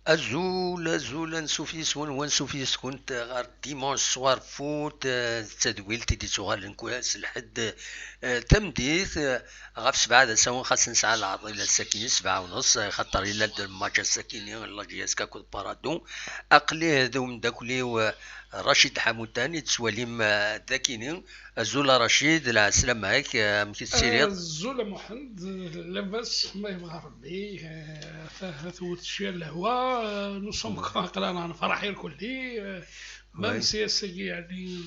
أزول نسوفيس ونسوفيس كنت غار ديمونش سوار فوت تدويل تيدي تغال نكواس لحد تمديث غاف سبعة ساون خاص نسعى العرض إلى الساكنين 7:30 خاطر إلا الماتش الساكنين الله جياسكا كود بارادو أقلي هذو من داكلي رشيد حموداني تسواليم ذاكينين أزول رشيد السلام عليك مكي تسيريض الزول محمد لاباس ما يبغى ربي ثوت الشيء الهواء نصوم قرانا فرحين كلي مام سياسي يعني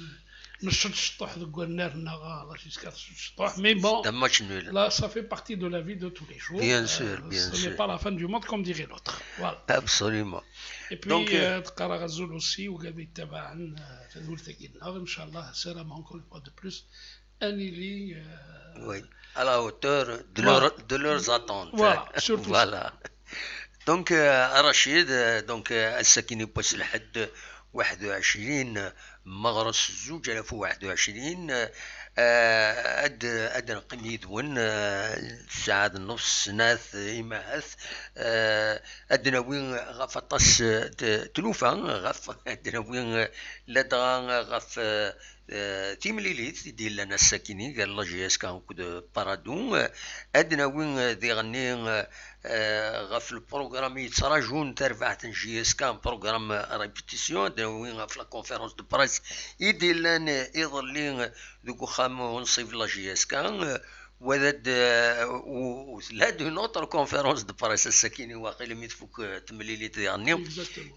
نشط الشطوح ذوك النار نغا جيسكا الشطوح مي بون là ça fait partie de la vie de tous les jours bien sûr ce n'est pas la fin du monde comme dirait l'autre voilà absolument et puis تقرا غزول aussi وقاعد يتابع تدور تاكيدنا ان شاء الله سلام encore une fois de plus Anneli oui à la hauteur de leurs attentes voilà surtout voilà donc رشيد donc الساكن يبوس لحد 21 مغرس 2021 أد نقيم يدون ساعة النص ناث إماث أدنا وين غف الطس تلوفا غف أدنا وين لدغا غف تيمليليت ديال لنا الساكنين قال الله جياس كان كود بارادون أدنا وين ذي غني غف البروغرام يتراجون ترفع تنجيس كان بروغرام ريبيتيسيون وين غف لا كونفيرونس دو بريس يدير لنا يظلين ذوك خام ونصيف لا جياس كان وذاد وثلاث نوتر كونفيرونس دو بريس الساكيني واقيلا ميتفوك تمليليت يعني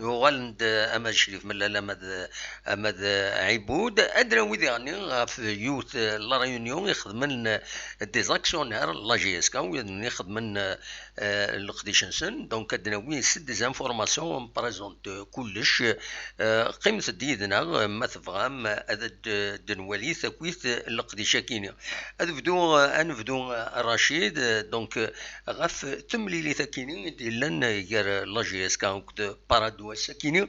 وغالند اماد شريف من اماد عبود ادرا وذي يعني في يوث لا ريونيون يخدمن دي زاكسيونير لا جي اس كا يخدمن القديشنسن دونك ادنا وين سد دي انفورماسيون بريزونت كلش قيمه ديدنا ما تفغام ادد دنوالي ثكويث القديشه كينيا ادفدو نفدو رشيد دونك غف تمليلي ثكيني ديلن يار لا جي اس كا بارادو ساكيني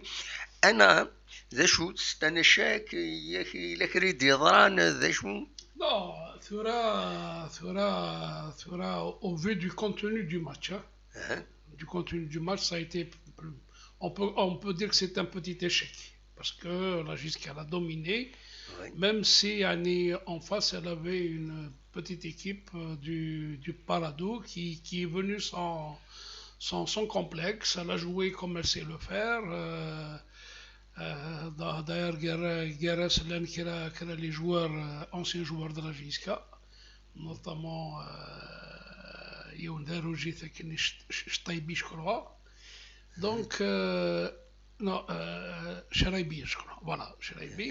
انا ذا شو تستنى شاك يا اخي لا كريد يضران ذا شو Non, au vu du contenu du match, du contenu du match, ça a été, on peut dire que c'est un petit échec, parce que la JSK a dominé, même si en face elle avait une petite équipe du Paradou qui est venue sans complexe, elle a joué comme elle sait le faire. D'ailleurs, Guerres, les joueurs, anciens joueurs de la JSK, notamment Younda Rougit et Shtaibi, je crois. Donc, non, Shraibi, je crois. Voilà, Shraibi.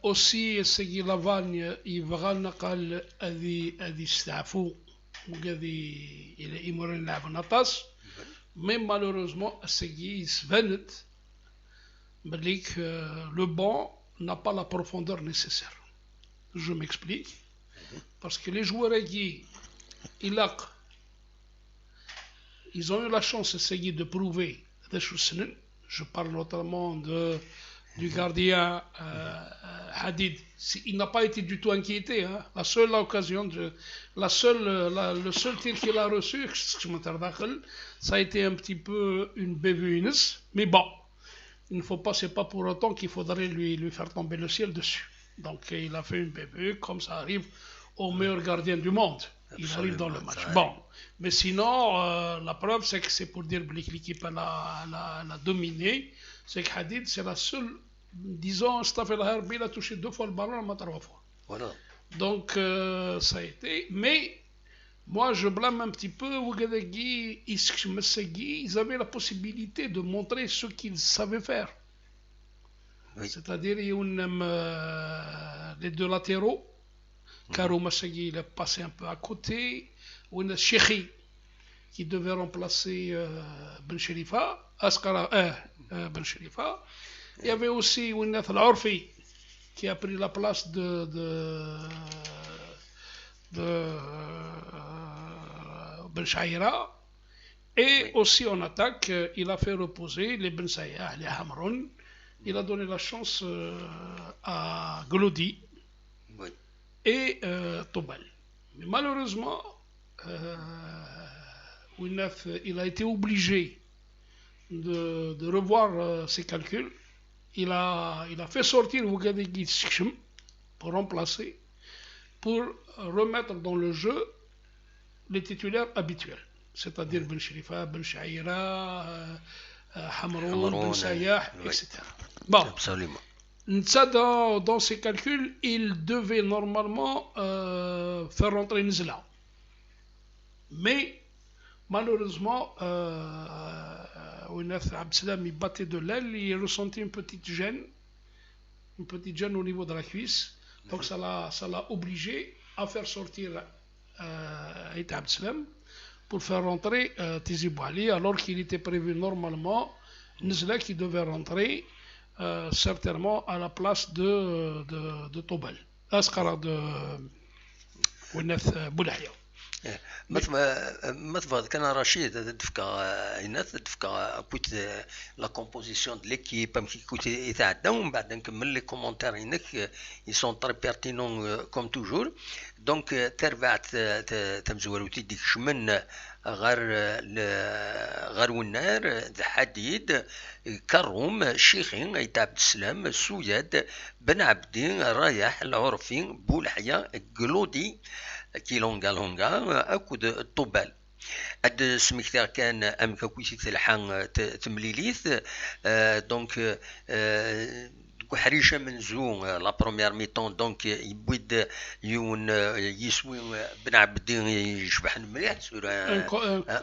Aussi, Segui Lavagne, Yvran Nakal, Adi Stafou, Gadi, il est immoré Nabonatas. Mais malheureusement, Segui Svenet, le banc n'a pas la profondeur nécessaire. Je m'explique. Parce que les joueurs Segui, ils ont eu la chance, Segui, de prouver des choses. Je parle notamment du gardien Hadid. Il n'a pas été du tout inquiété. Hein. Le seul tir qu'il a reçu, ça a été un petit peu une bévuine. Mais bon, il ne faut pas, c'est pas pour autant qu'il faudrait lui faire tomber le ciel dessus. Donc il a fait une bévue, comme ça arrive au meilleur gardien du monde. Il arrive dans le match. Bon, mais sinon, la preuve, c'est que c'est pour dire que l'équipe l'a dominé. C'est que Hadid, c'est la seule, disons, Stafel Harbi, il a touché 2 fois le ballon, mais 3 fois. Voilà. Donc, ça a été. Mais, moi, je blâme un petit peu Ougadagui, Ismessegui, ils avaient la possibilité de montrer ce qu'ils savaient faire. Oui. C'est-à-dire, il y a les deux latéraux. Karo Massagui, il est passé un peu à côté. Ou une Cheikhi, qui devait remplacer Ben Sherifa. Ben Sherifa. Il y avait aussi Winnath Al-Orfi qui a pris la place de Ben Shaira. Et aussi en attaque, il a fait reposer les Ben Sayah, les Hamron. Il a donné la chance à Glody et Tobal. Mais malheureusement, il a été obligé de revoir ses calculs. Il a fait sortir Ougadegui Tchikchem pour remplacer, pour remettre dans le jeu les titulaires habituels, c'est-à-dire Ben Shrifa, Ben Shaira, Hamroun, Ben Sayah, etc. Bon, absolument. Ça, dans ses calculs, il devait normalement faire rentrer Nzla. Mais malheureusement, Ouinef Abdeslam, il battait de l'aile, il ressentit une petite gêne au niveau de la cuisse. Donc ça l'a obligé à faire sortir Ita Abdeslam pour faire rentrer Tizi Bouali, alors qu'il était prévu normalement Nzla qui devait rentrer certainement à la place de Tobel, Asqara de Ouinef Boulahia. مثل كان رشيد تفكا كنت لا كومبوزيسيون دو ليكيب كنت يتعدى ومن بعد نكمل لي كومونتير هناك يسون تري بيرتينون كوم توجور دونك تربعت تمزولوتي ديك شمن غير ونار حديد كروم شيخين ايت عبد السلام سويد بن عبدين رايح العرفي بولحيا قلودي كيلونغا لونغا اكود الطبال هاد سميكتها كان ام كويسي تلحان تمليليث دونك حريشه منزو لا بروميير ميطون دونك يبويد يون يسوي بن عبدين يشبح مليح سور ان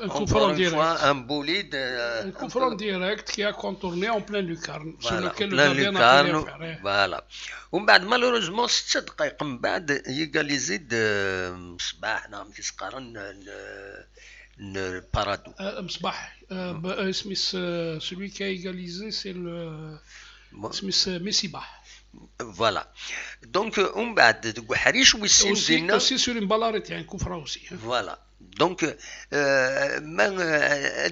كونفرون ديريكت ان بوليد ان كونفرون ديريكت كي ا كونتورني اون بلان لوكارن سور لوكيل لوكارن فوالا ومن بعد مالوروزمون 6 دقائق من بعد يقاليزيد مصباح نعم تسقارن بارادو مصباح اسميس celui qui a égalisé c'est le Messibah. Voilà. Donc, on va de Guharish Wissin Dina. Aussi sur une balarette, il y a un coufra aussi. Voilà. Donc, من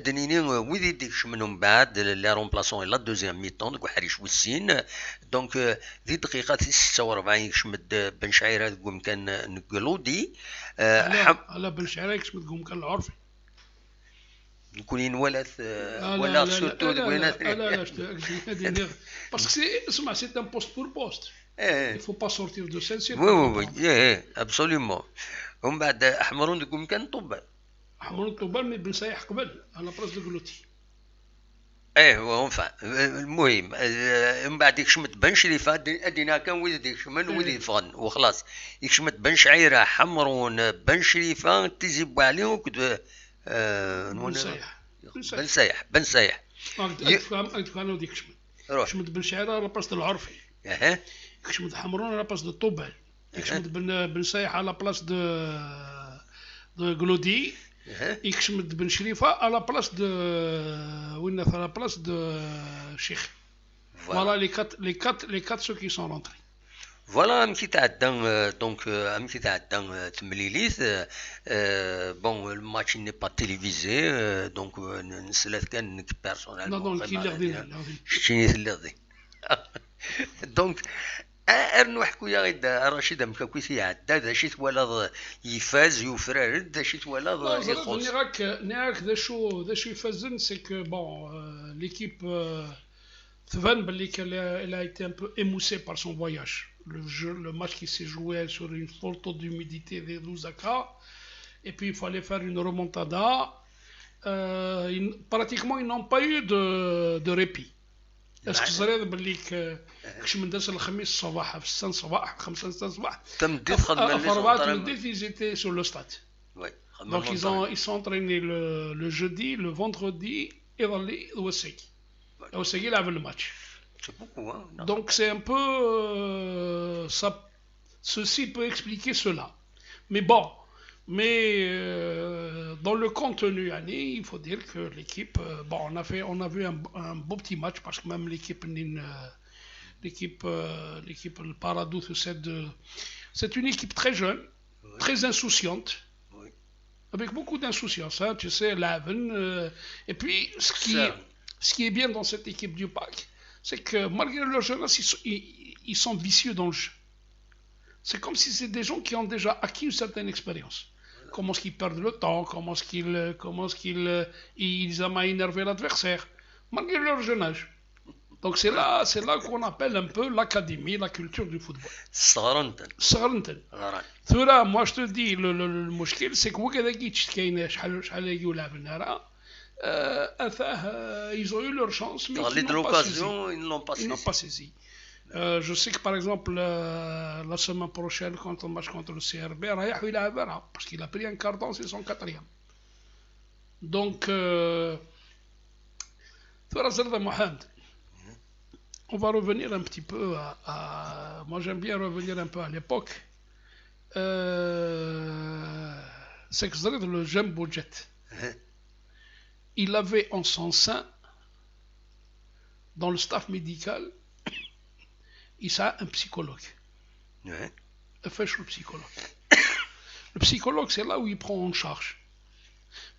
دنينين وذي ديكش منهم بعد لا رومبلاسون لا دوزيام ميطون Guharish Wissin. Donc, ذي دقيقة 46 يشمد بن شعيرة تقوم كان نقلودي. لا بن شعيرة يشمد تقوم كان العرفي. نكونين ولا سورتو دوينات لا parce que c'est un poste pour poste. Il faut pas sortir de celle-ci. Oui, absolument. ومن بعد حمرون تقوم كان طبال. حمرون طبال من بن سايح قبل على براس دقلوتي. وانفع المهم من بعد يكشمت بن شريفة ادينا كان وذي يكشمن وذي فن وخلاص يكشمت بن شعيرة حمرون بن شريفة تزيب عليهم وكد بن سايح كانوا ديك شمت بن شعيرة على بلاصة العرفي يكشمت حمرون على بلاصة الطوبل يكشمت بن سايح على بلاصة دو غلودي يكشمت بن شريفة على بلاصة دو وين على بلاصة دو شيخ فوالا لي كات سو كي سون رونتري فوالا ام كي تعدى دونك ام كي تعدى تمليليث بون الماتش ني با تيليفيزي دونك نسلات كان نك بيرسونيل كي اللي شتيني اللي غدي دونك ارنو حكوا يا غيد رشيد ام كويسي عدى ذا شي توالد يفاز يفررد ذا شي توالد يخلص نراك ذا شو يفازن سي كو بون ليكيب تبان باللي elle a été un peu émoussée par son voyage. Le match qui s'est joué sur une forte taux d'humidité de Lusaka, et puis il fallait faire une remontada. Pratiquement, ils n'ont pas eu de répit. Est-ce que vous savez que je me disais le khamis صباح في 6 صباح 5 صباح ils étaient sur le stade. Donc ils sont entraînés le jeudi, le vendredi et dans les Ouasseki. Ouasseki il avait le match. C'est beaucoup, hein. Donc c'est un peu ceci peut expliquer cela. Mais bon, dans le contenu, il faut dire que l'équipe, on a vu un beau petit match parce que même l'équipe le Paradou, c'est une équipe très jeune, très insouciante, avec beaucoup d'insouciance, hein, tu sais, Laven. Et puis ce qui est bien dans cette équipe du PAC, c'est que malgré leur jeunesse, ils sont vicieux dans le jeu. C'est comme si c'est des gens qui ont déjà acquis une certaine expérience. comment est-ce qu'ils perdent le temps, comment est-ce qu'ils ils aiment à énerver l'adversaire, malgré leur jeune âge. Donc c'est là qu'on appelle un peu l'académie, la culture du football. صغرنتن. ثورة moi je te dis المشكل c'est que وكذا كاين شحال يلعبنا راه ils ont eu leur chance mais ils n'ont pas saisi. Je sais que par exemple la semaine prochaine contre le match contre le CRB رايح يلعب parce qu'il a pris un carton, c'est son quatrième. Donc ثورة زرد محمد. On va revenir un petit peu à... Moi, j'aime bien revenir un peu à l'époque. C'est que le Jumbo Jet, il avait en son sein, dans le staff médical, il a un psychologue. Le psychologue. Le psychologue, c'est là où il prend en charge.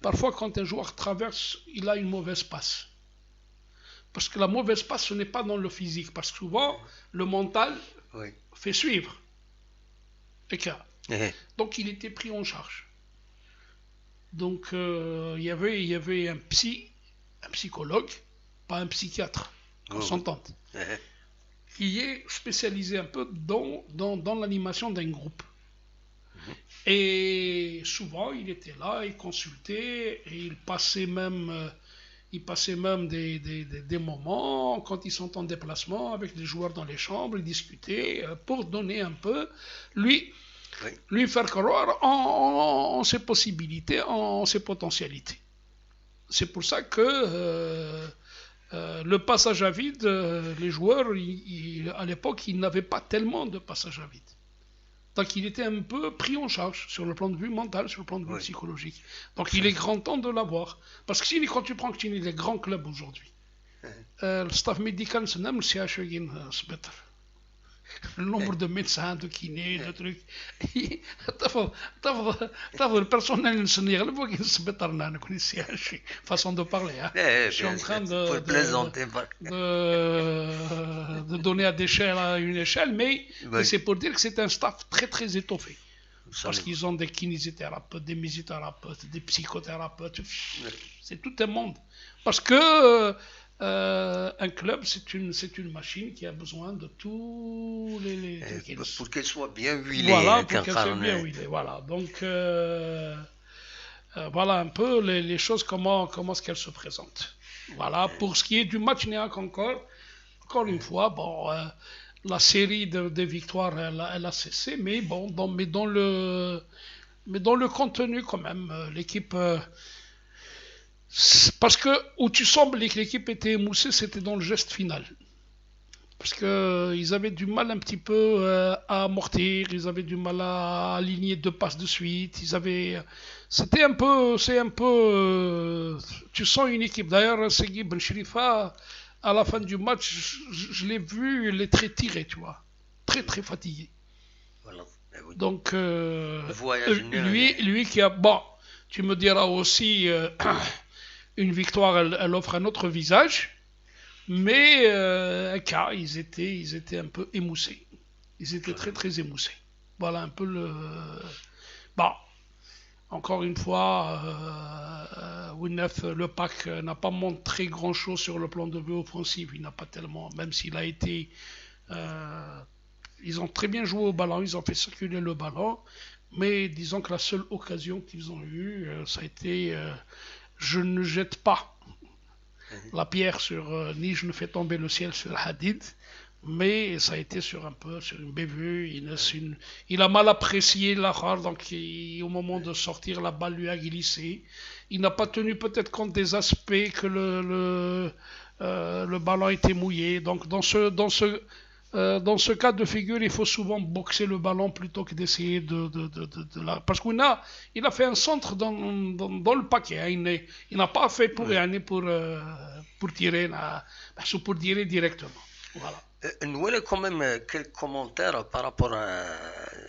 Parfois, quand un joueur traverse, il a une mauvaise passe. Parce que la mauvaise passe, ce n'est pas dans le physique. Parce que souvent, le mental fait suivre. Donc, il était pris en charge. Donc, il y avait un psychologue, pas un psychiatre, qu'on s'entende, qui est spécialisé un peu dans l'animation d'un groupe. Et souvent, il était là, il consultait, et il passait même des moments, quand ils sont en déplacement, avec les joueurs dans les chambres, ils discutaient pour donner un peu, lui faire croire en ses possibilités, en ses potentialités. C'est pour ça que le passage à vide, les joueurs, à l'époque, ils n'avaient pas tellement de passage à vide. Donc il était un peu pris en charge sur le plan de vue mental, sur le plan de vue psychologique. Donc il est grand temps de l'avoir. Parce que si, quand tu prends les grands clubs aujourd'hui, le staff médical, c'est même le CHE, le nombre de médecins, de kinés, de trucs. Le personnel, façon de parler. Je suis en train de donner à une échelle, mais c'est pour dire que c'est un staff très très étoffé. Parce qu'ils ont des kinésithérapeutes, des mésithérapeutes, des psychothérapeutes. C'est tout un monde. Parce que un club, c'est une machine qui a besoin de tous les pour qu'elle soit bien huilée. Voilà, pour qu'elle soit bien huilée. Voilà. Donc, voilà un peu les choses, comment est-ce qu'elles se présentent. Voilà, pour ce qui est du match Niak encore une fois, bon, la série de victoires, elle a cessé, mais bon, dans le contenu quand même, l'équipe... parce que où tu sembles que l'équipe était émoussée, c'était dans le geste final. Parce qu'ils avaient du mal un petit peu à amortir, ils avaient du mal à aligner 2 passes de suite. C'est un peu, tu sens une équipe. D'ailleurs, Segui Ben Sherifa, à la fin du match, je l'ai vu, il est très tiré, tu vois, très très fatigué. Voilà. Donc, lui qui a, bon, tu me diras aussi. Une victoire, elle offre un autre visage, mais car ils étaient un peu émoussés. Ils étaient très très émoussés. Voilà un peu le... Bon, encore une fois, Winef, le pack n'a pas montré grand-chose sur le plan de vue offensif. Il n'a pas tellement, même s'il a été... ils ont très bien joué au ballon, ils ont fait circuler le ballon, mais disons que la seule occasion qu'ils ont eue, ça a été... je ne jette pas la pierre ni je ne fais tomber le ciel sur Hadid, mais ça a été sur une bévue. Il a mal apprécié l'Akhar, donc au moment de sortir, la balle lui a glissé. Il n'a pas tenu peut-être compte des aspects que le ballon était mouillé. Donc dans ce cas de figure, il faut souvent boxer le ballon plutôt que d'essayer parce qu'il a fait un centre dans le paquet. Hein. Il n'a pas fait pour tirer directement. Voilà. نولي كوميم كل كومونتير بارابور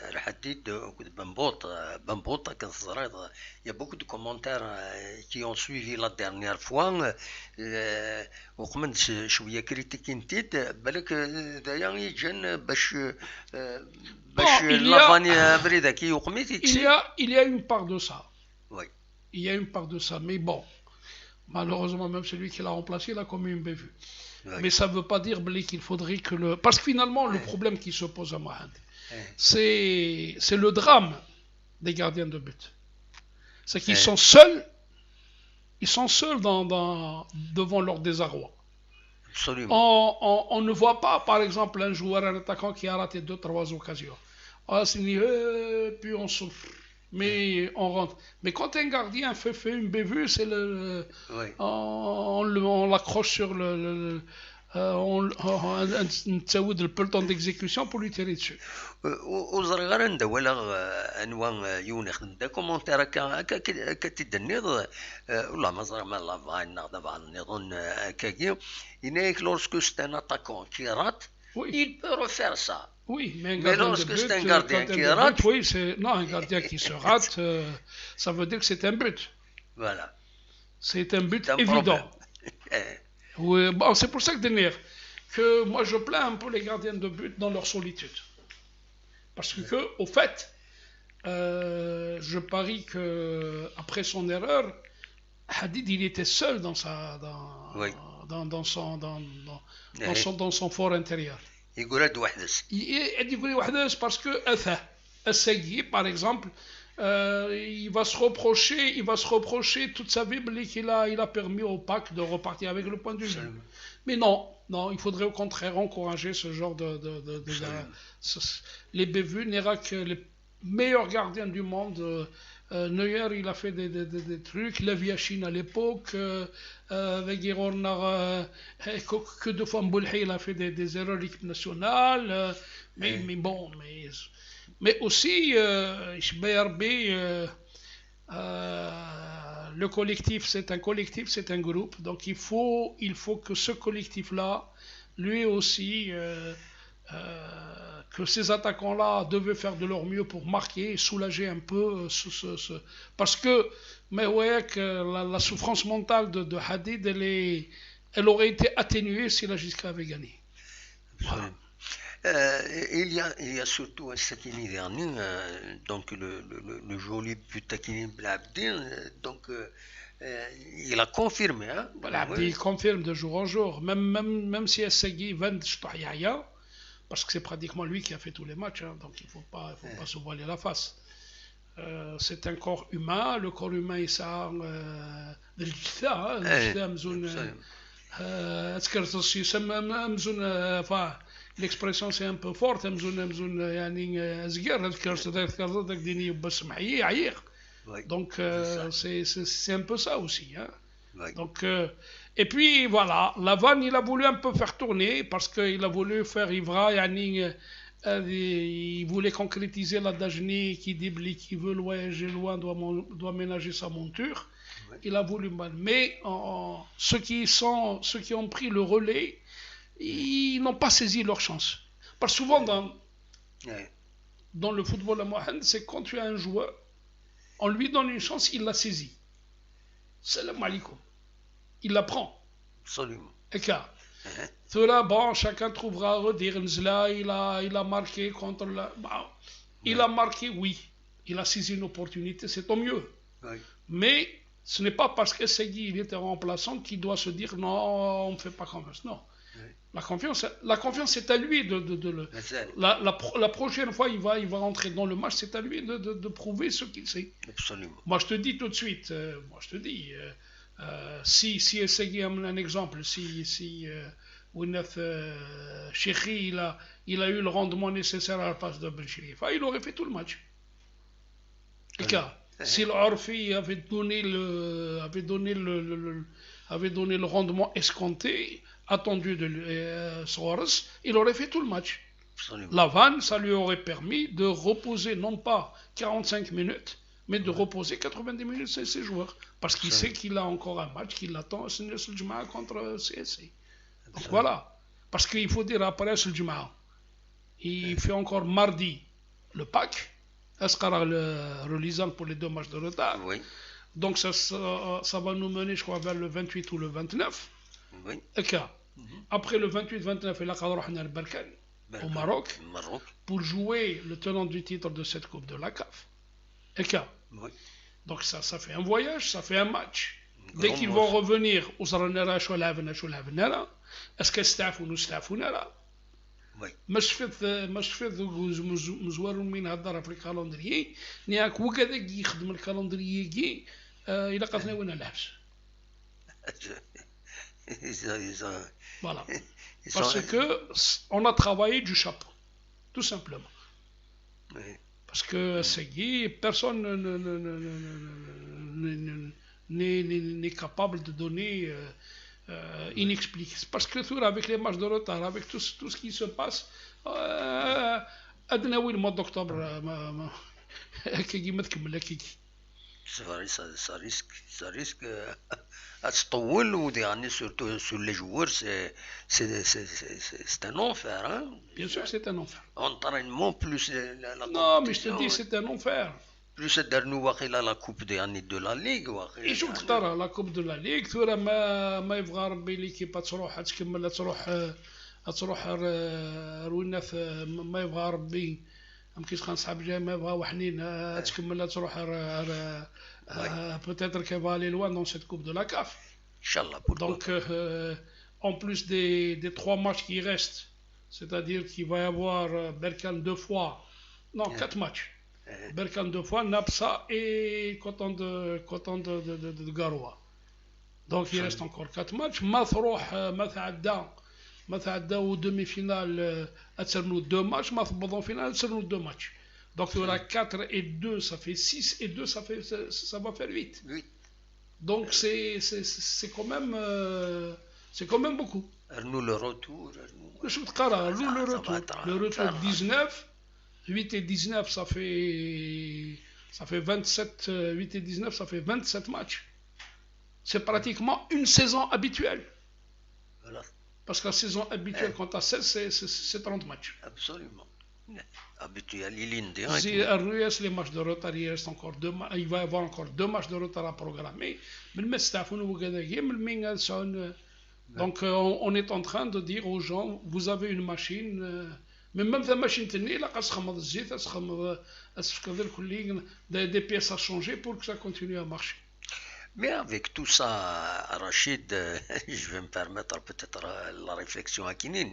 الحديد بنبوط كان صغير يا بوكو دو كومونتير كي اون سويفي لا ديرنيير فوا وقمن شويه كريتيكين تيت بالك دايا يجن باش لافاني بريده كي وقميت il y a une part de ça. Oui. Il y a une part de ça, mais bon, malheureusement, même celui qui l'a remplacé, il a commis une bévue. Oui. Mais ça ne veut pas dire qu'il faudrait que le... Parce que finalement, le problème qui se pose à Mohamed, c'est le drame des gardiens de but. C'est qu'ils sont seuls, devant leur désarroi. Absolument. On ne voit pas, par exemple, un joueur, un attaquant qui a raté 2-3 occasions. Ah, c'est puis on souffre. Mais on rentre. Mais quand un gardien fait une bévue, c'est le. Oui. On l'accroche sur le peloton d'exécution pour lui tirer dessus. وزرغر ندولا انواع يونخ دا كومونتير كتدنيض ولا مزرعه ما لا فاين دابا نظن كاكي يناك لورسكو سي ان اتاكون كي رات il peut refaire ça. Oui, mais lorsque c'est un gardien qui rate... Oui, non, un gardien qui se rate, ça veut dire que c'est un but. Voilà. C'est un but évident. Oui, bon, c'est pour ça que moi je plains un peu les gardiens de but dans leur solitude. Parce que au fait, je parie que après son erreur, Hadid il était seul dans son fort intérieur. يقول هاد وحدس يقول وحدس parce que Assegui par exemple il va se reprocher toute sa vie qu'il a permis au PAC de repartir avec le point de vue. Mais non, il faudrait au contraire encourager ce genre de les bévues n'ira que les meilleurs gardiens du monde. Neuer, il a fait des trucs, Leviachine à l'époque, avec Irornar, que de fois Mboulhi, il a fait des erreurs l'équipe nationale, mais bon, mais aussi, BRB, le collectif, c'est un collectif, c'est un groupe, donc il faut que ce collectif-là, lui aussi, que ces attaquants-là devaient faire de leur mieux pour marquer et soulager un peu parce que mais ouais, que la souffrance mentale de Hadid elle aurait été atténuée si la JSK avait gagné. Voilà. Il y a surtout un Sakini dernier, donc le joli but Takini Blabdin, donc il a confirmé. Hein, Blabdin il confirme de jour en jour, même si Assegui vend Shtahia, parce que c'est pratiquement lui qui a fait tous les matchs, hein, donc il ne faut pas se voiler la face. C'est un corps humain, le corps humain il sert de l'jitha, l'expression c'est un peu forte, donc c'est un peu ça aussi. Hein. Donc, et puis voilà, Lavan il a voulu un peu faire tourner parce qu'il a voulu faire Ivra, il voulait concrétiser la Dajni qui dit qui veut voyager loin doit ménager sa monture. Ouais. Il a voulu mal, mais ceux qui ont pris le relais, ils n'ont pas saisi leur chance. Parce que souvent dans le football à Mohamed, c'est quand tu as un joueur, on lui donne une chance, il la saisit. Salam alaikum. Il la prend. Absolument. Et car, bon, chacun trouvera à redire, il a marqué contre la... Bon, il a marqué, oui. Il a saisi une opportunité, c'est tant mieux. Oui. Mais ce n'est pas parce que Segui il était remplaçant qu'il doit se dire non, on ne fait pas confiance. Non. Oui. La confiance c'est à lui la prochaine fois il va entrer dans le match, c'est à lui de prouver ce qu'il sait. Absolument. Moi je te dis tout de suite, si Segui un exemple, si Ouinef Chekhi il a eu le rendement nécessaire à la place de Ben Chérif, il aurait fait tout le match. Et car si l'Orfi avait donné le rendement escompté, attendu de Soares, il aurait fait tout le match. Lavan, ça lui aurait permis de reposer non pas 45 minutes, mais de reposer 90 minutes ses joueurs. Parce qu'il sait qu'il a encore un match qui l'attend contre CSC. Donc voilà. Parce qu'il faut dire après ce Jum'a. Il fait encore mardi le Pâques. Asqara le relisant pour les 2 matchs de retard. Oui. Donc ça va nous mener, je crois, vers le 28 ou le 29. Oui. Après le 28-29, il a Barkan au Maroc pour jouer le tenant du titre de cette Coupe de la CAF. Oui. Donc ça fait un voyage, ça fait un match. Dès qu'ils vont revenir, est-ce que staff ou nous staff ou nara? مش فيت مزوار من هضر في الكالندريي نياك وكذا يخدم الكالندريي كي الى قفنا وين الحبس. Voilà. Parce qu'on a travaillé du chapeau, tout simplement. Parce que personne n'est capable de donner inexpliqué. Parce que avec les matchs de retard, avec tout ce qui se passe, أدنى وين mois d'octobre كي ما تكمل كي. Ça risque à se tôle يعني surtout sur les joueurs c'est un enfer hein. Bien sûr c'est un enfer. Entraînement plus la non mais je te dis c'est un enfer. plus درنو واقيلا لا كوب يعني دو لا ليغ واقيلا. اي شوف تختار لا كوب دو لا ليغ ثورة ما يبغى ربي ليكيب تروح تكمل تروح رويناث ما يبغى ربي يمكن تخان صحاب جاي ما يبغى وحنين تكمل تروح peut-être qu'elle va aller loin dans cette coupe de la CAF. Inch'Allah. Donc en plus des 3 matchs qui restent, c'est-à-dire qu'il va y avoir Berkane 2 fois, non 4 matchs. Berkane 2 fois, Napsa et Coton de Garoua. Donc il reste encore 4 matchs. ما تعدى au demi-finale أتسرنوا 2 matchs, ما ثبضوا finale أتسرنوا 2 matchs. Donc il y aura 4 et 2, ça fait 6 et 2, ça va faire 8. Donc c'est quand même beaucoup. Nous le retour. Le retour 19. 8 et 19, ça fait 27, 8 et 19, ça fait 27 matchs. C'est pratiquement une saison habituelle. Voilà. Parce que la saison habituelle, quand tu as 16, c'est 30 matchs. Absolument. Habituel, si les matchs de retard, il reste encore 2 matchs, il va y avoir encore 2 matchs de retard à programmer. Donc on est en train de dire aux gens, vous avez une machine. Mais même la machine tenue, des pièces à changer pour que ça continue à marcher. Mais avec tout ça, Rachid, je vais me permettre peut-être la réflexion à Kinin,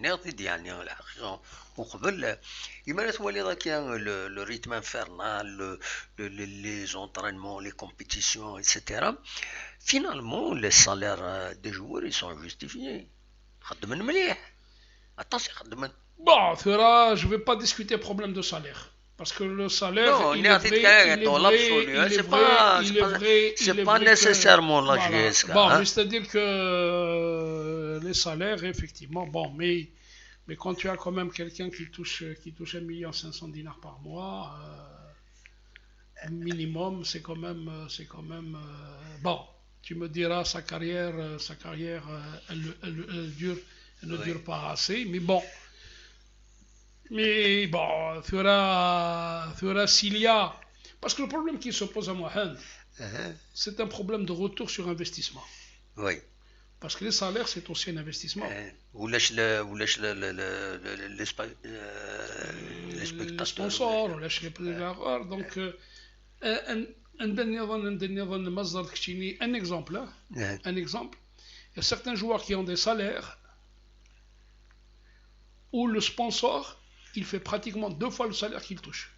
le rythme infernal, les entraînements, les compétitions, etc. Finalement, les salaires des joueurs, ils sont justifiés. Attention, bon, je ne vais pas discuter problème de salaire. Parce que le salaire, c'est pas nécessairement la GS. Bon, mais c'est-à-dire que les salaires, effectivement, bon, mais quand tu as quand même quelqu'un qui touche 1 500 000 dinars par mois, minimum, c'est quand même bon. Tu me diras sa carrière, elle ne dure pas assez, mais bon. Mais bon, s'il y a... Parce que le problème qui se pose à Mohamed, c'est un problème de retour sur investissement. Oui. Parce que les salaires, c'est aussi un investissement. Les sponsors, donc, un exemple. Il y a certains joueurs qui ont des salaires où le sponsor, il fait pratiquement 2 fois le salaire qu'il touche.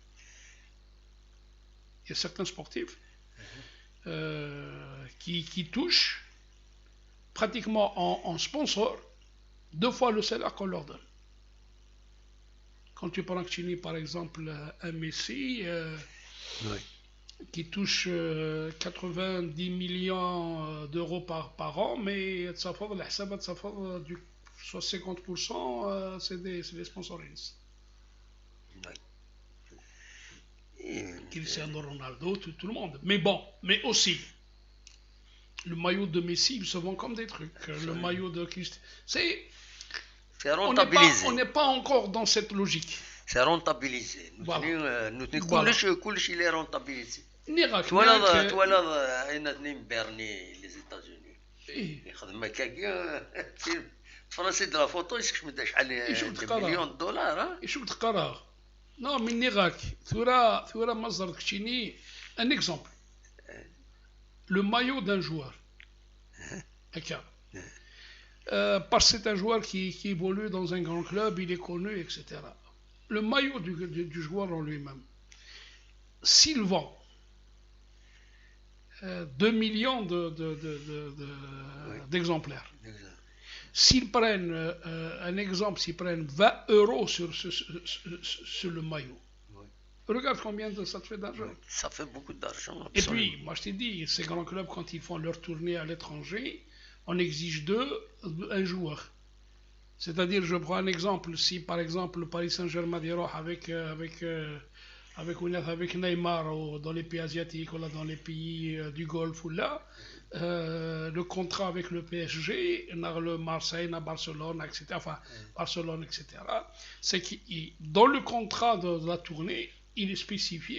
Il y a certains sportifs qui touchent pratiquement en sponsor 2 fois le salaire qu'on leur donne. Quand tu prends Chini, par exemple, un Messi qui touche 90 millions d'euros par an, mais ça fait du soit 50%, c'est des sponsorings. Cristiano Ronaldo, tout le monde. Mais bon, mais aussi, le maillot de Messi, il se vend comme des trucs. Le maillot de Cristiano. C'est On rentabilisé. n'est pas encore dans cette logique. C'est rentabilisé. Voilà. Nous Voilà. كلش il est rentabilisé. نيراك تولى عين اثنين بيرني les États-Unis. إيه. يخدم هكاكيا فيلم فرنسي د لا فوتو يسكش مدة شحال مليون دولار شو تقرا نو من نيراك ثورة مصدر كتشيني ان اكزومبل لو مايو دان جوار هكا parce que c'est un joueur qui évolue dans un grand club, il est connu, etc. Le maillot du joueur en lui-même, s'il vend 2 millions d'exemplaires, s'ils prennent un exemple, s'ils prennent 20 euros sur le maillot, regarde combien ça te fait d'argent. Ça fait beaucoup d'argent. Et puis, moi je t'ai dit, ces grands clubs, quand ils font leur tournée à l'étranger, on exige d'eux un joueur. C'est-à-dire, je prends un exemple, si par exemple le Paris Saint-Germain avec Neymar dans les pays asiatiques ou là, dans les pays du Golfe ou là, le contrat avec le PSG, le Marseille, Barcelone, etc. Enfin, Barcelone, etc. C'est que dans le contrat de la tournée, il est spécifié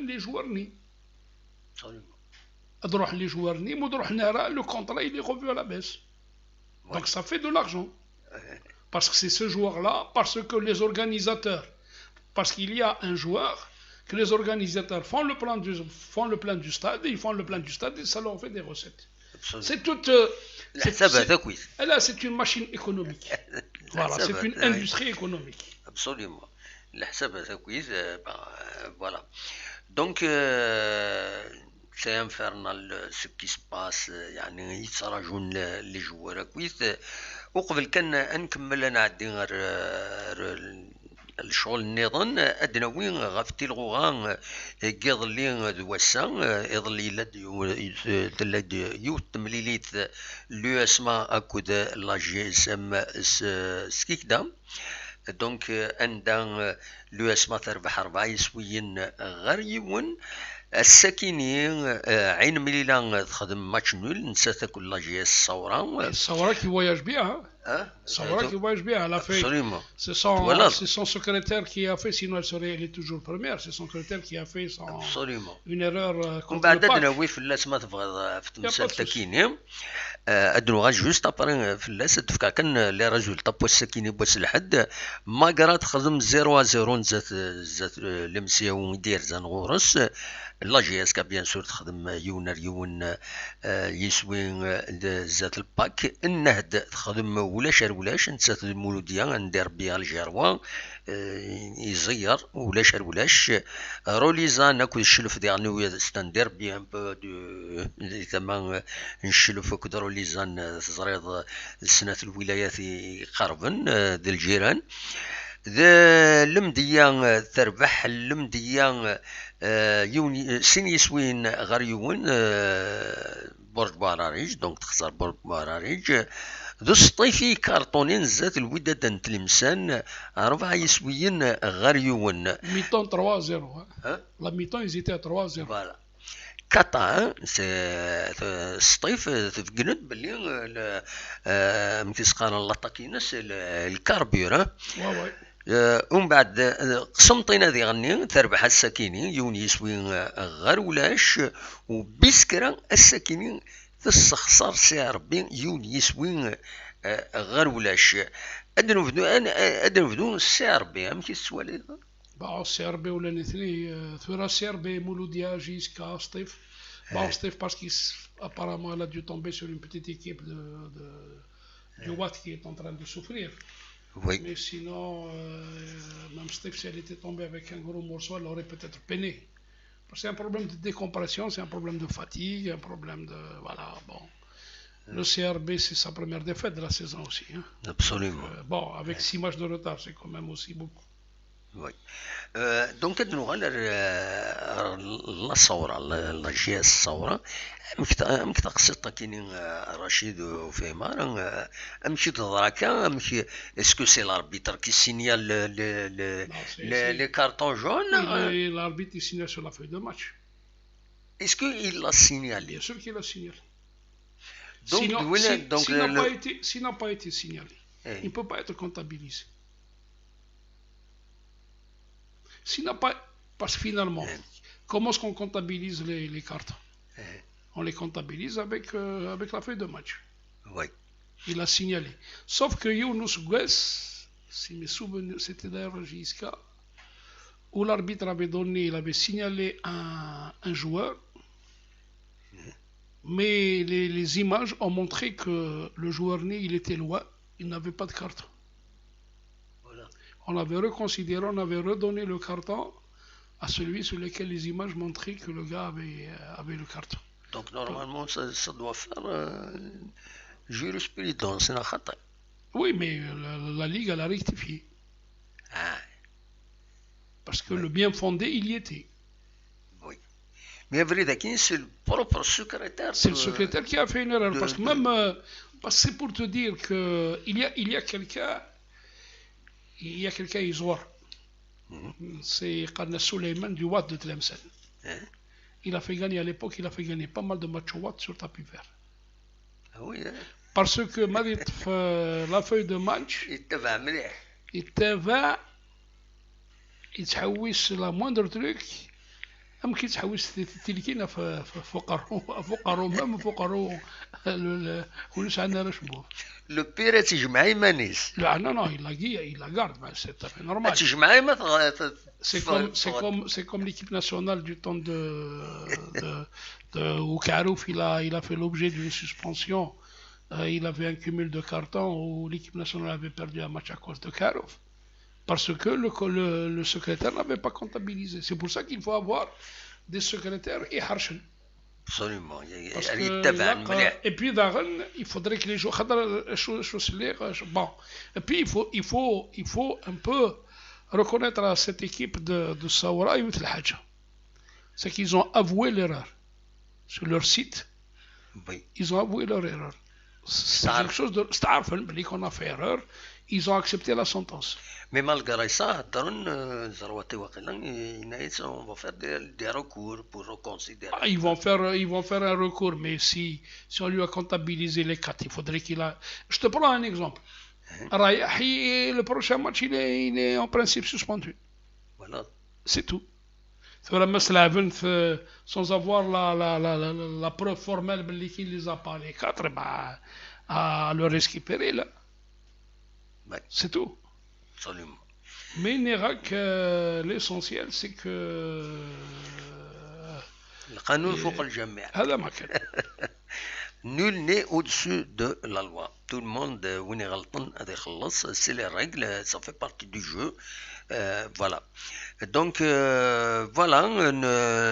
les joueurs ni. Les joueurs ni, le contrat il est revu à la baisse. Donc ça fait de l'argent. Parce que c'est ce joueur-là, parce que les organisateurs, parce qu'il y a un joueur, que les organisateurs font le plan du stade, ils font le plan du stade et ça leur fait des recettes. C'est toute. Là, c'est une machine économique. Voilà, c'est une industrie économique. Absolument. Voilà. Donc, c'est infernal ce qui se passe. يعني يتراجعون les joueurs كويس. وقبل كان نكمل انا عندي غير الشغل النظام ادنوي غفتي الغوغان كيظلي دواسا يظلي لد يوت تمليليت لو اسما اكود لا جي اس ام سكيكدا دونك عندها لو اسما تربح 4 يسويين غير يون الساكنين عين مليلا تخدم ماتش نول نسات كل لا جي اس الصورة كي فواياج بيها الصورة كي فواياج بيها elle a fait c'est son secrétaire qui a fait sinon elle est toujours première c'est son secrétaire qui a fait une erreur contre بعد ادنا في اللاس ما تبغى في تمثال تاكيني ادنو غا جوست ابري في اللاس تفكا كان لي ريزولطا بو الساكيني بواس الحد ما قرا تخدم 0-0 زات لمسيو يدير زان غورس لا جي اس كا بيان سور تخدم يون يسوي زات الباك النهد تخدم ولاش نسات المولوديه ندير بها الجروه يزير ولاش روليزان اكو الشلف ديالنا ستاندير بي ان بو دو تمام نشلف كد روليزان تزريض السنه الولايات قربن ديال الجيران ذا لمديا تربح اللمديا يوني سين يسوين غير يون برج باراريج دونك تخسر برج باراريج ذو الصيفي كارطونين زات الوداد نتلمسان 4 يسويين غير يون ميتون 3-0 لا ميتون يزيتي 3-0 فوالا كاتا الصيف تفقند باللي متسقان الله طاكينس الكاربير ومن بعد قسمطينا ذي غني تربح الساكيني يوني يسوي غير ولاش وبسكرا الساكيني تستخسر سي ربي يوني يسوي غير ولاش ادنو سي ربي ام كيسوالي باعوا سي ربي ولا نثني ثورا سي ربي مولوديا جيسكا سطيف باعوا سطيف باسكو apparemment elle a dû tomber sur une petite équipe du Watt qui est en train de souffrir. Oui. Mais sinon, même Steph, si elle était tombée avec un gros morceau, elle aurait peut-être peiné. Parce que c'est un problème de décompression, c'est un problème de fatigue, un problème de... Voilà, bon. Le CRB, c'est sa première défaite de la saison aussi. Hein. Absolument. Bon, avec 6 matchs de retard, c'est quand même aussi beaucoup. Oui. دونك نوغا لا صورة لا جي اس الصورة امك تقصد كاينين رشيد وفيمار امشي تضراكا امشي اسكو سي لاربيتر كي سينيال لي كارطون جون l'arbitre il signale sur la feuille de match. Est-ce qu'il l'a signalé? Bien sûr qu'il l'a signalé. Donc, S'il n'a pas été signalé. il ne peut pas être comptabilisé. S'il n'a pas... Parce que finalement, comment est-ce qu'on comptabilise les cartes? On les comptabilise avec la feuille de match. Oui. Il a signalé. Sauf que Younous Guess, si mes souvenirs, c'était d'ailleurs JSK, où l'arbitre avait donné, il avait signalé un joueur, mais les images ont montré que le joueur né, il était loin, il n'avait pas de carte. Voilà. On avait reconsidéré, on avait redonné le carton à celui sur lequel les images montraient que le gars avait le carton. Donc normalement, ça doit faire jurisprudence, c'est un khata. Oui, mais la Ligue, elle a rectifié. Ah. Parce que le bien fondé, il y était. Oui. Mais Vridakin, c'est le propre secrétaire. C'est le secrétaire qui a fait une erreur. Parce que même, parce que c'est pour te dire qu'il y a quelqu'un, Isoar. C'est Qarna Suleiman du Watt de Tlemcen. Il a fait gagner à l'époque, il a fait gagner pas mal de matchs au Watt sur tapis vert. Ah oui, hein? Parce que la feuille de match, il يتحوس لا موندر تروك ممكن يتحوس تلكينا فقروا مام فقروا وليش عندنا رشبوه لو بير تجمعي مانيس لا non il la garde mais c'est tout à fait normal تجمعي ما c'est comme l'équipe nationale du temps de où Karouf il a fait l'objet d'une suspension. Il avait un cumul de cartons où l'équipe nationale avait perdu un match à cause de Karouf. Parce que le secrétaire n'avait pas comptabilisé. C'est pour ça qu'il faut avoir des secrétaires et Harshen. Absolument. Et puis, il faudrait que les joueurs. Bon. Et puis, il faut un peu reconnaître à cette équipe de Saoura et Hadja. C'est qu'ils ont avoué l'erreur. Sur leur site, oui. Ils ont avoué leur erreur. C'est quelque chose de. Starfel, qu'on a fait erreur. Ils ont accepté la sentence. Mais malgré ça, on va faire des recours pour reconsidérer. Ils vont faire un recours, mais si on lui a comptabilisé les 4, il faudrait qu'il a. Je te prends un exemple. Rayahi, le prochain match, il est en principe suspendu. Voilà. C'est tout. Sans avoir la preuve formelle qu'il les a pas les 4, à le récupérer là. Ouais. C'est tout. Absolument. Mais Nérac, l'essentiel, c'est que. Nul n'est au-dessus de la loi. Tout le monde, c'est les règles, ça fait partie du jeu. Voilà. Donc, voilà,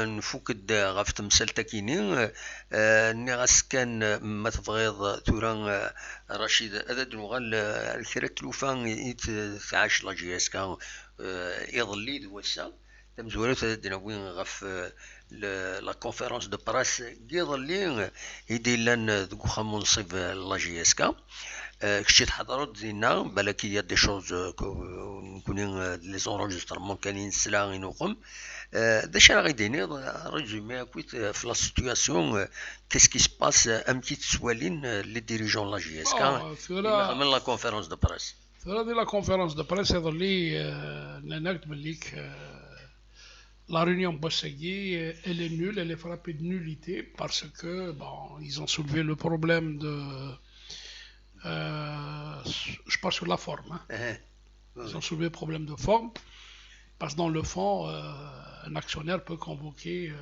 نفوكد غاف تمثال كاينين نغاس كان ما تبغيض ثورا رشيد هذا دنوغال الكرا تلوفان تعاش لا جي اس كان يظلي دوسا تمزورات هذا وين غاف لا كونفيرونس دو براس يظلي يدير لنا ذوك خا منصب لا جي اس كا كشي تحضروا دينا بالك هي دي شوز نكونين لي زونجسترمون كاينين سلا ينوقم داش راه غيديني ريزومي كويت في لا سيتوياسيون كيس كي سباس ام بتيت سوالين لي ديريجون لا جي اس كا من لا كونفيرونس دو براس في هذه لا كونفيرونس دو براس يظلي نكتب لك la réunion Bossegui, elle est nulle, elle est frappée de nullité parce que, bon, ils ont soulevé le problème de. Je parle sur la forme. Hein. Ils ont soulevé le problème de forme parce que dans le fond, un actionnaire peut convoquer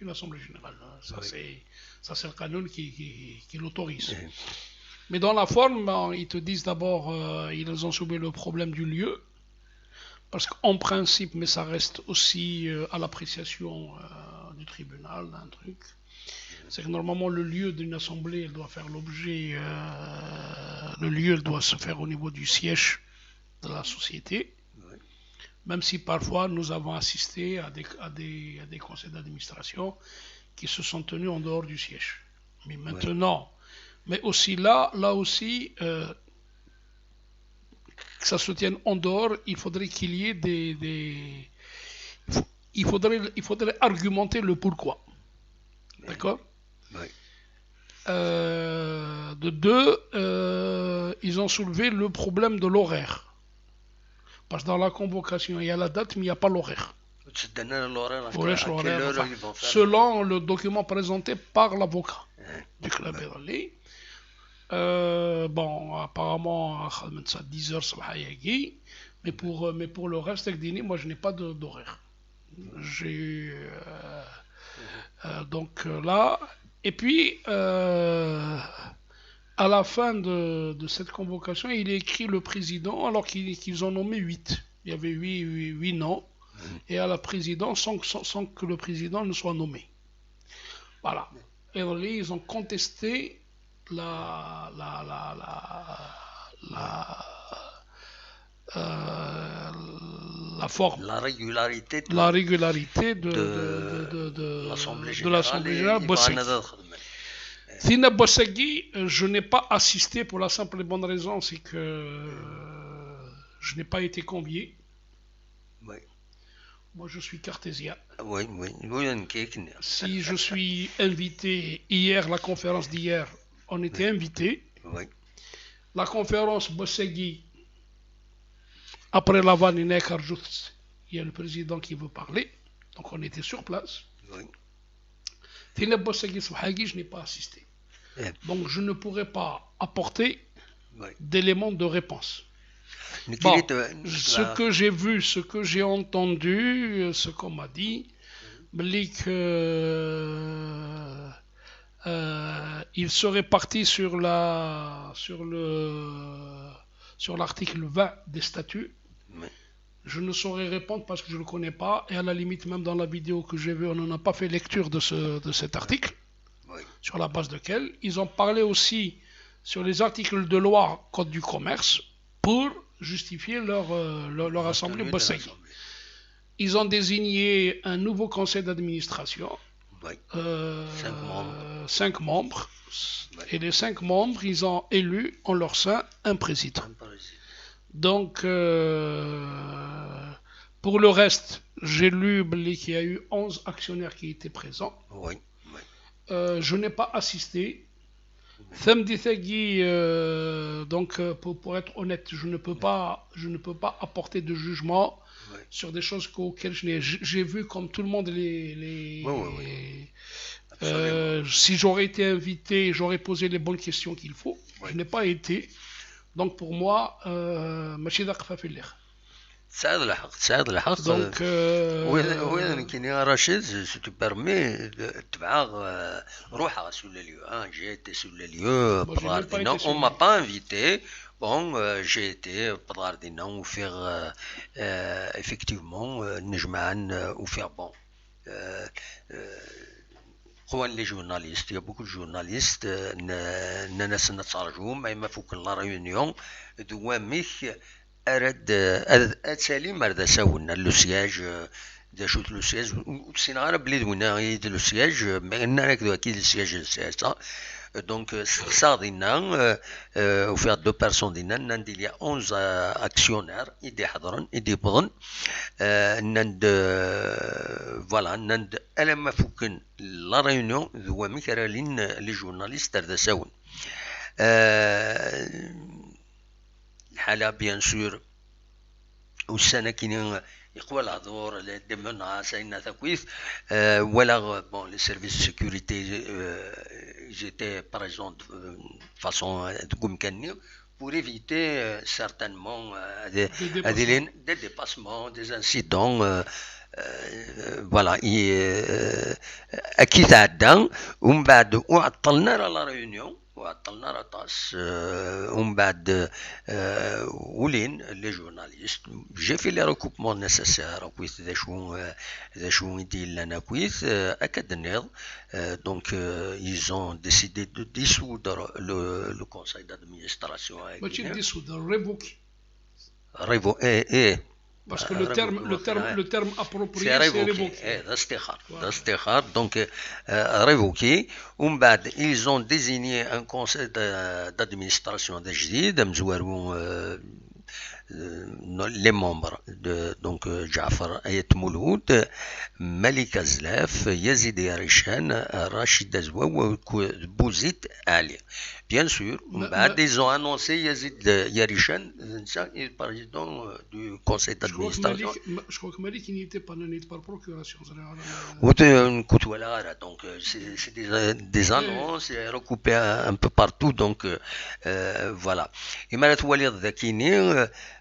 une assemblée générale. Ça, c'est le canon qui l'autorise. Mais dans la forme, bon, ils te disent d'abord, ils ont soulevé le problème du lieu. Parce qu'en principe, mais ça reste aussi à l'appréciation du tribunal, d'un truc, c'est que normalement le lieu d'une assemblée, elle doit faire l'objet, le lieu, elle doit se faire au niveau du siège de la société, oui. Même si parfois nous avons assisté à des conseils d'administration qui se sont tenus en dehors du siège. Mais maintenant, oui. Mais aussi là aussi, que ça se tienne en dehors, il faudrait qu'il y ait il faudrait argumenter le pourquoi. D'accord ? Oui. De deux, ils ont soulevé le problème de l'horaire. Parce que dans la convocation, il y a la date, mais il n'y a pas l'horaire. Selon le document présenté par l'avocat du club Irali. Bon, apparemment, ça 10 heures, mais pour le reste, moi, je n'ai pas d'horaire. J'ai eu. Donc là, et puis, à la fin de cette convocation, il est écrit le président, alors qu'ils ont nommé 8. Il y avait 8 noms, et à la présidence, sans que le président ne soit nommé. Voilà. Et ils ont contesté la forme, la régularité de l'Assemblée générale Bossegui. Thina Bossegui, je n'ai pas assisté pour la simple et bonne raison, c'est que je n'ai pas été convié. Oui. Moi, je suis cartésien. Oui. Si je suis invité hier, la conférence d'hier, on était invité. Oui. La conférence Bossegui, après la vanne il y a le président qui veut parler, donc on était sur place. Oui. Thina Bossegui Souhagui, je n'ai pas assisté. Donc je ne pourrais pas apporter d'éléments de réponse. Bon, ce que j'ai vu, ce que j'ai entendu, ce qu'on m'a dit, il serait parti sur l'article 20 des statuts. Je ne saurais répondre parce que je ne le connais pas, et à la limite, même dans la vidéo que j'ai vue, on n'en a pas fait lecture de cet article, sur la base duquel ils ont parlé aussi sur les articles de loi Code du commerce pour justifier leur assemblée Bossegui. Ils ont désigné un nouveau conseil d'administration, 5 membres, et les 5 membres, ils ont élu en leur sein un président. Donc, pour le reste, j'ai lu qu'il y a eu 11 actionnaires qui étaient présents. Je n'ai pas assisté. Donc, pour être honnête, je ne peux pas apporter de jugement sur des choses auxquelles j'ai vu comme tout le monde si j'aurais été invité, j'aurais posé les bonnes questions qu'il faut. Je n'ai pas été. Donc pour moi, ماشي ذاق في الاخر. تساعد الحق Donc وين كاين رشيد si tu permets تبع روحها sur le lieu. J'ai été sur le lieu, on m'a pas invité. Bon, j'ai été Pradardina ou faire effectivement Nejman ou faire bon. Les journalistes, il y a beaucoup de journalistes, ناس نتفرجوا ما فوق لا ريونيون دواميك اراد اتسالي مردا ساونا لو سياج دا شوت لو سياج وسينا بلي دونا يد لو سياج ما نكدو اكيد السياج السياسه donc ça دينا وفيها دو بيرسون دينا نندي لي 11 actionnaires يدي حضرن يدي بضن نند فوالا نند الا ما فوكن لا ريونيون ذو ميكرالين لي جورناليست تردا ساون الحاله بيان سور والسنه كاينين يقوى الهضور دمنا ساينا تكويف ولا bon les services de sécurité j'étais présent de façon pour éviter certainement des dépassements, des incidents. Voilà, أكيد عدى ومن بعد وعطلنا لا ريونيون وعطلنا راطاس ومن بعد ولين لي جورناليست جي في لي ريكوبمون نيسيسير كويس ذا شو يدير لنا كويس أكد النض donc ils ont décidé de dissoudre le conseil d'administration. ماشي dissoudre, révoquer. Parce que le terme approprié, c'est révoqué. D'astikhar, donc révoqué. Ils ont désigné un conseil d'administration de جديد مزوارون les membres de donc Ja'far Ayat Mouloud, Malik Azlaf, Yazid Yarishan, Rachid Azwa, Bouzid Ali. Bien sûr, ils ont annoncé Yazid Yarishan, le président du conseil d'administration. Je crois que Malik n'était pas nommé par procuration. Donc c'est des annonces recoupées un peu partout, donc voilà. Et Malat Walid Dakini,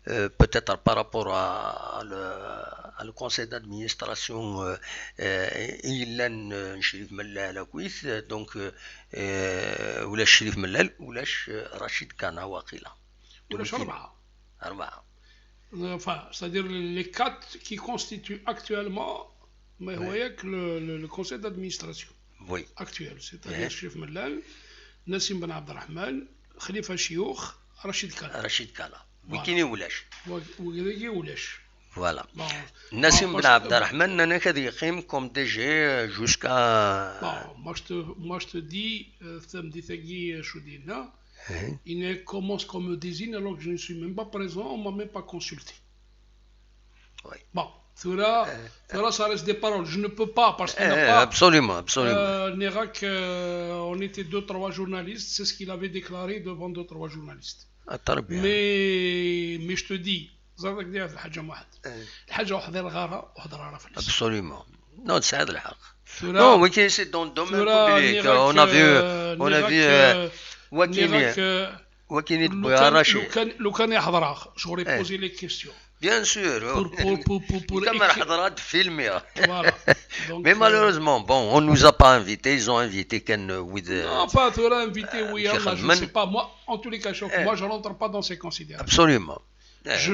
peut-être par rapport à le conseil d'administration, il a un Chérif Mellal à Kouith, donc ou le Chérif Mellal ou le Rachid Kana Waqila. Enfin, c'est-à-dire les 4 qui constituent actuellement le conseil d'administration actuel, c'est-à-dire Chérif Mellal, Nassim Ben Abdelrahman, Khalifa Chioukh, Rachid Kana. Wikini Oulash. Voilà. Bon. Nassim Ben Abdelrahman, Nanakad Yakim comme DG jusqu'à. Bon, moi je te dis, samedi Thagui Choudina, il commence qu'on me désigne alors que je ne suis même pas présent, on ne m'a même pas consulté. Oui. Bon, ça reste des paroles. Je ne peux pas parce qu'il n'a pas. Absolument. Nérac, on était 2-3 journalistes, c'est ce qu'il avait déclaré devant 2-3 journalistes. Mais je te dis, زادك دير الحاجة واحد الحاجة واحدة الغارة وحدة راه في الناس. Absolument. Non, c'est الحق. Non, oui, c'est dans le domaine public. On a vu Wakini Bouarachi. لو كان يحضر j'aurais posé les questions. Bien sûr. Pour mais malheureusement, bon, on ne nous a pas invités. Ils ont invité Ken with. Non, pas tu l'as invité, oui, je ne sais pas. Moi, en tous les cas, moi, je ne rentre pas dans ces considérations. Absolument. Je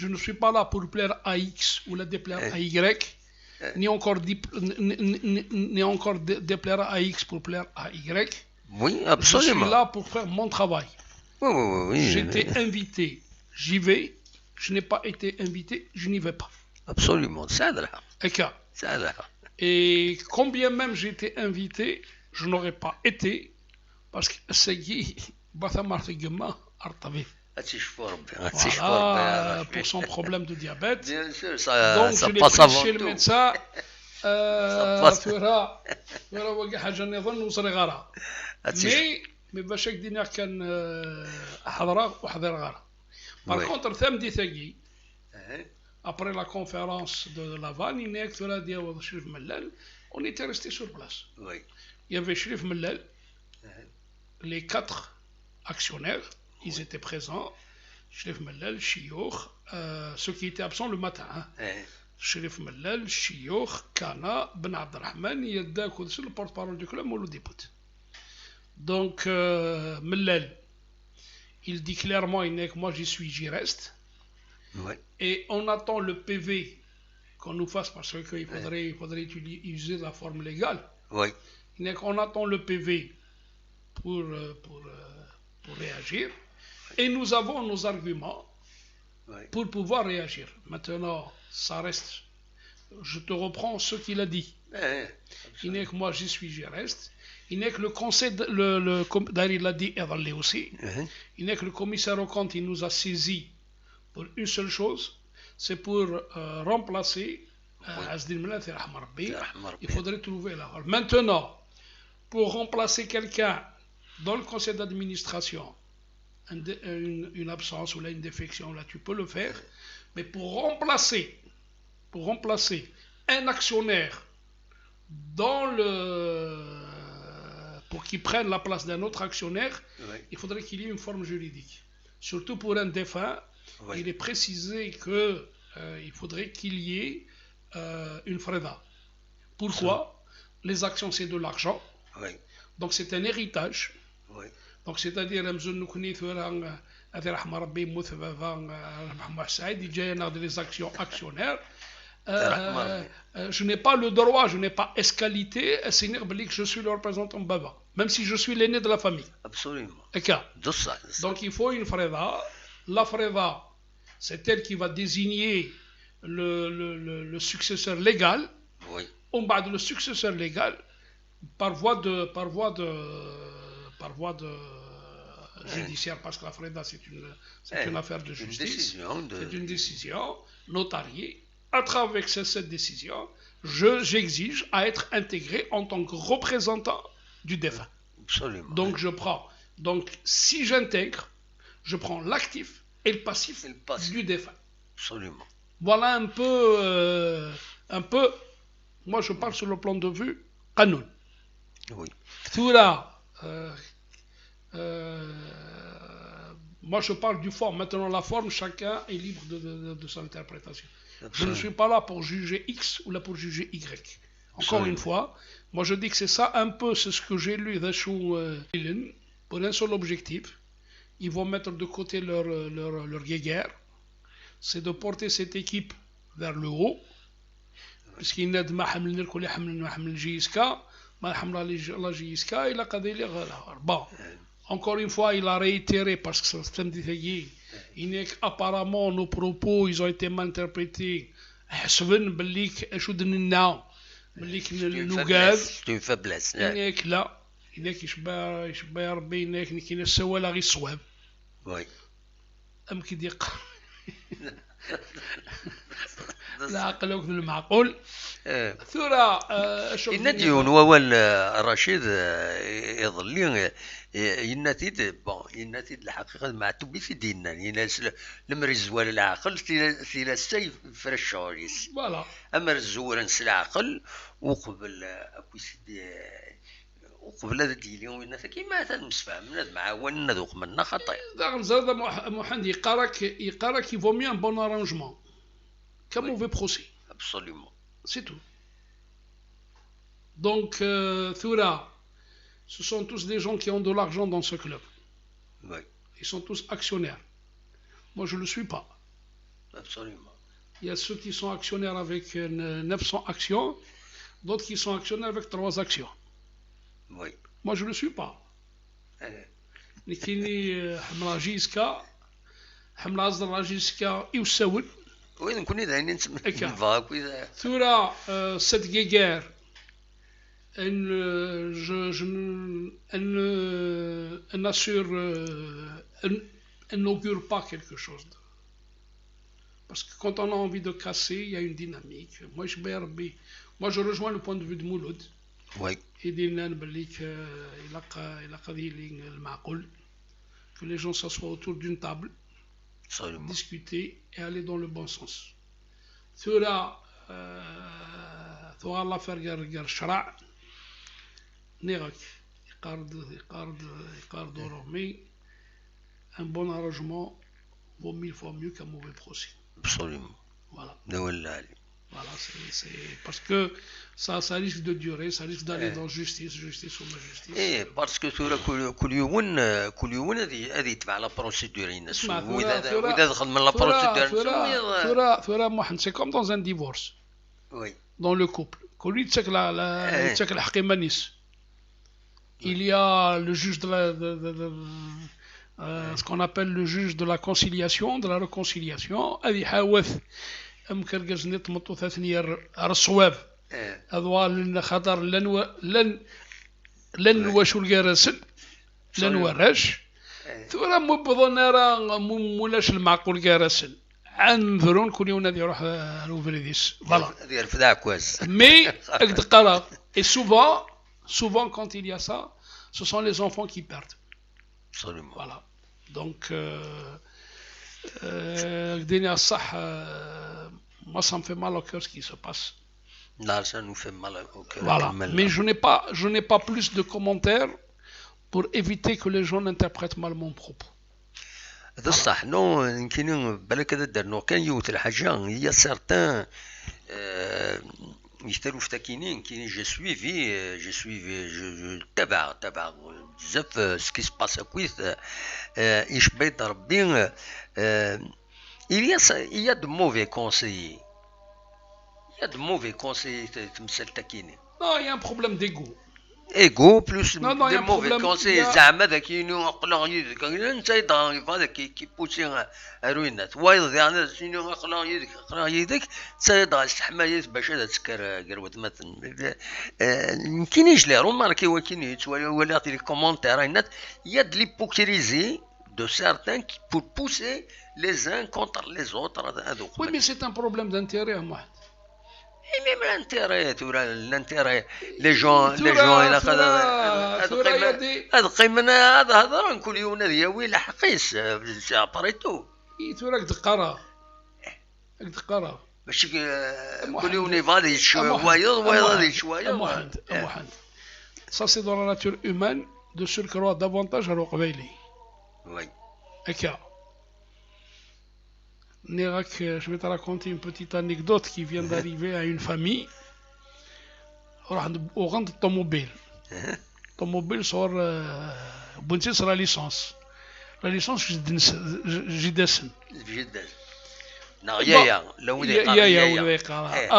ne suis pas là pour plaire à X ou la déplaire à Y, ni encore déplaire à X pour plaire à Y. Oui, absolument. Je suis là pour faire mon travail. Oui. J'ai été invité, j'y vais. Je n'ai pas été invité, je n'y vais pas. Absolument, c'est et combien même j'ai été invité, je n'aurais pas été parce que c'est voilà, pour son problème de diabète. Bien sûr, donc ça je l'ai passe pris avant chez tout. Le médecin. mais باش دينا كان حضره وحضر غاره. Par contre, samedi ثقي après la conférence de Laval, on était resté sur place. Oui. Il y avait Chérif Mellal, les 4 actionnaires, ils étaient présents. Chérif Mellal, Chioukh, ceux qui étaient absents le matin. Chérif Mellal, Chioukh, Kana, Ben Abdelrahman, Yadda Koudsi, le porte-parole du club, Mouloud Dipout. Donc, Mellal, il dit clairement, moi j'y suis, j'y reste. Oui. Et on attend le PV qu'on nous fasse parce qu'il faudrait utiliser la forme légale. Oui. On attend le PV pour réagir. Et nous avons nos arguments pour pouvoir réagir. Maintenant, ça reste. Je te reprends ce qu'il a dit. Il n'est que moi, j'y suis, j'y reste. Il n'est que le conseil, d'ailleurs il l'a dit, Evalé aussi. Il n'est que le commissaire au compte, il nous a saisi pour une seule chose, c'est pour remplacer Azdin Mellal. Il faudrait trouver là. Maintenant, pour remplacer quelqu'un dans le conseil d'administration, une absence ou là une défection, là tu peux le faire, mais pour remplacer un actionnaire pour qu'il prenne la place d'un autre actionnaire, il faudrait qu'il y ait une forme juridique. Surtout pour un défunt, il est précisé qu'il faudrait qu'il y ait une freda. Pourquoi? Les actions, c'est de l'argent. Donc c'est un héritage. Donc c'est-à-dire, les actions actionnaires. Je n'ai pas le droit, je n'ai pas escalité à signer que je suis le représentant Baba, même si je suis l'aîné de la famille. Absolument. Donc il faut une freda. La freda, c'est elle qui va désigner le successeur légal. On bat le successeur légal par voie de judiciaire, parce que la Freda, c'est une affaire de justice. C'est une décision notariée. À travers cette décision, j'exige à être intégré en tant que représentant du défunt. Absolument. Donc, donc, si j'intègre, je prends l'actif et le passif du défunt. Absolument. Voilà un peu, moi je parle sur le plan de vue canon. Oui. Tout là, moi je parle du forme. Maintenant la forme, chacun est libre de son interprétation. Absolument. Je ne suis pas là pour juger X ou là pour juger Y. Encore une fois, moi je dis que c'est ça un peu, c'est ce que j'ai lu pour un seul objectif. Ils vont mettre de côté leur guéguerre. C'est de porter cette équipe vers le haut, puisqu'il n'a pas حملنا الكل حمل جيسكا ما حمل la جيسكا il a قضي لي غير. Bon, encore une fois, il a réitéré parce que c'est système détaillé. Il n'est qu'apparemment nos propos ils ont été mal interprétés. حسبن بليك اش ودنا بليك نوغاز c'est une faiblesse. إنك لا إنك يشبه ربي إنك كي نسوى لا غير الصواب. Oui. أم كي ديق لا عقل وكذا المعقول. ثورة النديون ووال رشيد يظلين ينتيد ينتيد الحقيقة مع توبي في ديننا يناس المرز ولا العقل ثلا السيف فرش شوريس. فوالا. أما الزور نس العقل وقبل أكويس وقبل هذا ديالي وين كيما هذا المسفهم مع وين ذوق منا خطير. هذا محمد يقارك il vaut mieux un bon arrangement qu'un mauvais procès. Absolument. C'est tout. Donc Thura, ce sont tous des gens qui ont de l'argent dans ce club. Oui. Ils sont tous actionnaires. Moi je ne le suis pas. Absolument. Il y a ceux qui sont actionnaires avec 900 actions, d'autres qui sont actionnaires avec 3 actions. Oui. Moi, je ne le suis pas. لكني حمل جيسكا حمل أصدر جيسكا يسوي. Oui, donc on est dans une vague. Thura, cette guerre, elle n'augure pas quelque chose. Parce que quand on a envie de casser, il y a une dynamique. Moi, je rejoins le point de vue de Mouloud. Oui. Et que les gens s'assoient autour d'une table, discuter et aller dans le bon sens. Thura, l'affaire gar Shara, Nérak, Iqard dormi, un bon arrangement vaut 1000 fois mieux qu'un mauvais procès. Absolument. Voilà. Voilà, c'est parce que ça risque de durer, ça risque d'aller dans justice ou injustice. ايه باسكو ثورة كل يوم هذه تبع لا بروسيدور الناس واذا دخل من لا بروسيدور ثورة محمد c'est comme dans un divorce. Oui. Dans le couple. Quand lui تشك الحقي مانيس. Il y a le juge de ce qu'on appelle le juge de la conciliation, de la réconciliation. هذه حاوث أمكن جزني طمطو ثانية الصواب أضوال خطر لن وشو الجرسل لن ورش ثورة مبضون نرى مولاش المعقول جرسل عنذرون كل يوم نادي يروح روفريديس فوالا ديال فداع كواز مي أقد قرا et souvent quand il y a ça ce sont les enfants qui perdent. Absolument. Voilà. Donc moi ça me fait mal au cœur ce qui se passe. Là, ça nous fait mal au cœur. Voilà. Mais je n'ai pas plus de commentaires pour éviter que les gens n'interprètent mal mon propos. هذا صح. نو يمكن بالك هذا درنا كان يوت الحاجه هي سارتان يشتروا في تاكينين كاين جو تبع بزاف سكي سباس كويس يشبه يضرب il y a de mauvais conseillers. Il y a de mauvais conseillers تمثل تاكينين. Non, il y a un problème d'ego. ايغو بلوس Non, non, il y دي a un موفي problème. كونسي زعما ذاك يقلع يدك انت يضا هذاك كي بوشي اروينات وايض يعني شنو يقلع يدك يقلع يدك تيضا حمايه باش هذا تسكر قروت مثلا يمكنيش لي روماركي وكينيت ولا عطي لي كومونتير اينات يا دو ليبوكريزي de certains qui pour pousser les uns contre les autres هذوك. Oui, mais c'est un problème d'intérêt à moi. Et même l'intérêt, les gens, إلا هذا قيمنا هذا هضر كل يوم هذا ويلا حقيس ابريتو. ثورة دقارة دقارة. ماشي كل يوم يفادي شوية ويضي شوية. أموحد. Ça c'est dans la nature humaine de surcroît davantage à l'Oqbaili. Oui. Ok. Nérak, je vais te raconter une petite anecdote qui vient d'arriver à une famille. Au rang de automobile. Automobile sur la licence. La licence, j'y dessine.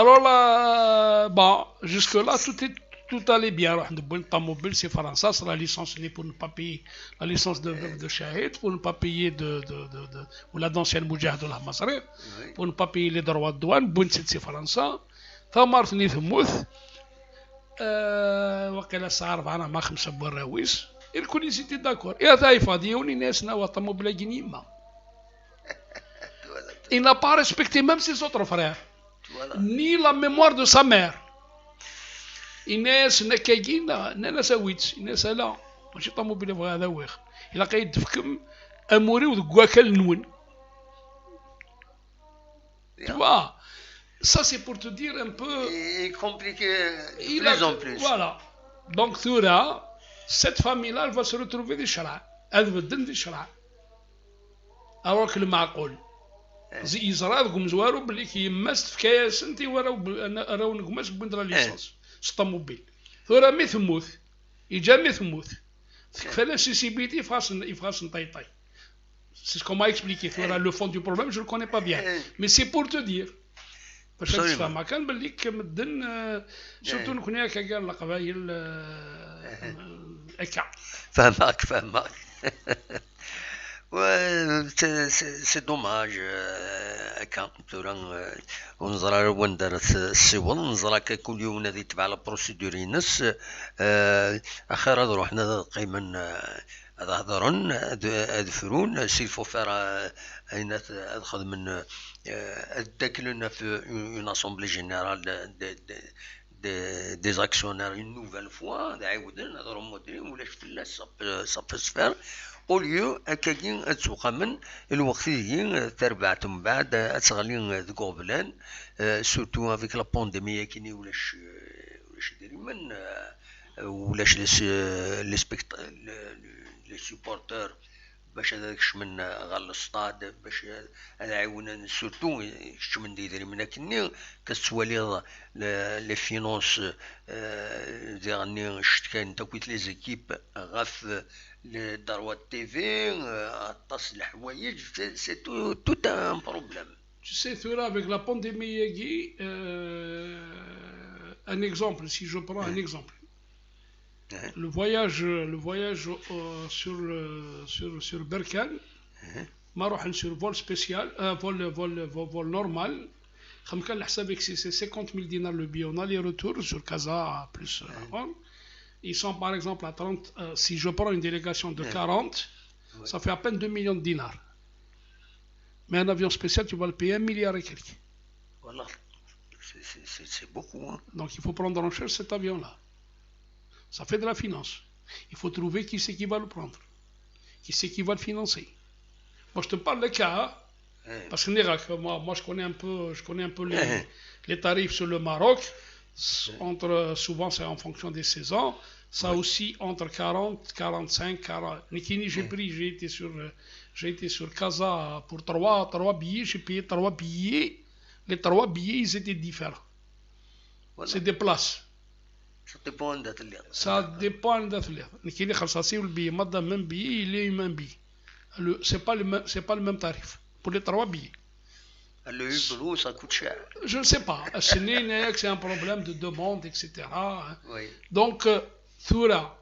Alors là, bon, jusque-là, tout allait bien. Automobile, c'est français, c'est la licence n'est pour ne pas payer la licence de Shahid, pour ne pas payer ou la d'ancienne Moujahid de la Masré, pour ne pas payer les droits de douane, bon, c'est français. ثمرت لي ثموث وقيل صار معنا ما 5 براويس الكل سيتي داكور يا ضايفه ديوني ناسنا وطموبيل كينيما. Il n'a pas respecté même ses autres frères, ni la mémoire de sa mère. الناس نكايين انا سويت الناس لا ماشي طوموبيل يبغى هذا واخ الا قايد تفكم اموري وذكواكل نون. Tu vois, ça c'est pour te dire un peu. Il complique plus en plus. Voilà. Donc Thura, cette famille-là, elle va se retrouver des chara. Elle va donner des chara. Alors que le معقول. يزرع لكم زوارو باللي كيماس في كاس انت راو نقماس بندرا ليسونس الطوموبيل. Thura مي ثموث. يجا مي ثموث. فلا sensibilité يفاس نطيطاي. C'est ce qu'on m'a expliqué. Thura, le fond du problème, je ne le connais pas bien. Mais c'est pour te dire. باش تفهم كان باللي كمدن سورتو نكون هكا كاع القبايل هكا. فهمك سي دوماج هكا تورا ونزرا وين دارت السيول نزرا كل يوم هذه تبع لا بروسيدور ينس اخر هذا روحنا قيمن هذا هضرن ادفرون سيلفو فير اين ادخل من داكلنا في اون اسامبلي جينيرال des actionnaires une nouvelle fois عاودنا نهضروا مودرين ولاش فلاس سا بو سفير au lieu هكاكين تسوق من الوقت يجي تربعت من بعد تغلي ذقوبلان سورتو افيك لا بانديمي كيني ولاش ديري من ولاش لي سوبورتور باش هذاك من غال الصطاد باش هذا عاونا سورتو من ديري من كني كتولي لي فينونس ديالني شت كاين تاكويت لي زيكيب غاف لي دروات تي في طاس الحوايج سي تو ان بروبليم. Tu sais, Thura, avec la pandémie, un exemple, si je prends un exemple. Le voyage sur Berkane, Maroc sur vol spécial, vol normal. Comme quand c'est 50 000 dinars le billet, on a les retours sur Casa plus. Ils sont par exemple à 30. Si je prends une délégation de 40, ça fait à peine 2 millions de dinars. Mais un avion spécial, tu vas le payer 1 milliard et quelques. Voilà, c'est beaucoup. Hein. Donc il faut prendre en charge cet avion-là. Ça fait de la finance. Il faut trouver qui c'est qui va le prendre. Qui c'est qui va le financer. Moi, je te parle de cas. Parce que moi je connais un peu les tarifs sur le Maroc. Souvent, c'est en fonction des saisons. Ça aussi, entre 40, 45, 40. Nikini, j'ai été sur Casa pour 3 billets. J'ai payé 3 billets. Les 3 billets, ils étaient différents. Voilà. C'est des places. Ça dépend de l'athlète. Nikini, Khalsasi, le billet, madame, même billet, il est même billet. C'est pas le même tarif. Pour les 3 billets. Le Hublot, ça coûte cher. Je ne sais pas. C'est un problème de demande, etc. Oui. Donc, ثورة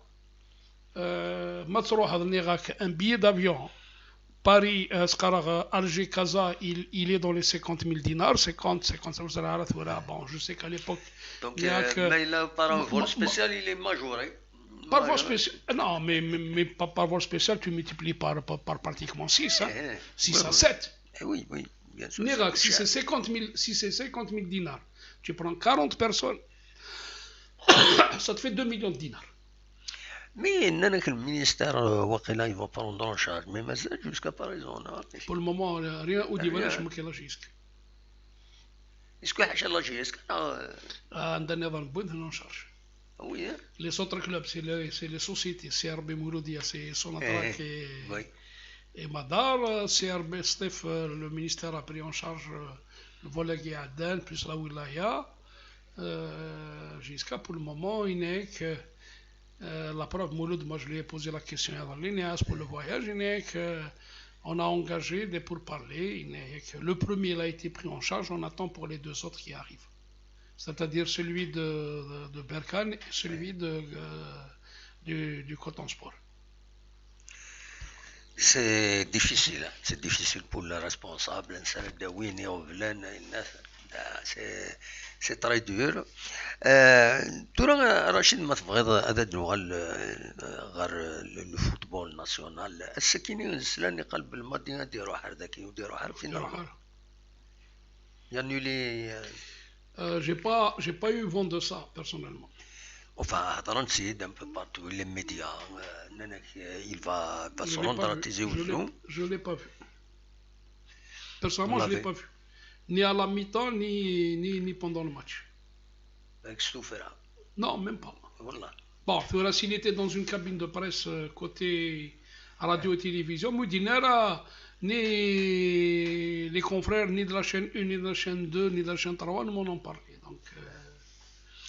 ما تروح هذا un billet d'avion Paris, Alger, Casa, il est dans les 50 000 dinars, 50 bon, je sais qu'à l'époque, Donc, il y a que... mais là, par un vol spécial, il est majoré. Par vol spécial, non, mais par vol spécial, tu multiplies par pratiquement 6, hein, 6 à 7. Oui, oui, bien sûr. Si c'est 50 000 dinars, tu prends 40 personnes, ça te fait 2 millions de dinars. Mais le ministère, il va prendre en charge, mais jusqu'à présent, pour le moment, rien ou dit voilà, je me quelle est-ce que la GSK en charge. Oui, les autres clubs, c'est les sociétés, CRB Mouloudia, c'est Sonatrach et Madar, CRB Steph, le ministère a pris en charge le volet Guéaden, plus la Wilaya, jusqu'à pour le moment, il n'est que la preuve, Mouloud, moi je lui ai posé la question avant l'INEAS pour le voyage, il n'est qu'on a engagé des pourparlers, le premier il a été pris en charge, on attend pour les deux autres qui arrivent. C'est-à-dire celui de Berkane et celui du Coton Sport. C'est difficile pour le responsable, c'est très dur. ترى رشيد ما تبغيض هذا نوغال غير الفوتبول ناسيونال السكيني السلاني قلب الماضي ديروا حر ذاك وديروا حر فينا يعني لي j'ai pas eu vent de ça personnellement. Enfin, هضران سيد un peu partout les médias il va se rendre à tes yeux. Je l'ai pas vu. Personnellement, je l'ai pas vu. Ni à la mi-temps, ni pendant le match. Avec Stoufera? Non, même pas. Voilà. Bon, Stoufera, s'il était dans une cabine de presse côté radio et télévision, Moudinera, ni les confrères, ni de la chaîne 1, ni de la chaîne 2, ni de la chaîne 3, ne m'en ont parlé. Donc,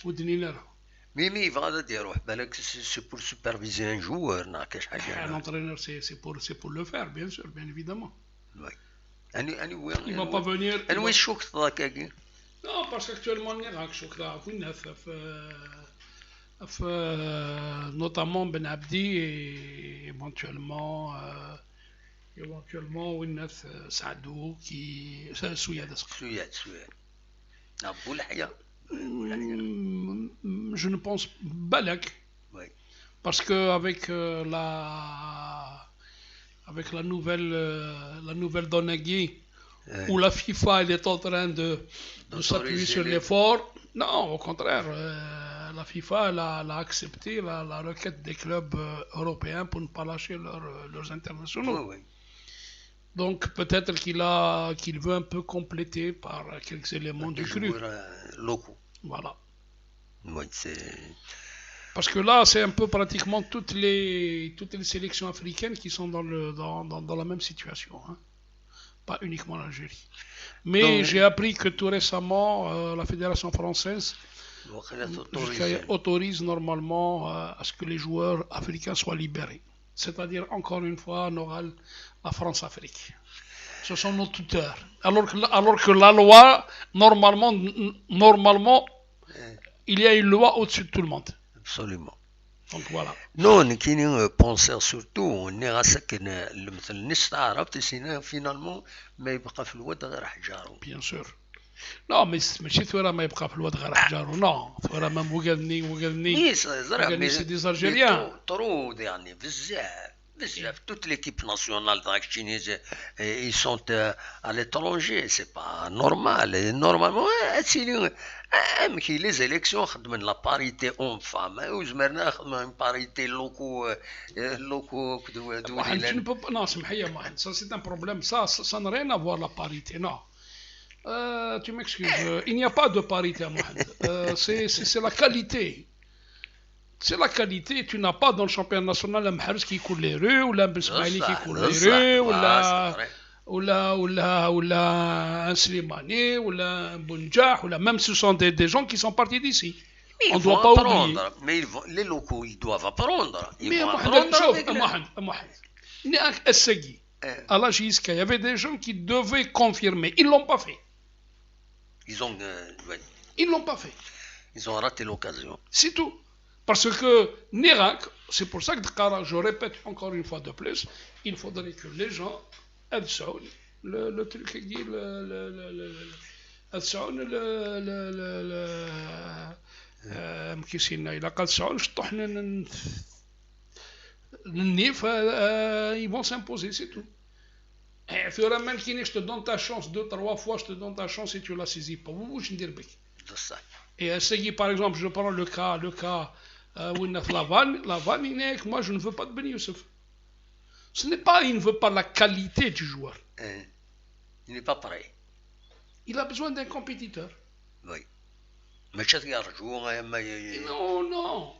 Moudinera. Mais il va dire, c'est pour superviser un joueur. Un entraîneur, c'est pour le faire, bien sûr, bien évidemment. Oui. Il ne va pas venir. Non, parce qu'actuellement, il y a notamment Ben Abdi et éventuellement Saadou qui. C'est Souyad. Je ne pense pas Balak. Parce qu'avec avec la nouvelle Donagui, où la FIFA elle est en train de s'appuyer sur l'effort. Non, au contraire, la FIFA elle a accepté la requête des clubs européens pour ne pas lâcher leurs internationaux. Oui. Donc peut-être qu'il veut un peu compléter par quelques éléments du cru. Locaux. Voilà. Oui, c'est... Parce que là, c'est un peu pratiquement toutes les sélections africaines qui sont dans la même situation. Hein. Pas uniquement l'Algérie. Mais j'ai appris que tout récemment, la Fédération française autorise normalement à ce que les joueurs africains soient libérés. C'est-à-dire, encore une fois, Noral, la France-Afrique. Ce sont nos tuteurs. Alors que la loi, normalement, il y a une loi au-dessus de tout le monde. Absolument. Donc voilà. Non, كاينين بونسير سورتو اللي غاسكن مثل الناس عرفت سينا فينالمون ما يبقى في الواد غير حجارو. Bien sûr. Non, ماشي ثورة ما يبقى في الواد غير حجارو. Non, ثورة ما وقالني c'est des Algériens. طرود يعني بزاف. Toute l'équipe nationale de ils sont à l'étranger, c'est pas normal. Et normalement, les élections, la parité homme-femme, une parité locaux. Non, ça c'est un problème. Ça n'a rien à voir la parité, non. Tu m'excuses, il n'y a pas de parité à Mohamed. C'est la qualité. C'est la qualité, tu n'as pas dans le championnat national un Mahrez qui coule les rues, ou un Besmaili qui coule les rues, ou un Slimani, ou un Bounjah, ou même ce sont des gens qui sont partis d'ici. On ne doit pas oublier. Mais les locaux, ils doivent apprendre. Mais Mohamed, à la Giska, il y avait des gens qui devaient confirmer. Ils ne l'ont pas fait. Ils ne l'ont pas fait. Ils ont raté l'occasion. C'est tout. Parce que Nirak, c'est pour ça que je répète encore une fois de plus, il faudrait que les gens adsouent le truc qui dit adsouent ils vont s'imposer, c'est tout. Et je te donne ta chance 2-3 fois, je te donne ta chance et tu la saisis pas. Et essayer, par exemple, je prends le cas la vanne, moi je ne veux pas de Ben Youssef. Ce n'est pas, il ne veut pas la qualité du joueur. Il n'est pas prêt. Il a besoin d'un compétiteur. Oui. Mais non.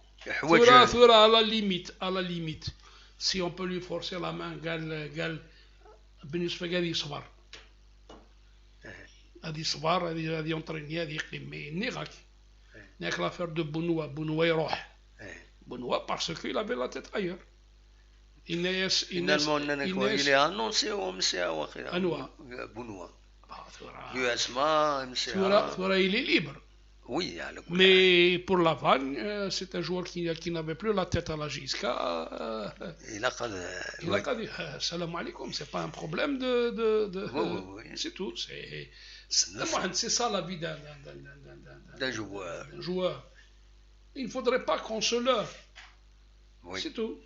À la limite, si on peut lui forcer la main, قال Ben Youssef قال يصبر. هذه صبر هذه يونطريني هذه يقيم mais نيغاك. نيك l'affaire de Benoît يروح. Benoît parce qu'il avait la tête ailleurs. Il est annoncé au MCA Benoît. Il est libre. Oui, mais pour la vanne, c'est un joueur qui n'avait plus la tête à la Gisca. Il a dit salam alaikum, c'est pas un problème oui. C'est tout. C'est ça la vie d'un joueur. Il ne faudrait pas qu'on se leurre. Oui. C'est tout.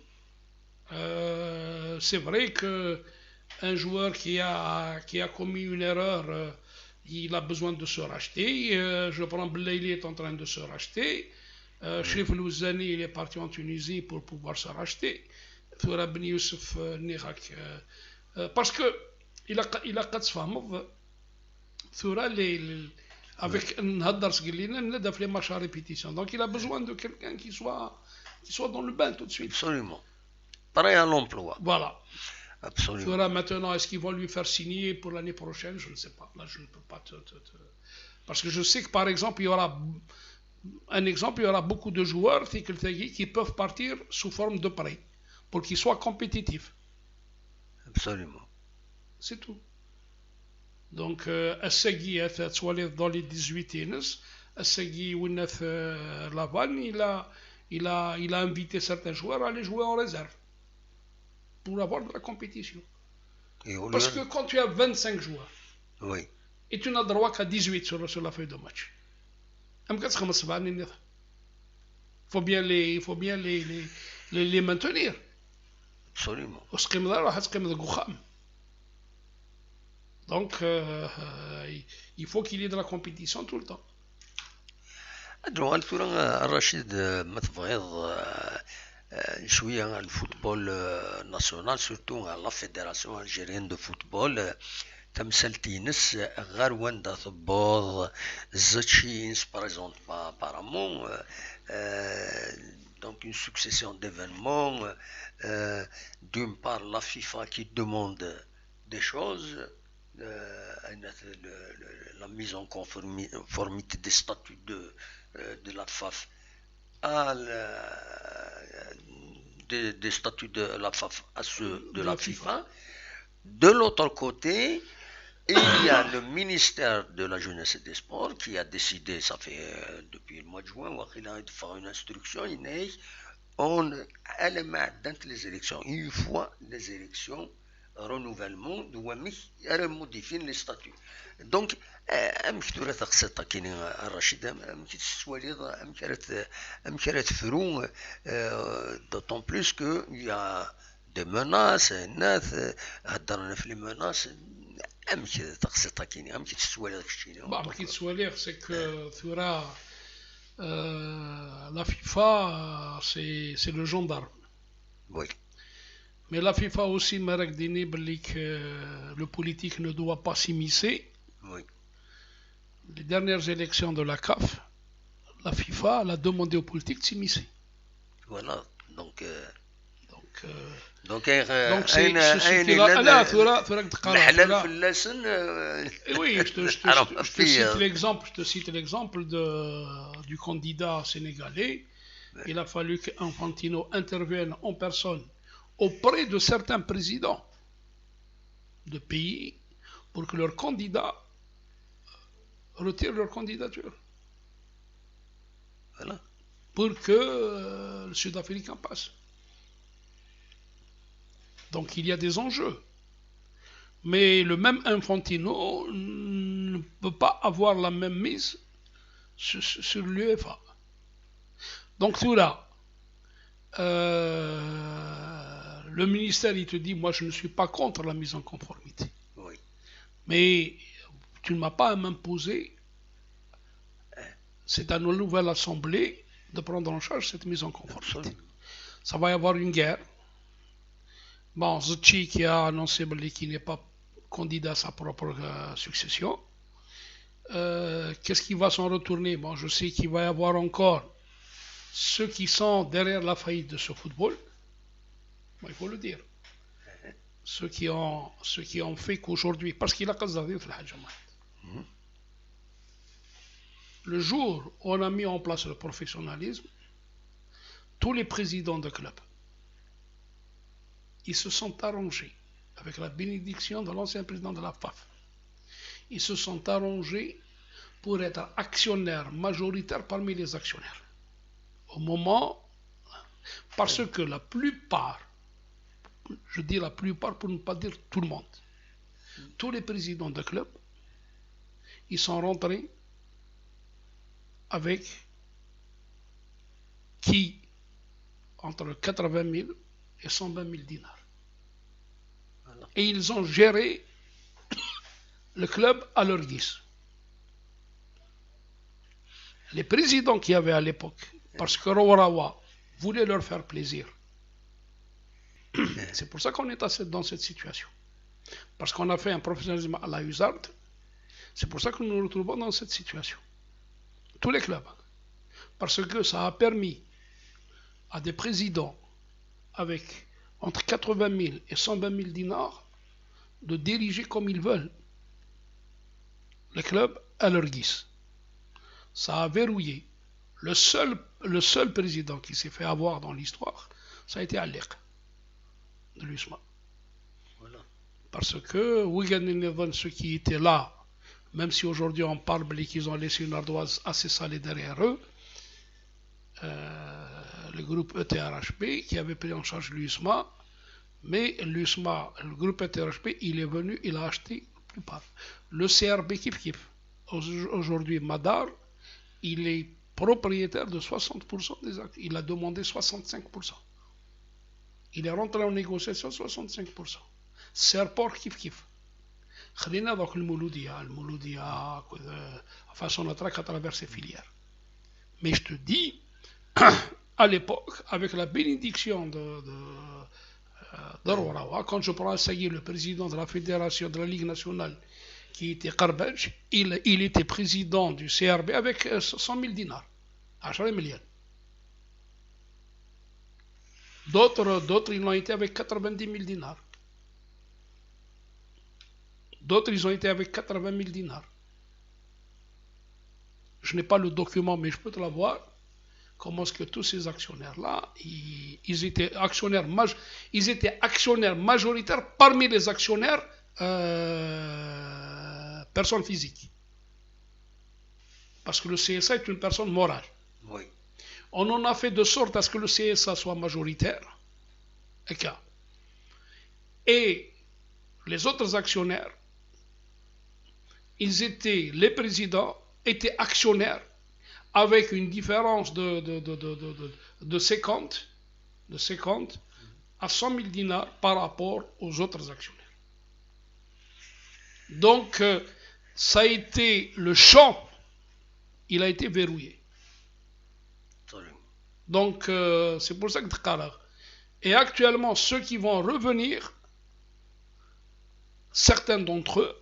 C'est vrai qu'un joueur qui a commis une erreur, il a besoin de se racheter. Je prends Blaili est en train de se racheter. Chef Louzani, il est parti en Tunisie pour pouvoir se racheter. Foura Ben Youssef Nirak. Parce que il a 4 femmes. Foura avec Nhadar Sgilina, il a fait les marches à répétition. Donc il a besoin de quelqu'un qui soit dans le bain tout de suite. Absolument. Pareil à l'emploi. Voilà. Absolument. Maintenant, est-ce qu'ils vont lui faire signer pour l'année prochaine? Je ne sais pas. Là, je ne peux pas Parce que je sais que, par exemple, il y aura beaucoup de joueurs qui peuvent partir sous forme de prêt pour qu'ils soient compétitifs. Absolument. C'est tout. Donc, Assegui est dans les 18 Ines. Assegui Lavan, il a invité certains joueurs à aller jouer en réserve pour avoir de la compétition. Parce que quand tu as 25 joueurs, oui. Et tu n'as droit qu'à 18 sur la feuille de match. Il faut bien les maintenir. Absolument. Donc, il faut qu'il y ait de la compétition tout le temps. Rachid, شوية عن الفوتبول ناسيونال سورتو على لا فيدراسيون الجيريان دو فوتبول تمثلتينس غير واندا ثبوض زتشي se présente pas apparemment donc une succession d'événements d'une part la FIFA qui demande des choses la mise en conformité des statuts de la FAF des statuts de la FAF à ceux de la FIFA. De l'autre côté, il y a le ministère de la Jeunesse et des Sports qui a décidé, ça fait depuis le mois de juin, qu'il a de faire une instruction, on élément dans les élections, une fois les élections, renouvellement, doit modifier les statuts. Donc, d'autant plus qu'il y a des menaces, c'est que la FIFA, c'est le gendarme. Oui. Mais la FIFA aussi m'a dit que le politique ne doit pas s'immiscer. Oui. Les dernières élections de la CAF, la FIFA a demandé aux politiques de s'immiscer. Voilà, donc c'est oui, je te cite l'exemple du candidat sénégalais. Il a fallu qu'Infantino intervienne en personne auprès de certains présidents de pays pour que leurs candidats retirent leur candidature. Voilà. pour que le Sud-Africain passe. Donc il y a des enjeux. Mais le même Infantino ne peut pas avoir la même mise sur l'UEFA. Donc tout là, le ministère, il te dit, moi je ne suis pas contre la mise en conformité. Oui. Mais tu ne m'as pas à m'imposer, c'est à nos nouvelles assemblées de prendre en charge cette mise en conformité. Absolument. Ça va y avoir une guerre. Bon, Zutchi qui a annoncé qu'il n'est pas candidat à sa propre succession. Qu'est-ce qui va s'en retourner? Bon, je sais qu'il va y avoir encore ceux qui sont derrière la faillite de ce football. Bon, il faut le dire. Ceux qui ont fait qu'aujourd'hui, parce qu'il a Qazadir في الحاجة. Le jour où on a mis en place le professionnalisme, tous les présidents de clubs, ils se sont arrangés, avec la bénédiction de l'ancien président de la FAF, ils se sont arrangés pour être actionnaires majoritaires parmi les actionnaires. Au moment, parce que la plupart, je dis la plupart pour ne pas dire tout le monde, tous les présidents de clubs, ils sont rentrés avec qui entre 80 000 et 120 000 dinars. Et ils ont géré le club à leur guise. Les présidents qu'il y avait à l'époque, parce que Rawarawa voulait leur faire plaisir, c'est pour ça qu'on est dans cette situation. Parce qu'on a fait un professionnalisme à la Usard, c'est pour ça que nous nous retrouvons dans cette situation. Tous les clubs. Parce que ça a permis à des présidents avec entre 80 000 et 120 000 dinars de diriger comme ils veulent le club à leur guise. Ça a verrouillé. Le seul président qui s'est fait avoir dans l'histoire, ça a été Alec de l'USMA. Voilà. Parce que Wigan et Nevon, ceux qui étaient là, même si aujourd'hui on parle qu'ils ont laissé une ardoise assez salée derrière eux, le groupe ETRHP qui avait pris en charge l'USMA, mais l'USMA, le groupe ETRHP, il est venu, il a acheté la plupart. Le CRB Kif. Aujourd'hui, Madar, il est propriétaire de 60% des actes. Il a demandé 65%. Il est rentré en négociation 65%. Serport Kif. خلينا ذاك المولودية façon de traque à travers ses filières. Mais je te dis, à l'époque, avec la bénédiction de Rawarawa, quand je prends Saïd, le président de la fédération de la Ligue nationale, qui était Karbaj, il était président du CRB avec 100 000 dinars, 10 millions. D'autres, ils l'ont été avec 90 000 dinars. D'autres, ils ont été avec 80 000 dinars. Je n'ai pas le document, mais je peux te l'avoir. Comment est-ce que tous ces actionnaires-là, ils étaient actionnaires majoritaires parmi les actionnaires personnes physiques. Parce que le CSA est une personne morale. Oui. On en a fait de sorte à ce que le CSA soit majoritaire. Et les autres actionnaires, les présidents étaient actionnaires avec une différence de 50 à 100 000 dinars par rapport aux autres actionnaires. Donc, ça a été le champ, il a été verrouillé. Donc, c'est pour ça que et actuellement, ceux qui vont revenir, certains d'entre eux,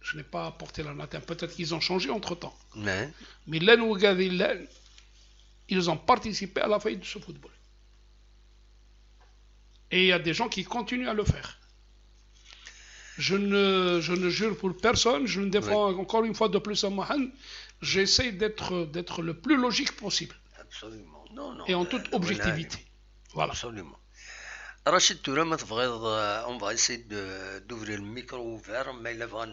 je n'ai pas apporté l'anathème, peut-être qu'ils ont changé entre-temps. Mais ils ont participé à la faillite de ce football. Et il y a des gens qui continuent à le faire. Je ne jure pour personne, je ne défends encore une fois de plus à Mohan, j'essaie d'être le plus logique possible. Absolument. Non, et en toute objectivité. Voilà. Absolument. Rachid, tu ما تبغيض on va essayer d'ouvrir le micro ouvert mais il va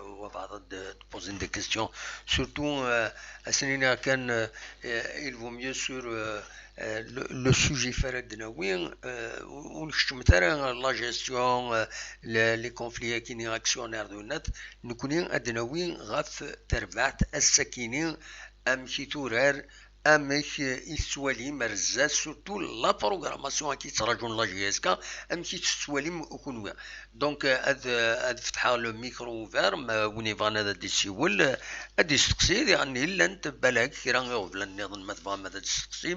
on va te poser des questions surtout à ce niveau كان il vaut mieux sur le sujet فرق دناوين ونشتم مثلا la gestion les conflits كيني actionnaires دونات نكونين أدناوين غف تربعت السكينين أم كي تورار امك يسوالي مرزا سورتو لا بروغراماسيون كي تراجون لا جي اس كا ام كي تسوالي مكونوا دونك هاد فتحها لو ميكرو اوفير ما وني فان هذا دي سيول ادي يستقسي يعني الا انت بالك كي راه غوف لان نظن ما تبغى ما تستقسي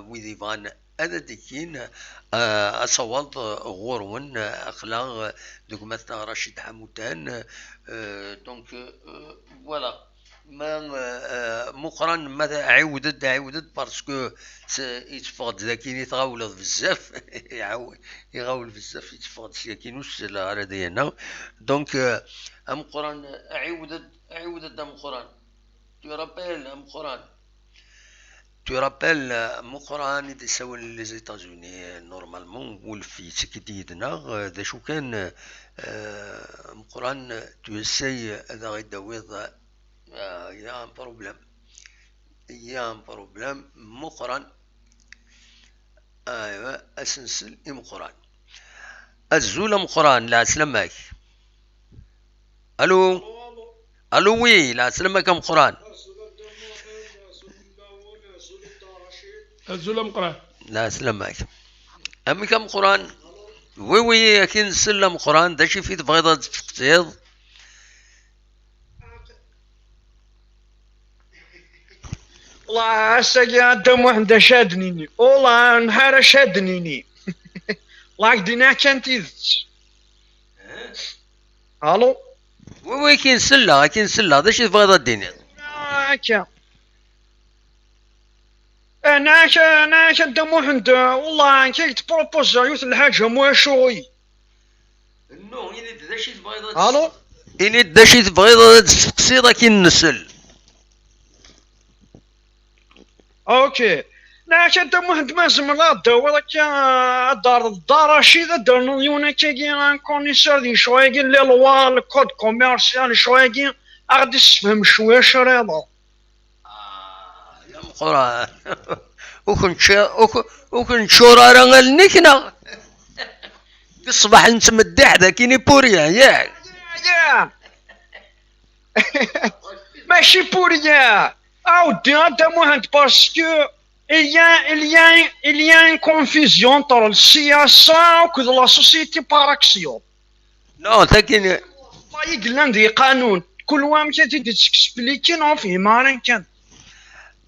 ويدي فان هذا ديكين اصوات غورون اخلاق دوك مثلا رشيد حمودان دونك فوالا ما مقرن ماذا عودت باسكو يتفقد ذاكين يتغاولض بزاف يغاول بزاف يتفقد ساكينوس على ديالنا دونك ام قران عودت ام قران tu rappelles مقران يسوي لي زيتازوني نورمالمون ولفي تكديدنا ذا شو كان مقران tu essayes هذا غيداوي il y a un problème مقرن ايوا اسنسل مقرن الزول مقرن لا سلامك الو الو وي لا سلامك مقرن الزول مقرن لا سلامك امي كم قران وي وي اكين سلم قران داشي في تبغيض تفقتيض والله هسه قدام واحد شادنيني والله نهار شادنيني الله قدينا كانت يذت الو وي كاين سله داش تبغيض الدنيا هكا انا قدام واحد والله كي تبروبوز يوث الحاجه مو شوي نو إلا داش تبغيض الو إلا داش تبغيض تسقسي كاين نسل اوكي لا قدام واحد ما زمرات ولك الدار رشيد دار نيونا كي كونيسور دي شويه لي لوا الكود كوميرسيال شويه غادي تفهم شويه شريضه يا مقران وكنت شورا راه النكنا الصباح انت مدح ذا كيني بوريا ياك ماشي بوريا عاودي قدام واحد باسكو il y a une confusion entre السياسه وكذا لا سوسيتي باراكسيون نو لكن ما يقول عندي قانون كل واحد تدي تكسبليكي نو فهمان كان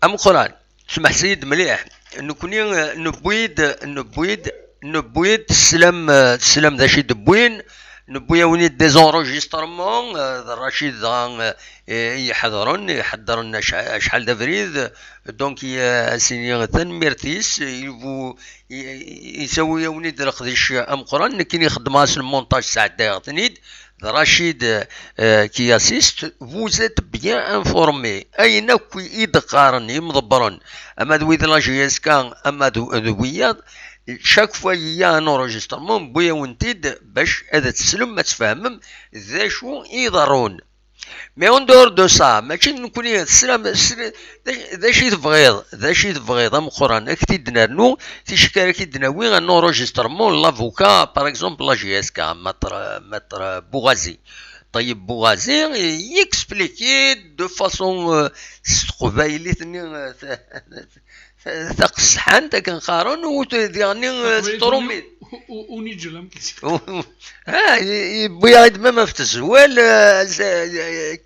ام قران سمح سيد مليح نكوني نبويد السلام ذا شي دبوين نبويا وني ديزونروجيسترمون الرشيد يحضرن شحال دافريد دونك سيني تنميرتيس يسوي وني درقديش ام قران كاين يخدم في المونتاج ساعه دايغتنيد رشيد كي اسيست vous êtes bien informé اين كي يدقارن مضبرن اما دويد لا جي اس كان اما دوياد شاك فوا يا ان اورجسترمون بويا ونتيد باش هذا تسلم ما تفهمم ذا شو يضرون مي اون دور دو سا ماشي نكون السلام ذا شي تبغيض ام قران كي تدنرنو تيشكر كي دناوي ان اورجسترمون لافوكا باغ اكزومبل لا جي اس كا ماتر بوغازي طيب بوغازي يكسبليكي دو فاسون قبايلي ثني تقصحان تكن خارون وديعني ترومي ونجلم بويا ما في الزوال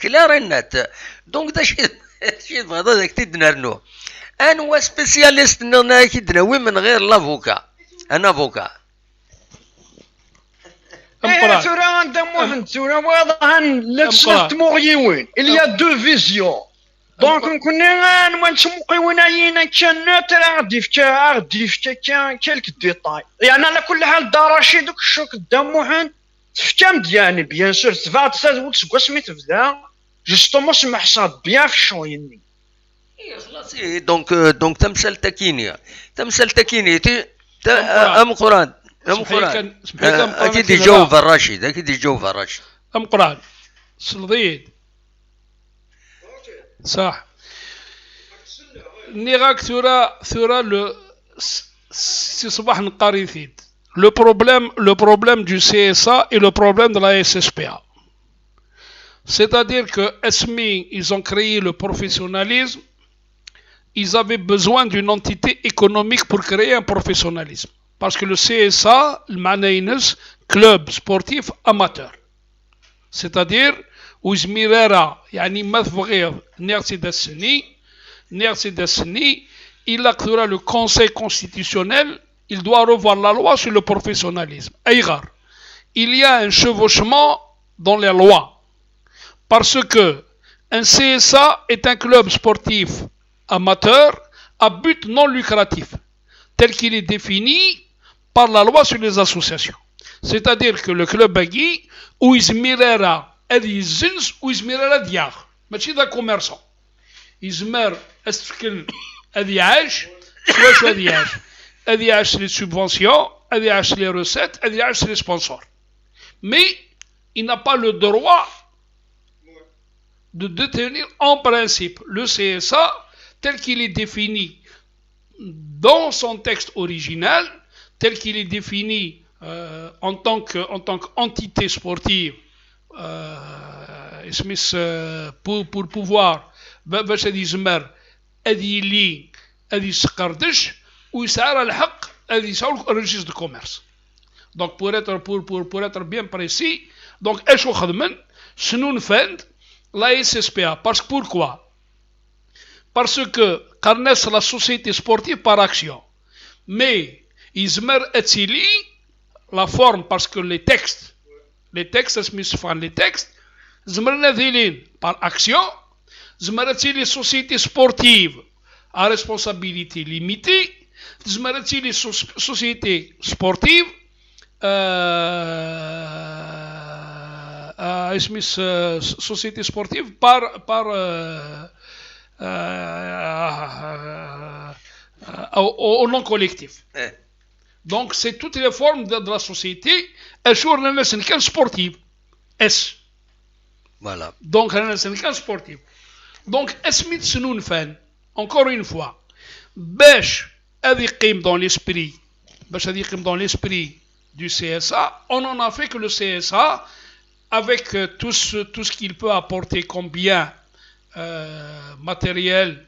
كلارينات دونك دا شي بغا داك تدنرنو انا سبيسياليست نانا كي دناوي من غير لافوكا انا فوكا ترى عند واحد ترى واضح لا تسمو غيوين il y a deux visions دونك كنا نسمو ويناينا كان غادي فيك كالك ديتاي يعني على كل حال دار رشيد دوك الشوك قدام واحد تفكام ديالي بيان سور تفات ساد سكوا سميت بدا جوستومون سمح حساب بيان في شويني خلاص دونك تمثال تاكيني تي ام قران اكيد يجاوب الراشد اكيد يجاوب الراشد ام قران صليت صح نيغاك ثورة لو سي صباح نقاري ثيد le problème du CSA et le problème de la SSPA. C'est-à-dire que ESMI, ils ont créé le professionnalisme, ils avaient besoin d'une entité économique pour créer un professionnalisme. Parce que le CSA, le Manaïnus, club sportif amateur. C'est-à-dire, où Izmirera, yani Mathvrir, Nersi Dasseni, il a le Conseil constitutionnel, il doit revoir la loi sur le professionnalisme. Aïgar, il y a un chevauchement dans les lois. Parce que un CSA est un club sportif amateur à but non lucratif, tel qu'il est défini par la loi sur les associations. C'est-à-dire que le club Bagui, où Izmirera, Zins, où Izmirera Diar, ماشي ذا commerçant. Izmer, استفكن هذه عاش شو هذه عاش هذه عاش les subventions هذه عاش les recettes هذه عاش les sponsors. Mais il n'a pas le droit de détenir en principe le CSA tel qu'il est défini dans son texte original, tel qu'il est défini en tant qu'entité sportive pour pouvoir باش هذه يزمر هذه اللي هذه يسقردش ويسعر الحق هذه يسعر الريجيست دو كوميرس. دونك pour être bien précis, donc ايش خدمن شنو نفند la SSPA. Parce que pourquoi? Parce que connaissent la société sportive par action. Mais Izmer Etzili, la forme, parce que les textes, les textes, Izmer Nadhilin par action, Izmer Etzili société sportive à responsabilité limitée, Izmer Etzili société sportive société sportive au non collectif. Donc c'est toutes les formes de la société sportive. S. Voilà. Donc sportive. Donc اسميت شنو نفهم encore une fois باش هذه يقيم dans l'esprit du CSA. On en a fait que le CSA avec tout ce qu'il peut apporter comme bien matériel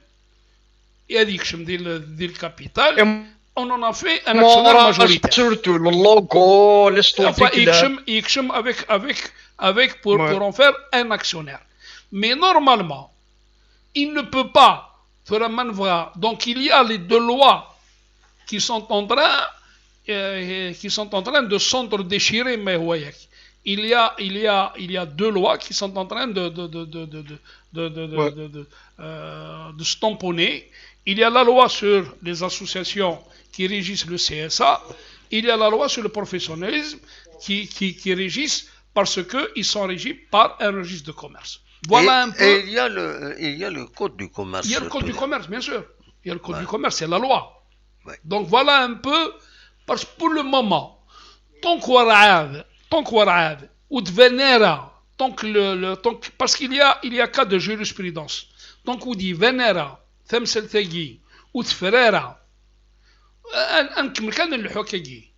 et le capital, on en a fait un actionnaire majoritaire. Surtout le logo, l'esthétique. Avec pour en faire un actionnaire. Mais normalement, il ne peut pas faire un manœuvre. Donc il y a les deux lois qui sont en train de s'entre-déchirer, mais ouais. Il y a deux lois qui sont en train de se tamponner. Il y a la loi sur les associations qui régissent le CSA. Il y a la loi sur le professionnalisme qui régissent parce qu'ils sont régis par un registre de commerce. Voilà un peu. Et il y a le code du commerce. Il y a le code du commerce, bien sûr. Il y a le code du commerce, c'est la loi. Ouais. Donc voilà un peu, parce que pour le moment, tant qu'on rêve, ou de vénéra, parce qu'il y a cas de jurisprudence. Donc on dit vénéra, ثمثل ثقي وتفرارا أنكمل كان الحكاكي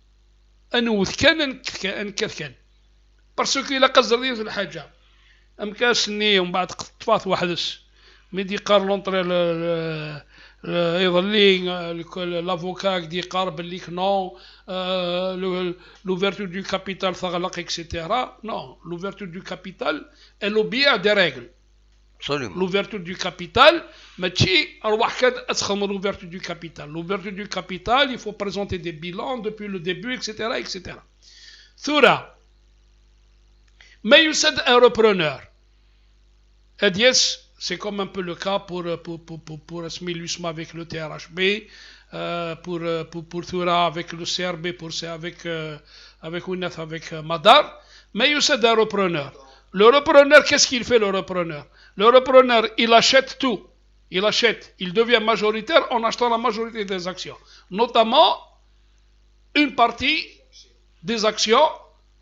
أنوث كان كان بارسكو إلا قصر ديال الحاجة أم كاسني ومن بعد طفات وحدس ميدي قار لونطري يظلي l'avocat دي قار باللي non l'ouverture du capital تغلق etc. Non, l'ouverture du capital elle obéit à des règles. Absolument. L'ouverture du capital, l'ouverture du capital. L'ouverture du capital, il faut présenter des bilans depuis le début, etc. etc. Thura. Mais il y a un repreneur. Et yes, c'est comme un peu le cas pour Asmilusma avec le TRHB, pour Thura avec le CRB, avec Winef avec Madar. Mais il y a un repreneur. Le repreneur, qu'est-ce qu'il fait, le repreneur? Le repreneur, il achète tout. Il devient majoritaire en achetant la majorité des actions. Notamment une partie des actions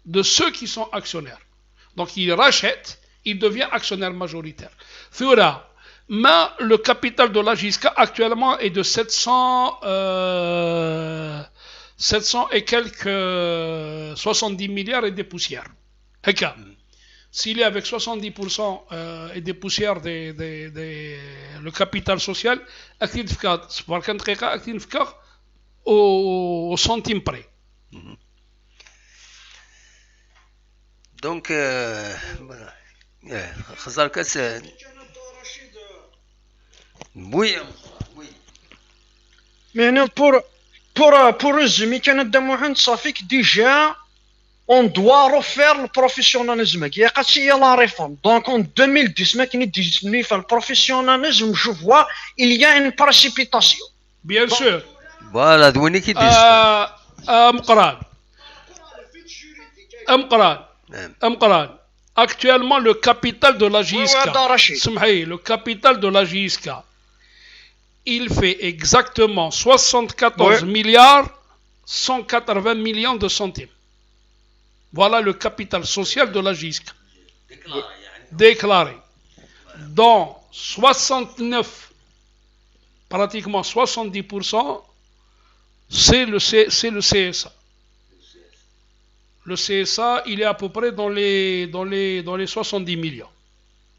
de ceux qui sont actionnaires. Donc il rachète, il devient actionnaire majoritaire. Thura, mais le capital de la JISCA actuellement est de 700 et quelques 70 milliards et des poussières. S'il est avec 70% et des poussières le capital social, au centime près. Donc, voilà. خسارة oui, oui. Mais pour résumer, déjà, on doit refaire le professionnalisme. Il y a la réforme. Donc en 2010, le professionnalisme, je vois, il y a une précipitation. Bien sûr. Voilà, d'où qui dit actuellement, le capital de la JISCA, le capital de la JISCA, il fait exactement 74 milliards 180 millions de centimes. Voilà le capital social de la JISCA. Déclaré. Dans 69, pratiquement 70%, c'est le CSA. Le CSA, il est à peu près dans les 70 millions.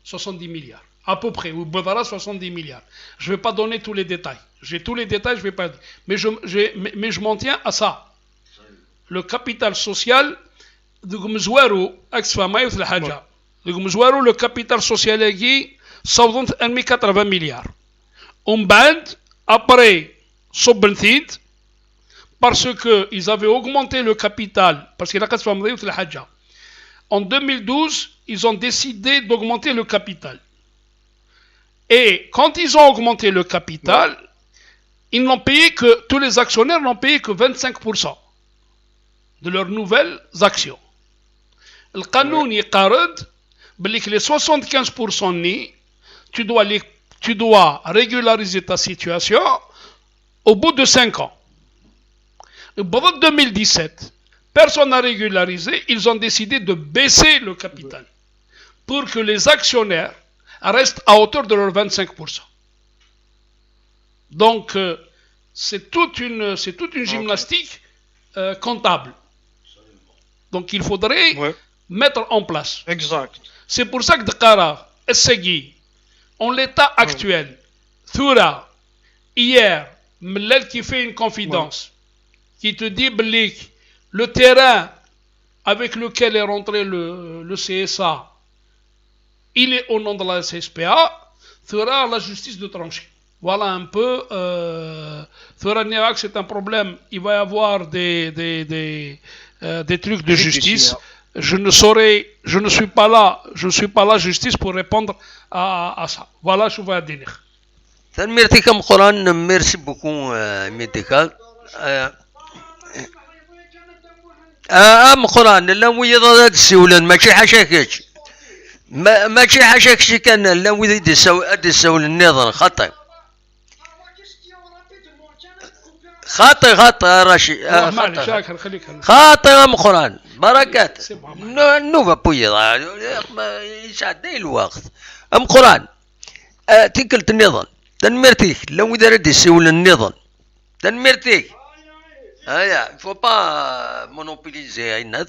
70 milliards. À peu près. Ou 70 milliards. Je ne vais pas donner tous les détails. J'ai tous les détails, je ne vais pas dire. Mais je m'en tiens à ça. Le capital social, le capital social est 80 milliards. Après, parce qu'ils avaient augmenté le capital, parce qu'il a en 2012, ils ont décidé d'augmenter le capital. Et quand ils ont augmenté le capital, ils n'ont payé que, tous les actionnaires n'ont payé que 25% de leurs nouvelles actions. Le canon y qarad, que les 75% ni, tu dois régulariser ta situation au bout de 5 ans. En 2017, personne n'a régularisé, ils ont décidé de baisser le capital pour que les actionnaires restent à hauteur de leurs 25%. Donc, c'est toute une gymnastique comptable. Donc, il faudrait mettre en place. Exact. C'est pour ça que Dakara, Essegui, en l'état actuel, Thura, hier, Mlel qui fait une confidence, qui te dit, Blik, le terrain avec lequel est rentré le CSA, il est au nom de la SSPA, Thura, la justice de trancher. Voilà un peu, Thura Nirak, c'est un problème, il va y avoir des trucs de justice. Je ne suis pas là, justice, pour répondre à ça. Voilà, je vais dire. Merci comme Coran, merci beaucoup, médical. Coran, لا ويض هذا السولان ماشي حاشاكش ماشي حاشاكش كان لا ويض السول النظام خطأ راشي خاطئ قران بركات نوفا بويضا يساعدني الوقت قران تكلت النظام تنمرتيك لو إذا ردي السول النظام تنمرتيك هيا faut pas monopoliser الناس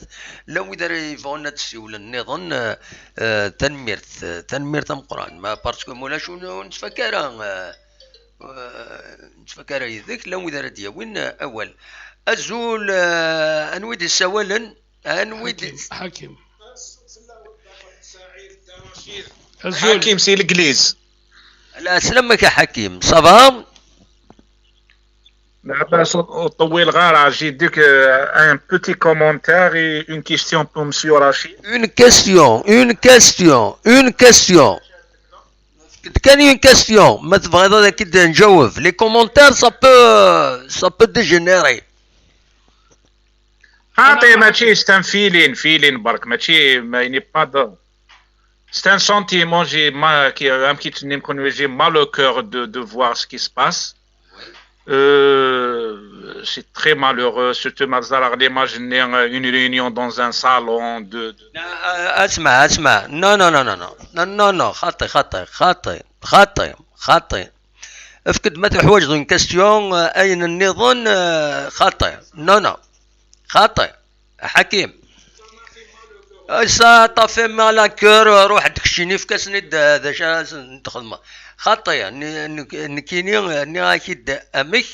لو إذا يفعلنا تسول النظام تنمرت قران ما بارسكو مولاش نتفكر يذك لو إذا ردي وين أول أزول أنويد السوالن أنويد حكيم حكيم سي الإنجليز لا سلمك يا حكيم صافا لاباس طويل غار اجي ديك ان بوتي كومونتير اي اون كيستيون بور مسيو رشيد اون كاستيون كان une question ما تبغي هذا كده نجاوب les commentaires ça peut dégénérer عطي ماشي ستان فيلين برك ماشي ما ني با c'est un sentiment j'ai mal qui نكون j'ai mal au cœur de voir ce qui se passe C'est très malheureux. Surtout Mazar d'imaginer une réunion dans un salon de... اسمع نو نو نو نو نو نو نو خطي افقد مثل حوايج ضمن كاستيون اين النظام خطي نو خطي حكيم سا طافي مالا كور روح تكشيني في كاس ند هذا شاس ندخل خطي نكيني اكيد امك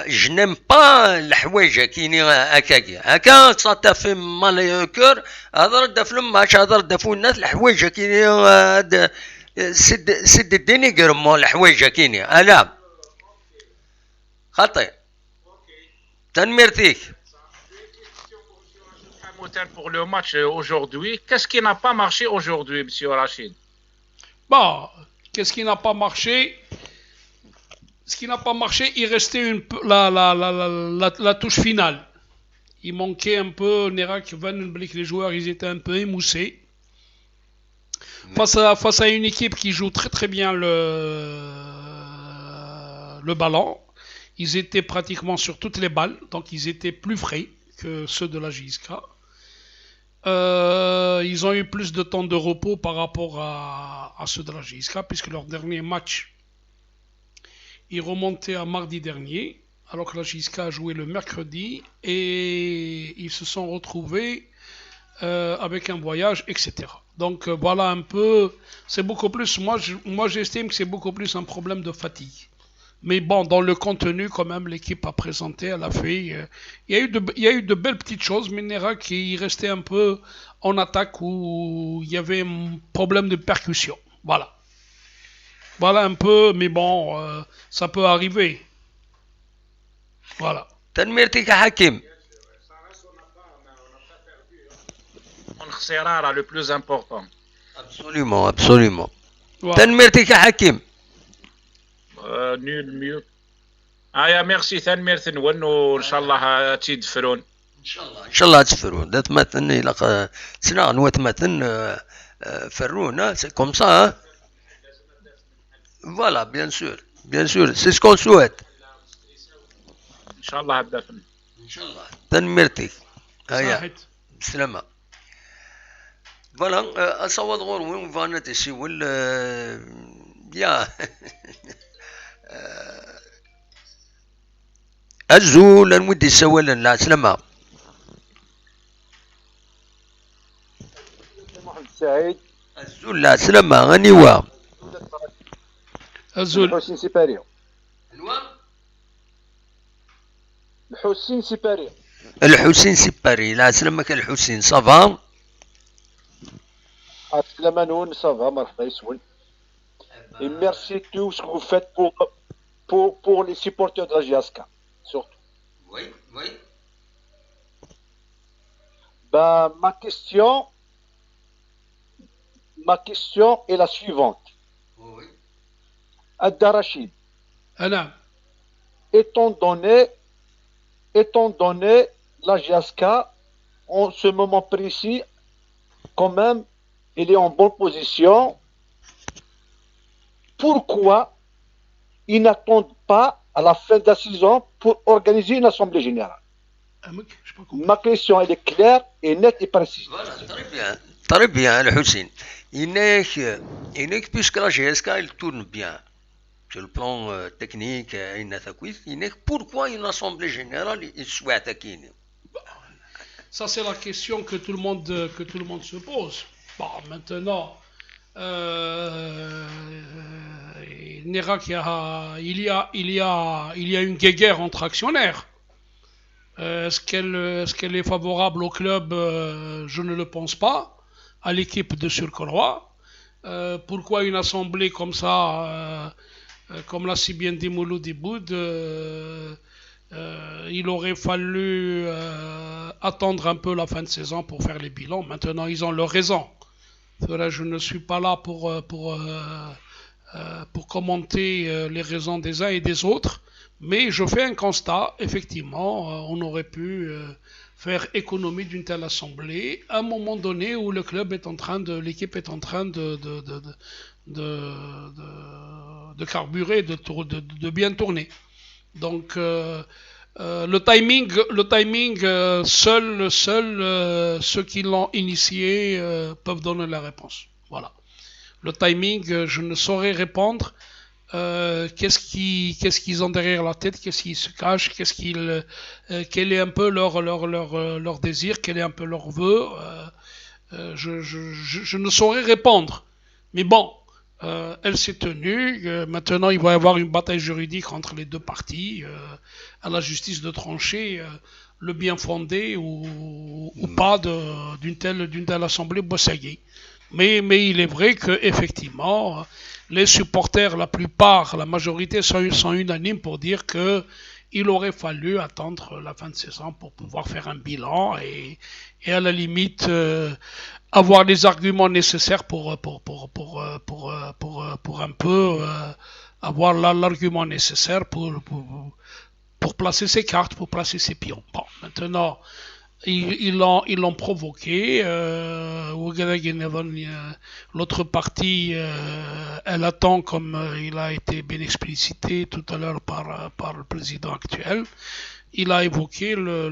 je n'aime pas الحوايج كيني هكا تصاتا في مالا كور هذا رد في الماتش هذا رد في الناس الحوايج كيني سد الدنيا قرمو الحوايج كيني الا خطي تنميرتيك. Pour le match aujourd'hui, qu'est-ce qui n'a pas marché aujourd'hui, monsieur Rachid? Bon, qu'est-ce qui n'a pas marché? Ce qui n'a pas marché, il restait la touche finale. Il manquait un peu, Nerak, Van Blick, les joueurs, ils étaient un peu émoussés. Face à une équipe qui joue très très bien le ballon, ils étaient pratiquement sur toutes les balles, donc ils étaient plus frais que ceux de la JSK. Ils ont eu plus de temps de repos par rapport à ceux de la JSK, puisque leur dernier match, ils remontaient à mardi dernier, alors que la JSK a joué le mercredi, et ils se sont retrouvés avec un voyage, etc. Donc voilà un peu, c'est beaucoup plus, moi j'estime que c'est beaucoup plus un problème de fatigue. Mais bon, dans le contenu, quand même, l'équipe a présenté, elle a fait. Il y a eu de belles petites choses, mais Nera qui restait un peu en attaque où il y avait un problème de percussion. Voilà. Voilà un peu, mais bon, ça peut arriver. Voilà. تنميرتك يا حكيم. On sera le plus important. Absolument. تنميرتك يا حكيم. نول ميوت ميرسي ثانمير ثنون وان شاء الله تيدفرون ان شاء الله تفرون ده تمثلني الى سنا نوت مثل فرون سي كوم سا فوالا بيان سور سي سكون سويت ان شاء الله الدفن ان شاء الله تنميرتك هيا بسلامة فوالا اصوات غور وين فانت سي ولا يا الزول المدي السوال لا سلامة محمد سعيد الزول لا سلامة غنيوا الزول الحسين سيباريو الحسين سيباريو الحسين سيباري لا سلامك الحسين صافا سلامة نون صافا مرحبا يسول et merci tout ce que vous faites pour les supporters de la JSK, surtout. Oui. Ben, ma question est la suivante. Oui. Adda Rachid, étant donné la JSK, en ce moment précis, quand même, il est en bonne position. Pourquoi ils n'attendent pas à la fin de la saison pour organiser une assemblée générale? Ma question elle est claire et nette et précise. Très bien, le Hussein. Il n'est puisque la GSK il tourne bien sur le plan technique, pourquoi une assemblée générale il souhaite acquérir? Ça c'est la question que tout le monde se pose. Bon, maintenant. Nerak, il y a une guéguerre entre actionnaires. Est-ce qu'elle est favorable au club? Je ne le pense pas. À l'équipe de Surcroît. Pourquoi une assemblée comme ça, comme l'a si bien dit Mouloud Iboud, il aurait fallu attendre un peu la fin de saison pour faire les bilans. Maintenant, ils ont leur raison. Je ne suis pas là pour commenter les raisons des uns et des autres, mais je fais un constat, effectivement, on aurait pu faire économie d'une telle assemblée à un moment donné où le club est en train l'équipe est en train de carburer, de bien tourner. Donc le timing, seuls ceux qui l'ont initié peuvent donner la réponse. Voilà. Le timing, je ne saurais répondre. Qu'est-ce qu'ils ont derrière la tête, qu'est-ce qu'ils se cachent, quel est un peu leur désir, quel est un peu leur vœu. Je ne saurais répondre. Mais bon, elle s'est tenue. Maintenant, il va y avoir une bataille juridique entre les deux parties. À la justice de trancher le bien fondé ou pas d'une telle assemblée bossagée. Mais il est vrai qu'effectivement, les supporters, la majorité sont unanimes pour dire qu'il aurait fallu attendre la fin de saison pour pouvoir faire un bilan et à la limite avoir les arguments nécessaires pour un peu avoir l'argument nécessaire pour placer ses cartes, pour placer ses pions. Bon, maintenant, ils l'ont provoqué. L'autre partie, elle attend, comme il a été bien explicité tout à l'heure par le président actuel. Il a évoqué le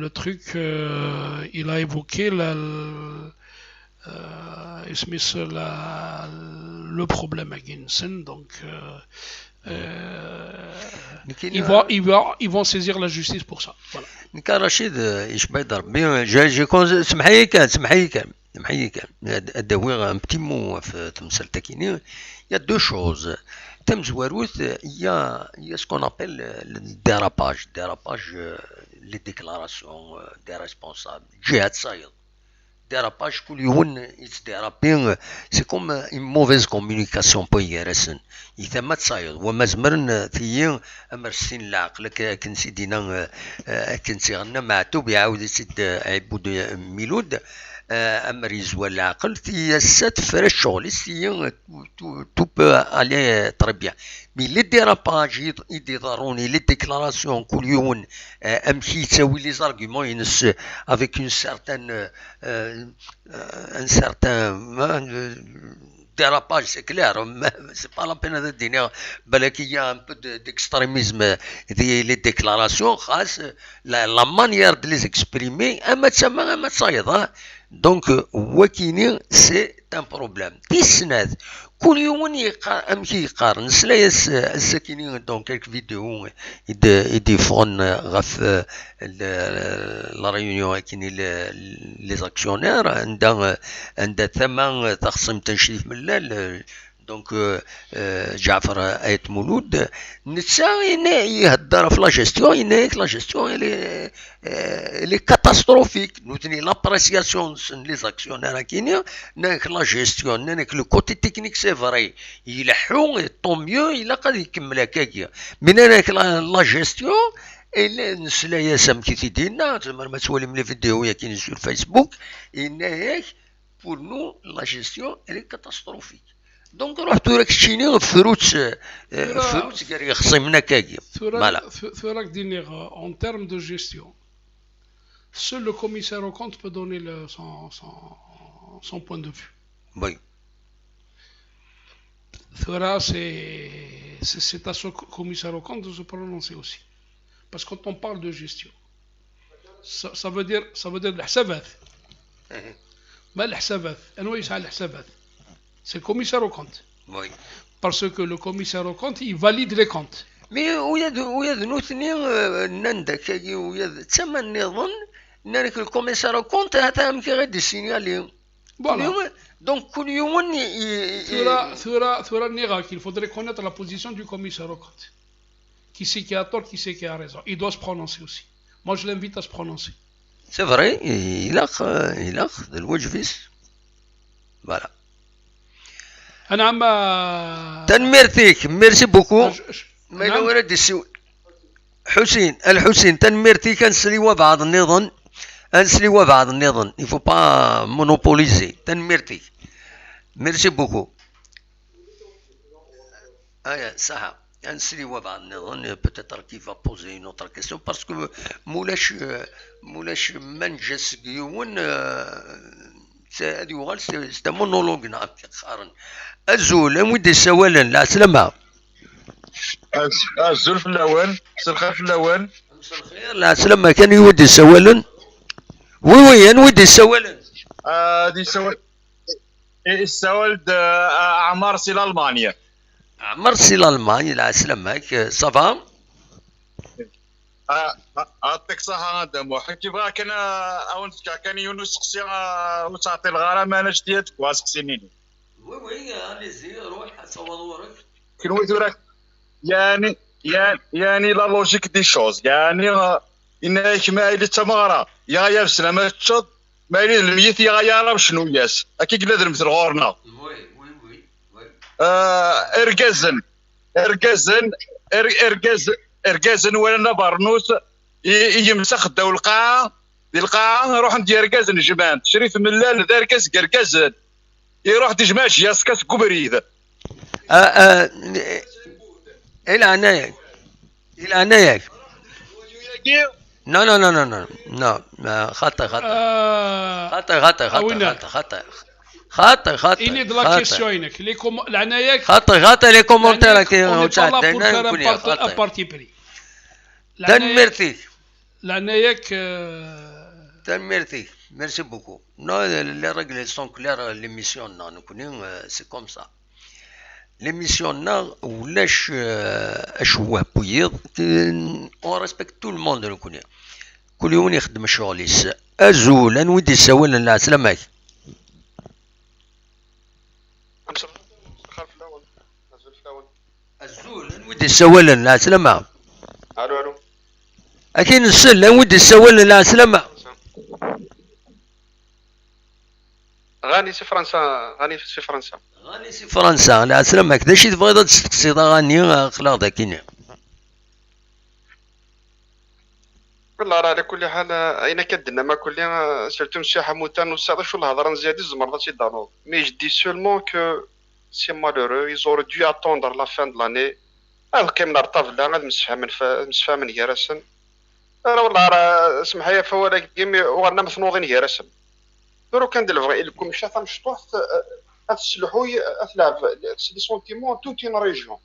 truc. Il a évoqué le problème à Ginsen. Donc ils vont saisir la justice pour ça. Voilà. كان رشيد يشبه يضرب جي سمحي كان الدوير ان بتي مو في تمثال تاكيني يا دو شوز تم زواروث يا ce qu'on appelle le dérapage les déclarations des responsables جهات صايد dérapage كل يوم يتدرابين سي كوم une mauvaise communication بويرسن إذا ما تصايد وما زمرن ثيين أمرسين العقل كنسيدينا كنسيغنا معتوب يعاود يسد عبود ميلود أمر يزوى العقل ثي سات فرش شغل ثيين تو بو عليه طربيا مي لي ديراباج يديروني لي ديكلاراسيون كل يوم أمشي تسوي لي زارغيومون ينس avec une certaine un certain dérapage, c'est clair, c'est pas la peine de dire qu'il y a un peu d'extrémisme les déclarations, la manière de les exprimer, donc c'est un problème. كل يوم أمشي يقارن سلايس الساكنين دون كيلك فيديو يديفون غف لا ريونيون كاين لي زاكسيونير عندها ثمن تخصم تنشريف من الليل دونك جعفر آيت مولود نتسا يهدر في لا جيستيون لا جيستيون لي كاتاستروفيك نوتني لابريسياسيون لي زاكسيونير كاينين ناك لا جيستيون ناك لو كوتي تكنيك سي فري يلحو طون ميو الا قادر يكمل هكاكيا من هناك لا جيستيون نسلايا سام كي تيدينا تما ما توالي من الفيديو يا كاين سور فيسبوك هناك بور نو لا جيستيون لي كاتاستروفيك دونك رحتو راك تشيني فروت كاري خصيمنا كاكي فوالا فراك دينيغ en termes de gestion seul le commissaire aux comptes peut donner son point de vue. Oui. Fera c'est à ce commissaire aux comptes de se prononcer aussi. Parce que quand on parle de gestion ça veut dire الحسابات. ما الحسابات أنا ويش على الحسابات c'est le commissaire aux comptes. Oui. Parce que le commissaire aux comptes, il valide les comptes. Mais وياد نوثني نندك وياد تسمى النظام نارك الكوميسار aux comptes هذا مكي غادي سينيالي. Voilà. Donc كل يوم ثورة نيغا qu'il faudrait connaître la position du commissaire aux comptes. Qui c'est qui a tort, qui c'est qui a raison. Il doit se prononcer aussi. Moi je l'invite à se prononcer. C'est vrai, il a الوجفيس. Voilà. أنا عم تنميرتيك ميرسي بوكو ما إلا ورد السوء الحسين تنميرتيك أنسلي بعض النظام il faut pas monopoliser تنميرتيك ميرسي بوكو صح أنسلي بعض النظام peut-être qu'il va poser une autre question parce que مولاش منجس قيون هذا يغال سي مونولوج نعم خارن الزول ودي السوالا لا سلامة الزول في الاول مساء الخير في الاول مساء الخير لا سلامة كان يودي السوالا وي نودي السوالا دي سوال السوالد عمار سي لالمانيا عمر سي لالمانيا لا سلامك صافا عطيك صحة هذا محي كيف كان اول كان يونس سقسي وتعطي الغرامة انا شديتك واسقسيني وي اليزي روح صورك كنوي راك يعني لا لوجيك دي شوز يعني انك ما الى تمارا يا بسلامة تشد ما الى الميت يا راه شنو ياس اكيد لازم مثل غورنا وي اركازن ولا برنوس يمسخ داو القاعه ديال القاعه نروح ندير اركازن جمعان شريف ملال ذا اركاز كركازن يروح تجمعش ياسكاس كبريد الى عنايك نو خطأ إني de la question هناك العناية خطأ لي كومونتير كي un parti pris العناية تنميرتي merci beaucoup non les règles sont claires l'émission non nous connaissons c'est comme ça l'émission non ولاش اشوه بويض on respecte tout le monde nous connaît كل يوم يخدم شغليس ازول نودي السوال لا سلامك الزول نودي السوال لا سلامة الو اكيد السل نودي السوال لا سلامة غاني سي فرنسا لا سلامك دا شي تبغي تستقصي غاني خلاص داكيني والله راه على كل حال اين كدنا ما كل سيرتو مسيو حموتان وصاد شو الهضره نزيادي زمر شي دانو مي جدي سولمون كو سي مالورو يزور دو اتوندر لا فان دو لاني كاين الطابله غادي مسفها من كراسن راه والله راه اسمح لي فوالا كيمي وغنا مثنوضين كراسن درو كان دير الفغي لكم شاف مشطوح هاد السلحوي اتلعب سي سونتيمون توت اون ريجيون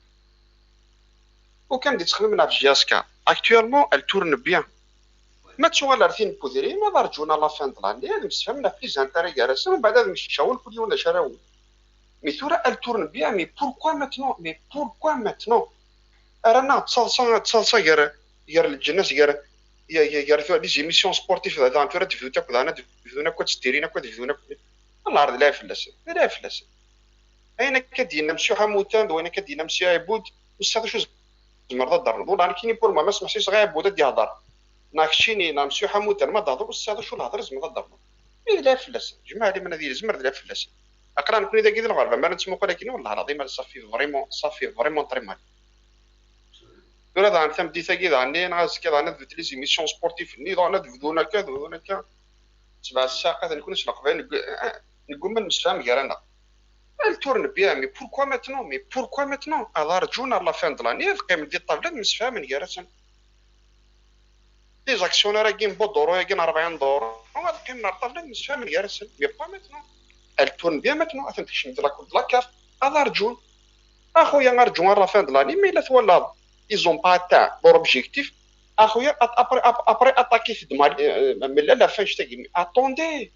وكان دي تخدم في جياسكا اكطوالمون ال تورن بيان ما تشوغل رثين بودري ما دارجونا لا فان دلاني هذا مسفهمنا في زانتاري كارس من بعد هذا مشاول كل يوم شراوي مي ثورا ال تورن بيان مي بوركوا ماتنون رانا تصالصا غير الجناس غير ثورا لي زيميسيون سبورتيف هذا انت راه تفيدو تاكل انا تفيدونا كوا تستيرينا كوا تفيدونا الله عرض لا فلاس اين كدينا مسيو حموتان وين كدينا مسيو عبود وصافي شو زمر دار والله انا كيني بور ما سمحتيش صغير عبود يهضر ناكشيني نمسيو حموتان ما تهضر بصح شو الهضر زعما ضرب لا فلاس جماعه لي من هذه الزمر لا فلاس اقرا نكون اذا كيدير الغربه ما نسمو ولكن والله العظيم صافي فريمون طري مال ولا ذا ثم دي ثقيل عني ناس كذا انا في لي ميسيون سبورتيف ني انا دفدونا كذا تبع الساقه نكونش نقبل نقول من مسفهم غير انا التورن بيان مي بوركوا ماتنون على رجونا لا فان دلاني قيم دي الطابله مسفهم غير انا لي زاكسيونير كاين بودورو كاين 40 دور هذا كاين نرطب لك مسفهم غير انا مي با ماتنون التورن بيان ماتنون اتمشي ندير لا كاف على رجون اخويا نرجو لا فان دلاني مي لا تولى ils ont pas atteint leur objectif après attaquer في من لا فين شتاقي attendez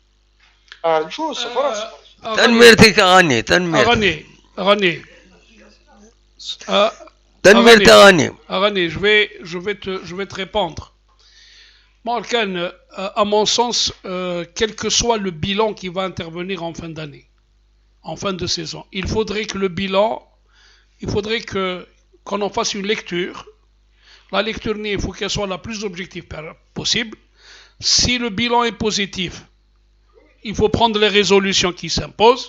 جو صفر تنميرتك غني je vais te répondre. Moi, à mon sens, quel que soit le bilan qui va intervenir en fin d'année, en fin de saison, il faudrait qu'on en fasse une lecture. La lecture, il faut qu'elle soit la plus objective possible. Si le bilan est positif, il faut prendre les résolutions qui s'imposent.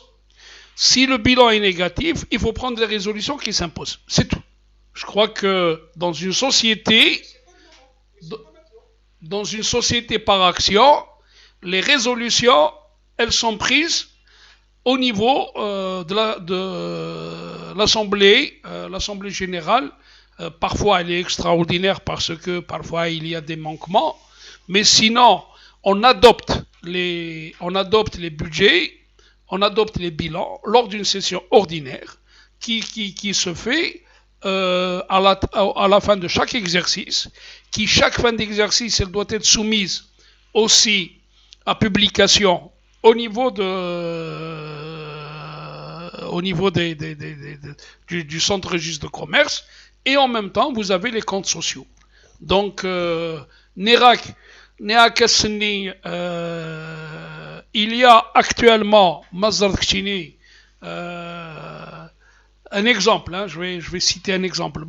Si le bilan est négatif, il faut prendre les résolutions qui s'imposent. C'est tout. Je crois que dans une société par action, les résolutions, elles sont prises au niveau de l'Assemblée générale. Parfois, elle est extraordinaire parce que parfois il y a des manquements. Mais sinon, on adopte on adopte les budgets, on adopte les bilans lors d'une session ordinaire qui se fait à la fin de chaque exercice, qui chaque fin d'exercice, elle doit être soumise aussi à publication au niveau du centre registre de commerce, et en même temps vous avez les comptes sociaux. Donc Nérac, il y a actuellement un exemple, hein, je vais citer un exemple.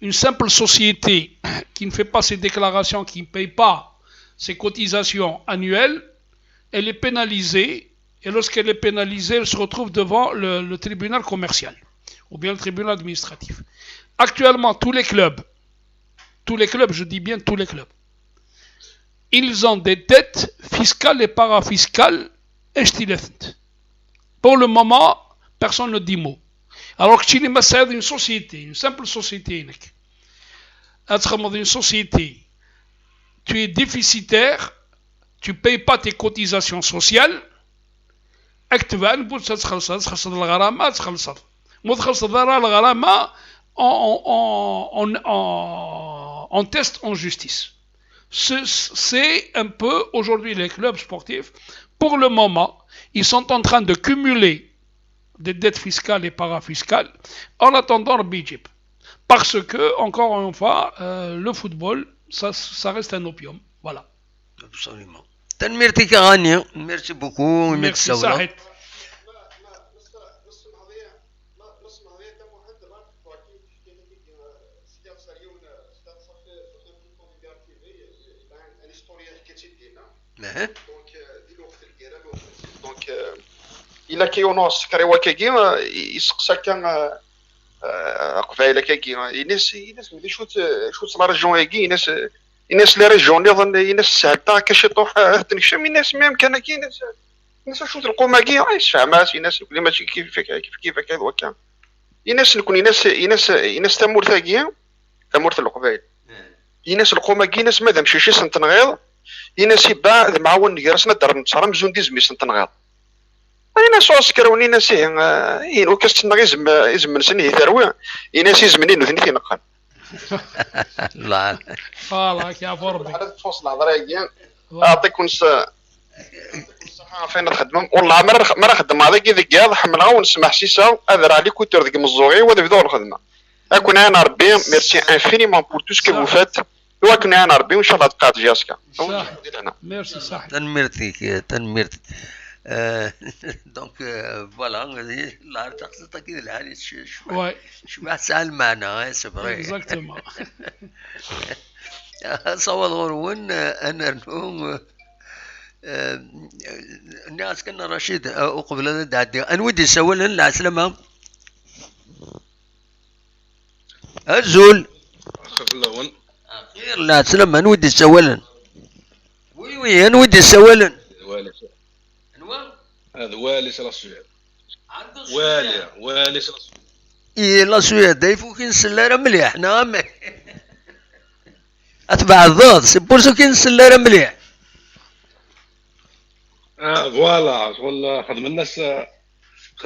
Une simple société qui ne fait pas ses déclarations, qui ne paye pas ses cotisations annuelles, elle est pénalisée, et lorsqu'elle est pénalisée, elle se retrouve devant le tribunal commercial ou bien le tribunal administratif. Actuellement, tous les clubs, je dis bien tous les clubs, ils ont des dettes fiscales et parafiscales estilethantes. Pour le moment, personne ne dit mot. Alors que tu es une société, une simple société, une société, tu es déficitaire, tu ne payes pas tes cotisations sociales, on teste en justice. C'est un peu, aujourd'hui, les clubs sportifs, pour le moment, ils sont en train de cumuler des dettes fiscales et parafiscales en attendant le budget. Parce que, encore une fois, le football, ça reste un opium. Voilà. Absolument. Merci beaucoup. Merci, Sahed. دونك الا كيونو السكري وكاكي يسقسا كان قبايله كاكي يناس ملي شوت لا ريجون كاكي يناس لي ريجون نظن يناس ساعتا كاشي طوح تنكشم يناس ميم كان كي يناس شوت القوما كي يسفهمات يناس بلي ماشي كيف هكا وكان يناس نكون يناس تمورثا كي تمورث القبايل يناس القوما كي يناس مادام شي سنتنغيض يناس يبا معاون نجرسنا دار نتصرم زون ديزمي سنتنغيض انا سو سكروني يناس ين وكاستنا يزمن سني ثروي يناس يزمني نثني تنقل الله فوالا يا فربي هذا توصل هضره كي اعطيكم الصحه فين نخدم والله ما نخدم هذا كي ذكي حملها ونسمع سيسا هذا راه لي كوتور ديك مزوغي وهذا بدو الخدمه اكون انا ربي ميرسي انفينيمون بور تو سكو فو فات وكن انا ربي وان شاء الله تقاد جاسكا ميرسي صح تنمرتي دونك فوالا لا تقصد كذا الحال شو سهل معنا سبري اكزاكتومون صوت غرون انا نوم الناس كنا رشيد وقبل دادي انا ودي سولا العسلامة الزول خير خير العسلامة انا ودي سولا وي انا ودي سولا هذا والي سلا السويد والي سلا السويد اي لا السويد يفوك نسلارة مليح نعم اتبع الضغط سبورسو كي نسلارة مليح فوالا شغل خدم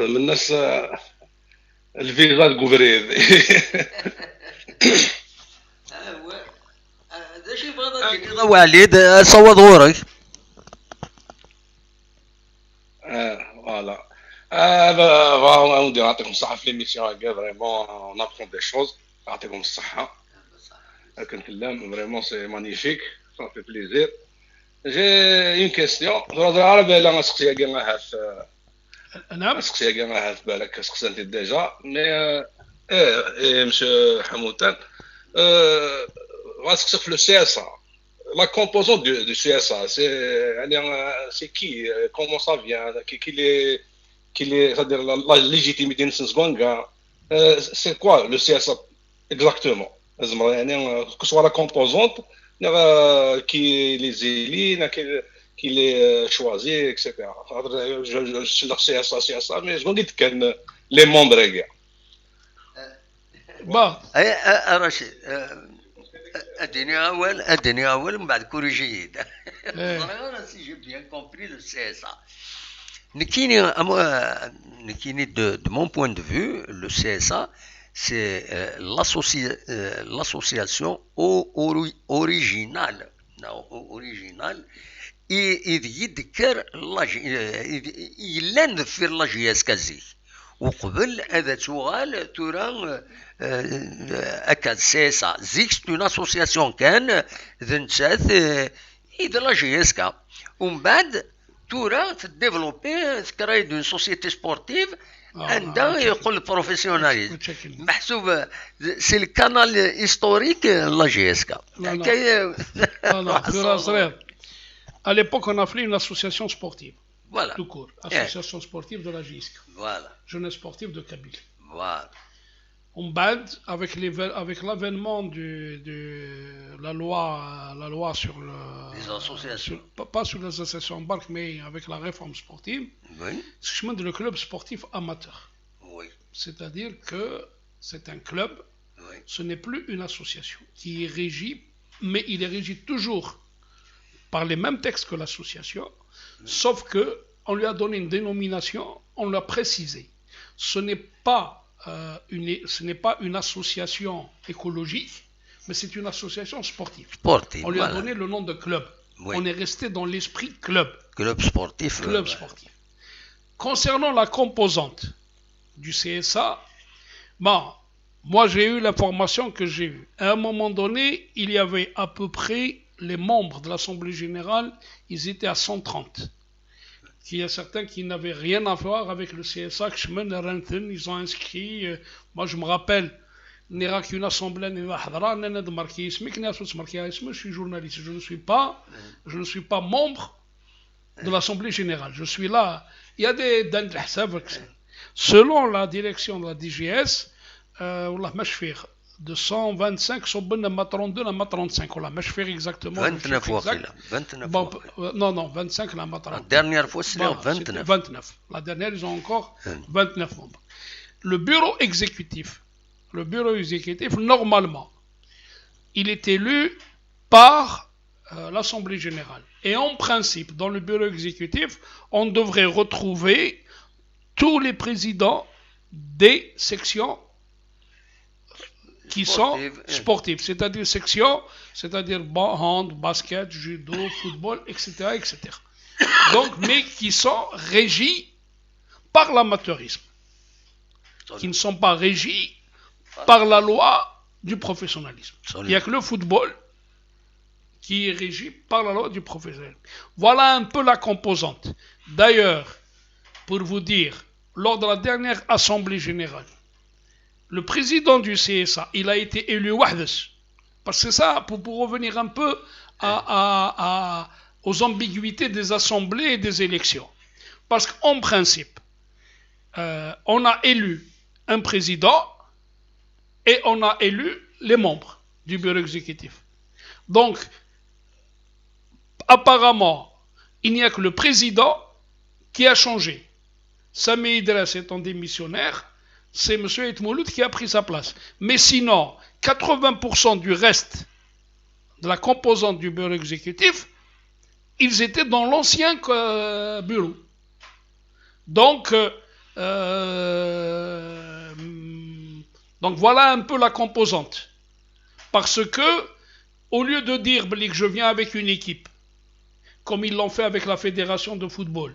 الناس الفيزا كوفريد هذا شي بغا يضوي عليك صوت غورك فوالا هذا ندير نعطيكم الصحة في ليميسيون هكا فريمون اون ابخون دي شوز نعطيكم الصحة كنكلم فريمون سي مانيفيك صافي بليزير جي اون كيستيون هضر عربي لا نسقسيها كاع هاف نعم نسقسيها كاع هاف بالك سقسنتي ديجا مي مسيو حموتان غنسقسيك في لو سي اس ا la composante du CSA, c'est qui, comment ça vient, c'est-à-dire la légitimité de ce c'est quoi le CSA exactement, que ce soit la composante qui les élit, qui les choisit, etc. Je suis le CSA, mais je me dis que les membres. Bon. Rachid. اديني اول من بعد كوري جيد. Eh, Si j'ai bien compris le CSA. Nikini, de mon point de vue, le CSA, c'est l'association originale. Originale. يذكر يلان في لاجياس كازي وقبل هذا تشوغال تورا اكاد سيسا زيك سي اون اسوسياسيون كان ذنتات اذا لاجياسكا ومن بعد تورا تديفلوبي تكراي دون سوسيتي سبورتيف عندها يقول بروفيسيوناليزم محسوب سي الكانال هيستوريك لاجياسكا. À l'époque, on a fait une association sportive. Voilà. Tout court. Association sportive de la JISC. Voilà. Jeunesse sportive de Kabylie. Voilà. On bad avec l'avènement de la loi sur les associations. Pas sur les associations en barque, mais avec la réforme sportive. Oui. C'est le club sportif amateur. Oui. C'est-à-dire que c'est un club. Oui. Ce n'est plus une association qui est régie, mais il est régi toujours par les mêmes textes que l'association, sauf que on lui a donné une dénomination, on l'a précisé. Ce n'est pas une association écologique, mais c'est une association sportive. Sportive. On lui a donné le nom de club. Oui. On est resté dans l'esprit club. Club sportif. Club sportif. Concernant la composante du CSA, bon, moi j'ai eu l'information que j'ai eue. À un moment donné, il y avait à peu près les membres de l'Assemblée Générale, ils étaient à 130. Il y a certains qui n'avaient rien à voir avec le CSA, ils ont inscrit, moi je me rappelle, je suis journaliste, je ne suis pas membre de l'Assemblée Générale, je suis là, il y a des selon la direction de la DGS, de 125 صوبنا ما 32 لا ما 35 ولا مش فاكر exactement 29 واخيلا 29 bon, non 25 لا ما 30 dernière fois c'était 29 la dernière ils ont encore 29 membres. Le bureau exécutif normalement il est élu par l'Assemblée Générale et en principe dans le bureau exécutif on devrait retrouver tous les présidents des sections qui sont sportifs, c'est-à-dire sections, c'est-à-dire hand, basket, judo, football, etc., etc. Donc, mais qui sont régis par l'amateurisme, qui ne sont pas régis par la loi du professionnalisme. Il n'y a que le football qui est régi par la loi du professionnalisme. Voilà un peu la composante. D'ailleurs, pour vous dire, lors de la dernière assemblée générale, le président du CSA, il a été élu Wahdes. Parce que ça, pour revenir un peu aux ambiguïtés des assemblées et des élections. Parce qu'en principe, on a élu un président et on a élu les membres du bureau exécutif. Donc, apparemment, il n'y a que le président qui a changé. Sami Idriss étant démissionnaire, c'est M. Etmouloud qui a pris sa place. Mais sinon, 80% du reste de la composante du bureau exécutif, ils étaient dans l'ancien bureau. Donc voilà un peu la composante. Parce que, au lieu de dire que je viens avec une équipe, comme ils l'ont fait avec la fédération de football,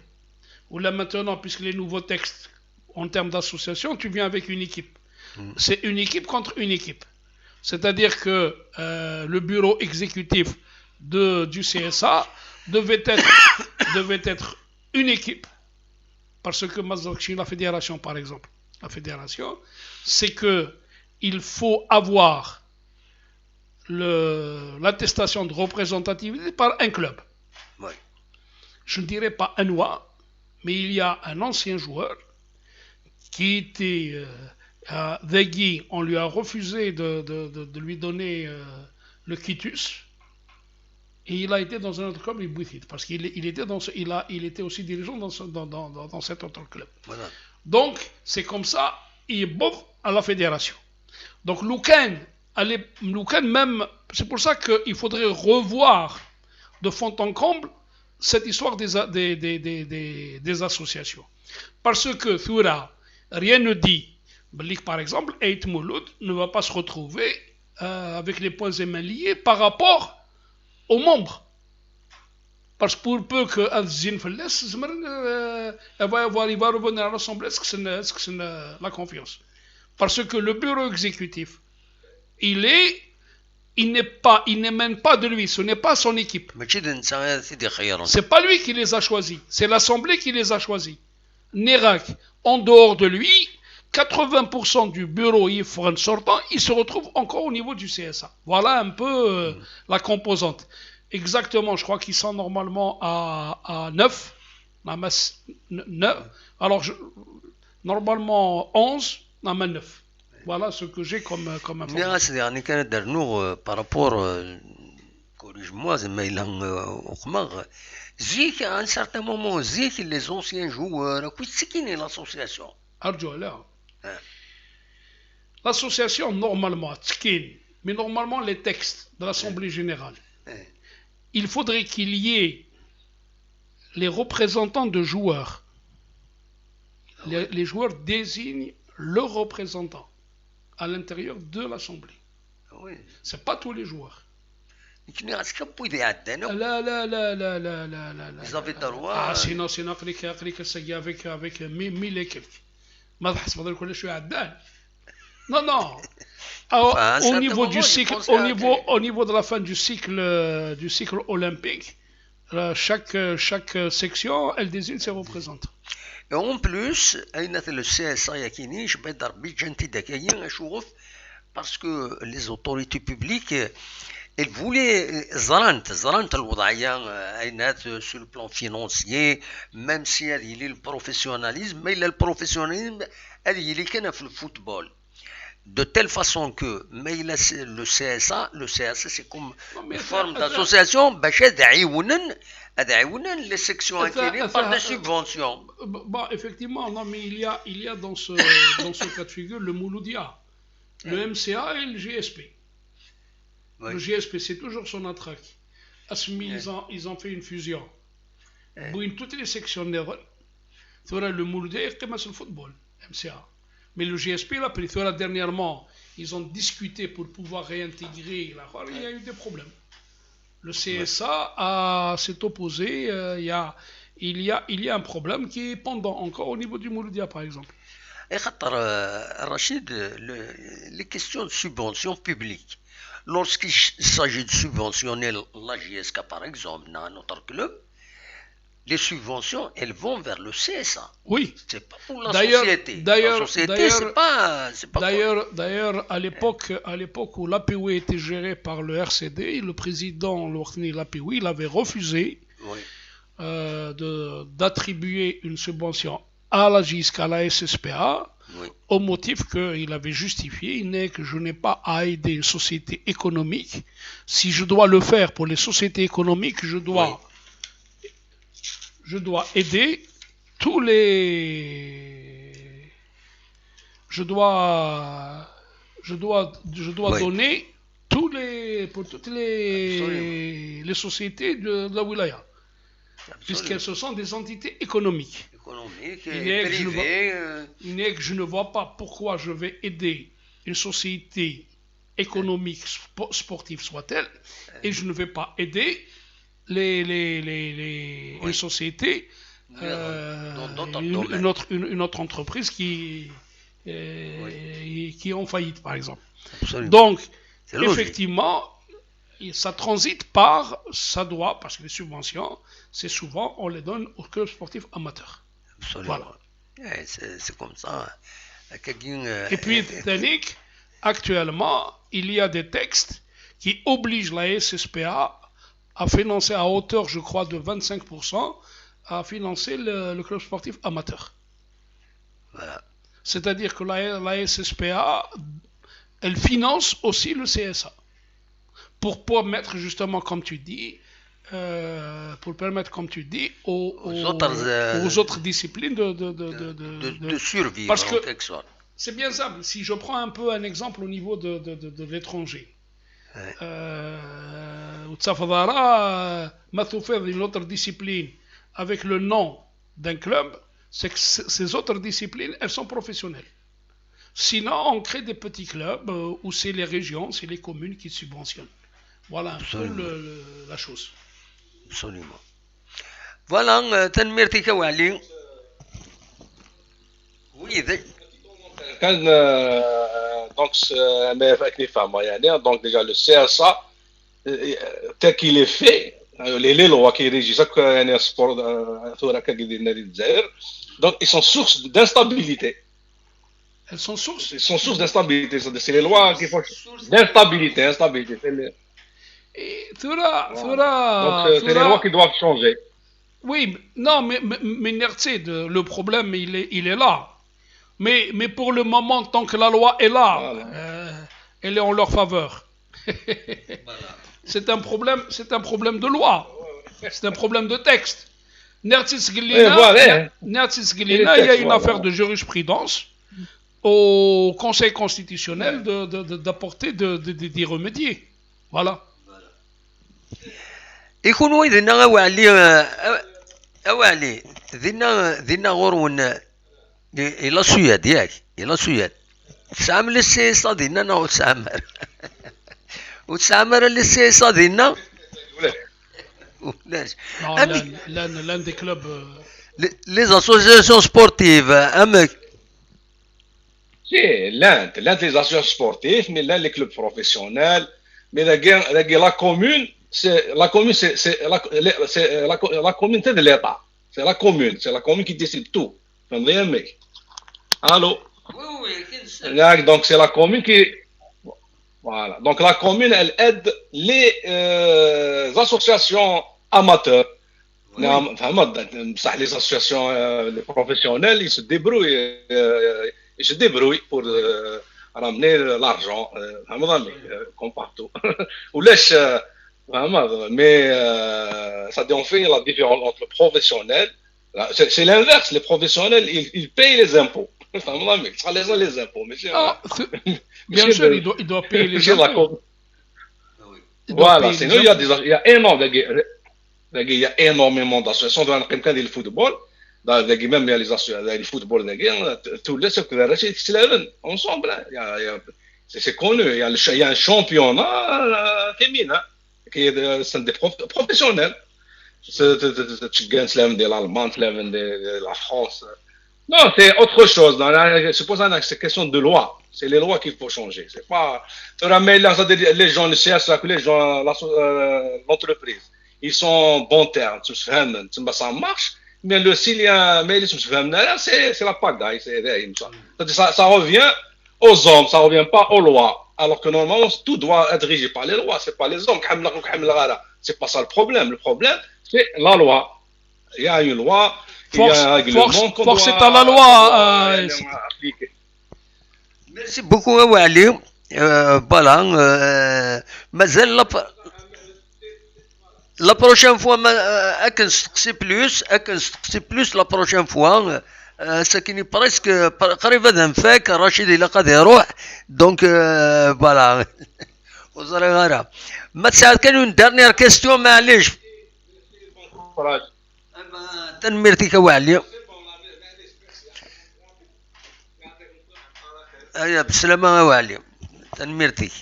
ou là maintenant, puisque les nouveaux textes, en termes d'association, tu viens avec une équipe. C'est une équipe contre une équipe. C'est-à-dire que le bureau exécutif du CSA devait être une équipe. Parce que la fédération, par exemple, la fédération, c'est qu'il faut avoir l'attestation de représentativité par un club. Oui. Je ne dirais pas un oie, mais il y a un ancien joueur qui était à Vegui, on lui a refusé de lui donner le quitus, et il a été dans un autre club, parce qu'il était aussi dirigeant dans cet autre club. Voilà. Donc, c'est comme ça, il est bof à la fédération. Donc, Louken, même, c'est pour ça qu'il faudrait revoir de fond en comble cette histoire des associations. Parce que Thura, rien ne dit, par exemple, Eit Mouloud ne va pas se retrouver avec les points et mains liés par rapport aux membres. Parce que pour peu que Azin Felles, il va revenir à l'Assemblée, c'est la confiance. Parce que le bureau exécutif, il n'émane pas de lui, ce n'est pas son équipe. C'est pas lui qui les a choisis, c'est l'Assemblée qui les a choisis. Nérac, en dehors de lui, 80% du bureau IFRAN sortant, il se retrouve encore au niveau du CSA. Voilà un peu la composante. Exactement, je crois qu'ils sont normalement à 9. 9. Alors, normalement 11, on a 9. Voilà ce que j'ai comme information. C'est-à-dire par rapport, corrige-moi, Zik, à un certain moment, Zik, les anciens joueurs, c'est qui est l'association? L'association, normalement, mais normalement, les textes de l'Assemblée générale, il faudrait qu'il y ait les représentants de joueurs. Les joueurs désignent leurs représentants à l'intérieur de l'Assemblée. C'est pas tous les joueurs. Ils avaient droit. Ah, sinon, avec 1000 et quelques. Non. Au niveau du cycle, au niveau de la fin du cycle olympique, chaque section, elle désigne ses représentants. Et en plus, le CSA parce que les autorités publiques, elles voulaient sur le plan financier, même si il y a le professionnalisme, mais le professionnalisme, il est le football. De telle façon que le CSA c'est comme une forme d'association, les sections acquises par des subventions. Bon, effectivement, non, mais il y a dans ce cas de figure le Mouloudia, le MCA et le GSP. Oui. Le GSP, c'est toujours son attraque. Asmi, ils ont fait une fusion. Toutes les sections neuronnes, le Mouloudia est comme sur le football, MCA. Mais le GSP, là, dernièrement, ils ont discuté pour pouvoir réintégrer. Il y a eu des problèmes. Le CSA s'est opposé. Il y a un problème qui est pendant encore au niveau du Mouloudia, par exemple. Et Rachid, les questions de subvention publique. Lorsqu'il s'agit de subventionner la JSK, par exemple, dans notre club, les subventions, elles vont vers le CSA. Oui. C'est pas pour la société. La société, c'est pas d'ailleurs, à l'époque où l'APOE était géré par le RCD, le président de l'APOE, il avait refusé d'attribuer une subvention à la JSK, à la SSPA, au motif qu'il avait justifié, que je n'ai pas à aider une société économique. Si je dois le faire pour les sociétés économiques, je dois aider tous les... Je dois donner pour toutes les sociétés de la wilaya. Puisqu'elles ce sont des entités économiques. Je ne vois pas pourquoi je vais aider une société économique sportive soit-elle, et je ne vais pas aider une société, une autre entreprise qui est en faillite, par exemple. Absolument. Donc, effectivement, ça transite parce que les subventions, c'est souvent, on les donne aux clubs sportifs amateurs. Absolument. Voilà. C'est comme ça. Et puis, Tannick, actuellement, il y a des textes qui obligent la SSPA à financer à hauteur, je crois, de 25%, à financer le club sportif amateur. Voilà. C'est-à-dire que la SSPA, elle finance aussi le CSA. Pour permettre, justement, comme tu dis, aux autres disciplines de survivre, en quelque sorte. c'est bien simple. Si je prends un peu un exemple au niveau de l'étranger. Tsafadara, Mathoufed, une autre discipline, avec le nom d'un club, c'est que ces autres disciplines, elles sont professionnelles. Sinon, on crée des petits clubs où c'est les régions, c'est les communes qui subventionnent. Voilà un peu la chose. Absolument. Voilà, تنميرتك وعلي. Oui, كان دونك ما فاكني فاهمه يعني دونك ديجا لو سي اس ا tel qu'il est fait les lois qui régissent يعني سبور ثوره كدير نادي الجزائر donc ils sont source d'instabilité. Elles sont source. Ils sont source d'instabilité. C'est les lois qui font d'instabilité, instabilité. Et donc c'est les lois qui doivent changer. Oui, non, mais le problème il est là. Mais pour le moment, tant que la loi est là, elle est en leur faveur. C'est un problème de loi. C'est un problème de texte. Il y a une affaire de jurisprudence au Conseil constitutionnel d'apporter, d'y remédier. Voilà. يكونوا إذا أوالي ذينا غورون إلى السويد ياك إلى السويد تسعمر السياسة دينا نو تسعمر وتسعمر السياسة دينا ولاش l'un des clubs les associations sportives أمك Si, l'un des associations sportives, mais l'un les clubs professionnels, mais la commune, c'est la communauté de l'État. C'est la commune qui décide tout. Allô? Oui. Donc c'est la commune qui, voilà. Donc la commune, elle aide les associations amateurs. Les associations professionnelles, ils se débrouillent pour ramener l'argent, comme partout. Ou laisse, mais ça on fait la différence entre le professionnel. C'est l'inverse, les professionnels, ils payent les impôts. Les impôts, monsieur. Bien sûr, ils doivent payer les impôts. Voilà, sinon il y a énormément d'associations dans le cas du football. Même les associations du football, tous les secteurs, ensemble. C'est connu. Il y a un championnat féminin qui est des professionnels. De l'Allemagne, de la France. Non, c'est autre chose. Je suppose que c'est question de loi. C'est les lois qu'il faut changer. C'est pas. Les gens, le CSA, les gens, l'entreprise, ils sont en bon terme. Ça marche. Mais s'il y a c'est la pagaille. Ça revient aux hommes, ça revient pas aux lois. Alors que normalement, tout doit être régi par les lois. C'est pas les hommes. C'est pas ça le problème. Le problème, c'est la loi. Il y a une loi, il y a un règlement qu'on doit c'est à la loi. Appliquer. Merci beaucoup, Wally. Voilà. La prochaine fois, c'est plus la prochaine fois. ساكني بريسك قريبة نفاك رشيد إلا قد يروح دونك فوالا وزري غارة ما تساعد كان اون دارنيير كيستيون معليش تنميرتك وعلي هيا بالسلامة وعلي تنميرتك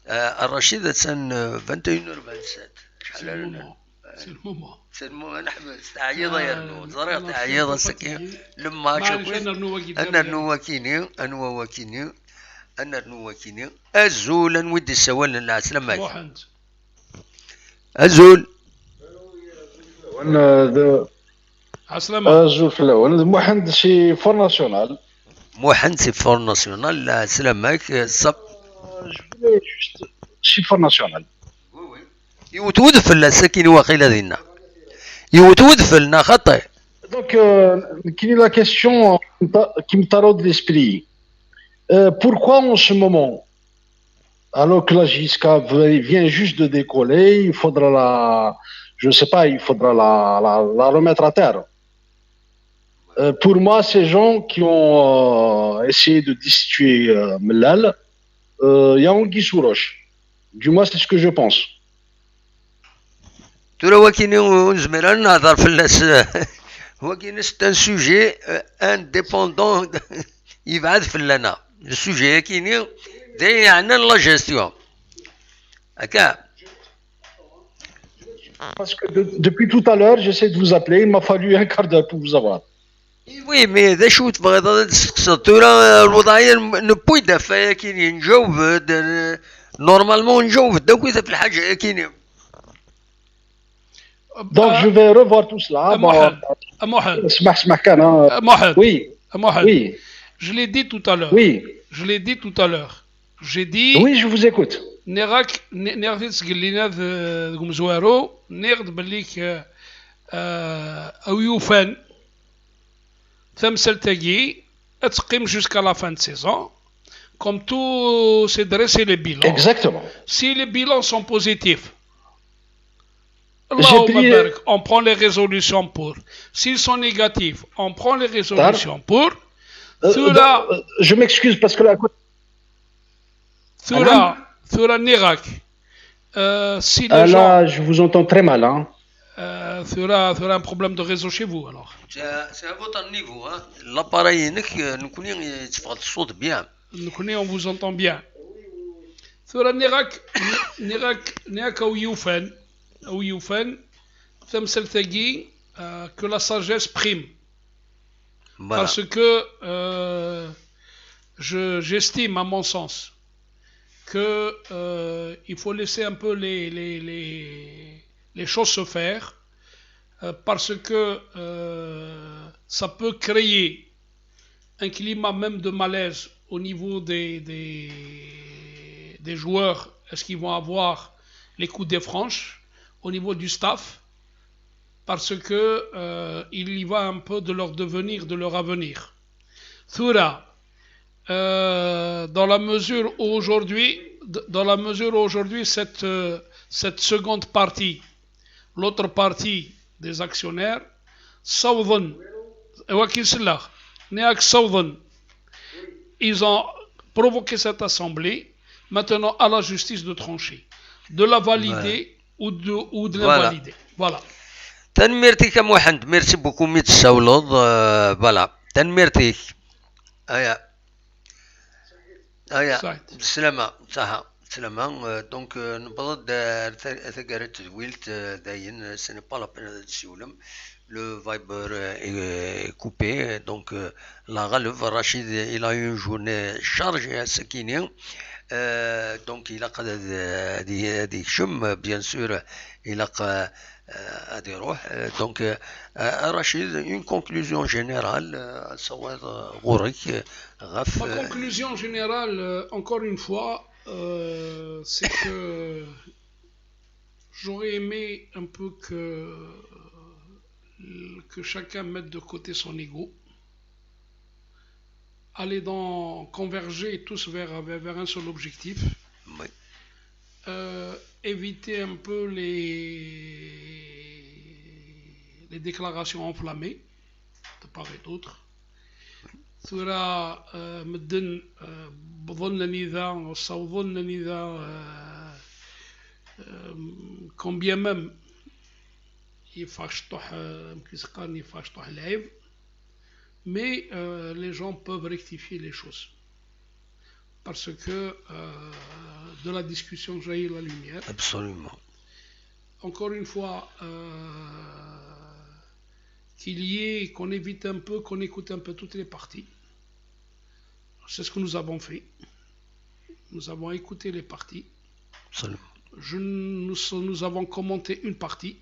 الرشيد سن 21 شحال C'est le moment. نحن تعيضة يرنو زريق تعيضة سكين لما شوفوا أنا نوكيني أزولا ودي السوال العسلامة أزول عسلامة أزول في الأول محمد شي فور ناسيونال لا سلامك صب شي فور ناسيونال يوتودفل السكين واقيلا دينا يوتودفلنا خطي دونك كاين لا كيسيون كي مطارود ليسبري pourquoi en ce moment alors que la JSCA vient juste de décoller il faudra la remettre à terre Pour moi, ces gens qui ont essayé de destituer Mellal, il y a anguille sous roche. Du moins, c'est ce que je pense. هو كاين ونزمر نهضر في الناس هو كاين ان سوجي انديبوندون يبعد في لنا السوجي كاين داير عندنا لا جيستيون هكا. Parce que depuis tout à l'heure, j'essaie de vous appeler. Il m'a fallu un quart d'heure pour vous avoir. وي مي ذا شو تبغي تسقسط ترى الوضعيه نبو يدافع كاين نجاوب نورمالمون نجاوب دوك في الحاجه كاين. Donc je vais revoir tout cela. Oui. Je l'ai dit tout à l'heure. Oui. Je l'ai dit tout à l'heure. J'ai dit. Oui, je vous écoute. نراك تسقل لنا زوارو نرد بالليك او يوفان ثمثل تاقي تقيم jusqu'à la fin de saison. Comme tout, c'est dresser les bilans. Exactement. Si les bilans sont positifs, on prend les résolutions pour. S'ils sont négatifs, on prend les résolutions pour. Je m'excuse parce que là. Thura Nirak. Si les là, gens. Je vous entends très mal. Hein. Thura un problème de réseau chez vous alors. C'est à votre niveau. Hein. L'appareil, nous connaissons bien. Nous connaissons, on vous entend bien. Thura Nirak ou Youfen. Ou Youfen. Thamsel Tagui. Que la sagesse prime. Voilà. Parce que j'estime, à mon sens, que il faut laisser un peu les choses se faire, parce que ça peut créer un climat même de malaise au niveau des joueurs. Est-ce qu'ils vont avoir les coups des franches au niveau du staff? Parce que il y va un peu de leur devenir, de leur avenir. Thura, dans la mesure où aujourd'hui, cette seconde partie, l'autre partie des actionnaires, ils ont provoqué cette assemblée. Maintenant, à la justice de trancher, de la valider ou de l'invalider. Voilà. تنميرتك يا محمد ميرسي بوكو ميت السولض فوالا تنميرتك هيا بالسلامة صحة بالسلامة دونك نبض ثقارة تدويلت داين سني با لا بين تسولم لو فايبر est coupé donc la relève Rachid il a eu une journée chargée à Sakine donc il a des chums bien sûr il a donc Rachid une conclusion générale ma conclusion générale encore une fois c'est que j'aurais aimé un peu que chacun mette de côté son ego, aller converger tous vers un seul objectif. Oui. Éviter un peu les déclarations enflammées de part et d'autre. Combien même mais les gens peuvent rectifier les choses. Parce que de la discussion jaillit la lumière. Absolument. Encore une fois, qu'on évite un peu, qu'on écoute un peu toutes les parties. C'est ce que nous avons fait. Nous avons écouté les parties. Absolument. Nous avons commenté une partie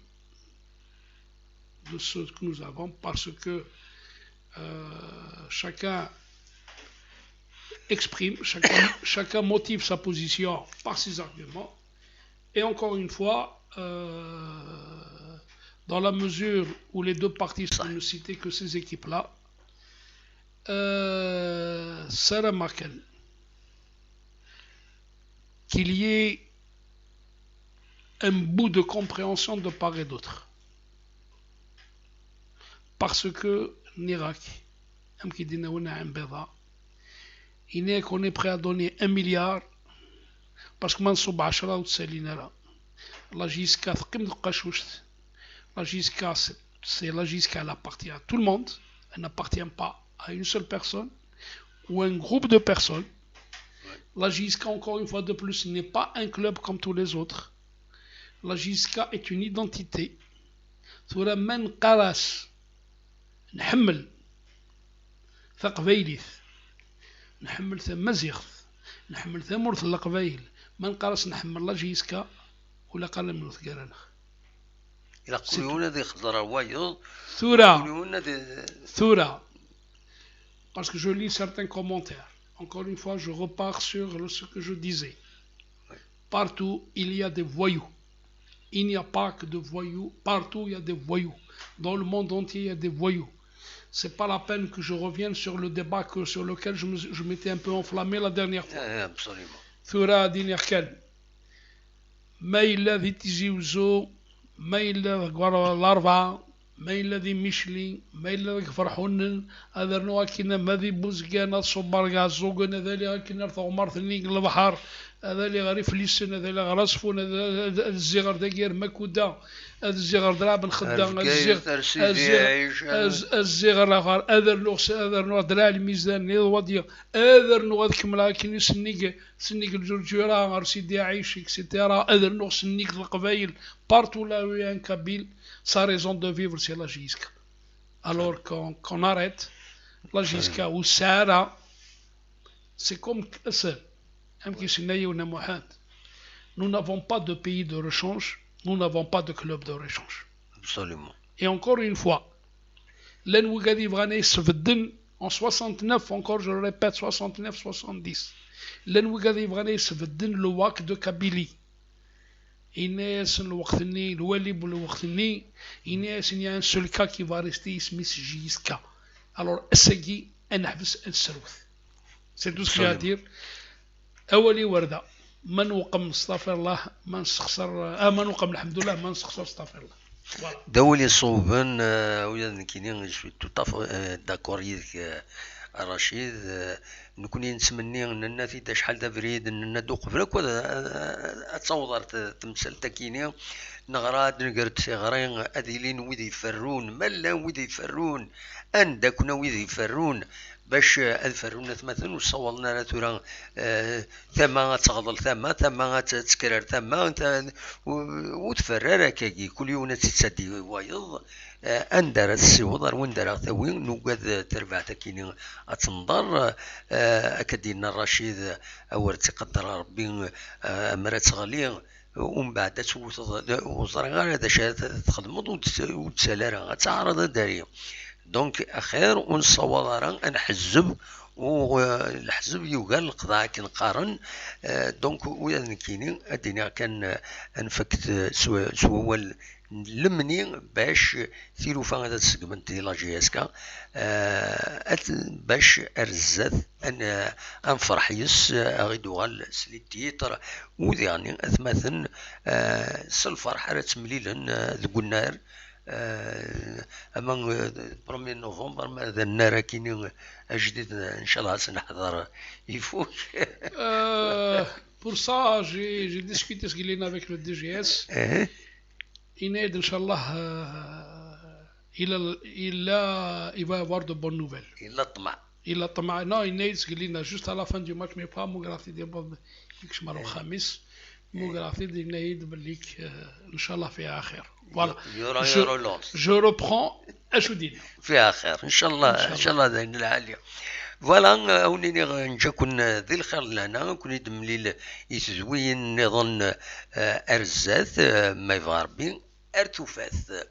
de ce que nous avons parce que chacun exprime, chacun motive sa position par ses arguments. Et encore une fois, dans la mesure où les deux parties sont ne citer que ces équipes-là, ça remarque qu'il y ait un bout de compréhension de part et d'autre. Parce que Nirac, am qui dit qu'on est prêt à donner 1 milliard parce que منصوب 10 وتسالينا راه la JSK ثقيم دقاشوشت la JSK c'est la JSK elle appartient à tout le monde, elle n'appartient pas à une seule personne ou un groupe de personnes. La JSK, encore une fois de plus, n'est pas un club comme tous les autres. La JSK est une identité. ثورة من قراس نحمل ثقبيليث نحمل ثمزيغث نحمل ثمورث القبايل من قراس نحمل لا جيسكا ولا قال من ثقرانا إلا قولونا ذي خضرة وايض ثورة parce que je lis certains commentaires. Encore une fois, je repars sur ce que je disais. Partout, il y a des voyous. Il n'y a pas que de voyous. Partout, il y a des voyous. Dans le monde entier, il y a des voyous. C'est pas la peine que je revienne sur le débat sur lequel je m'étais un peu enflammé la dernière fois. Absolument. ثورة دين يحكي ما الذي تجيوزو ما الذي الأربعة ما الذي ميشلي ما الذي فرحون هذا نوع كنا ماذي بوزقانا صبرقا زوقنا ذا اللي كنا نرثو مرثني البحر هذا اللي غريف ليسن هذا اللي غرسفون هذا الزغر داير مكودا هذا الزغر دراب خدام الزغر الاخر هذا نوع درا الميزان نوضيا هذا نوع كملا كاين سنيق الجرجيره غير سيدي عايش اكسيتيرا هذا نوع سنيق القبايل بارتو لا وين كابيل sa raison de vivre c'est la JSK. Alors qu'on arrête la JSK ou Sahara, c'est comme nous n'avons pas de pays de rechange, nous n'avons pas de club de rechange. Absolument. Et encore une fois, en 69, encore je le répète, 69-70, le WAC de Kabylie. Inès الوقتني الوالي بالوقتني Inès il y a un seul cas qui va rester اسمه JSK. Alors اسقي نحبس السروث. C'est tout ce que j'ai à dire. أولي وردة ما نوقم استغفر الله ما نسخسر ما نوقم الحمد لله ما نسخسر استغفر الله. دولي صوبن ويا كاينين جو تو داكور يدك رشيد نكوني نتمني ان في شحال دابريد ان دوق فرك ولا تصور تمثل تكيني نغراد نقرد صغارين اذيلين ويدي يفرون ملا ويدي يفرون ان داكنا ويدي يفرون باش الفرون مثلا وصورنا ثورا ثما تغضل ثما تسكرر ثما وتفرر كي كل يوم تتسدي وايض اندر السيوضر وندر ثوين نوقد تربع تكيني اتنضر اكدينا الرشيد اول تقدر ربي امرات غاليه ومن بعد توث وزرغان هذا شي تخدمض وتسالر تعرض داري دونك اخير ونصور نحزب والحزب يوغال القضاء كنقارن دونك ويا كاينين ادينا كان انفكت سوال لمني باش ثيلوفا هذا السيجمنت ديال لا جي اس كا باش ارزات ان انفرح يس غيدوغال سليتيتر وذاني اثمثن سلفرح راه تمليلا ذو النار اما 1 نوفمبر ماذا النار كاينين جديد ان شاء الله سنحضر يفوت. Pour ça, j'ai discuté ce qu'il est avec le DGS. Ined, Inch'Allah, il va avoir de bonnes nouvelles. Il a طمع. Non, Ined, ce qu'il est juste à la fin du match, mais pas Mougrafi de Kikshmar al-Khamis. Mougrafi de Ined Balik, Inch'Allah, فيها خير. Voilà. Je reprends. أشودين. فيها خير. إن شاء الله ذا العالية. فوالا اونيني نجا كنا ذي الخير لنا كوني دمليل يتزوين نظن ارزاث ما يبغى ربي ارتوفاث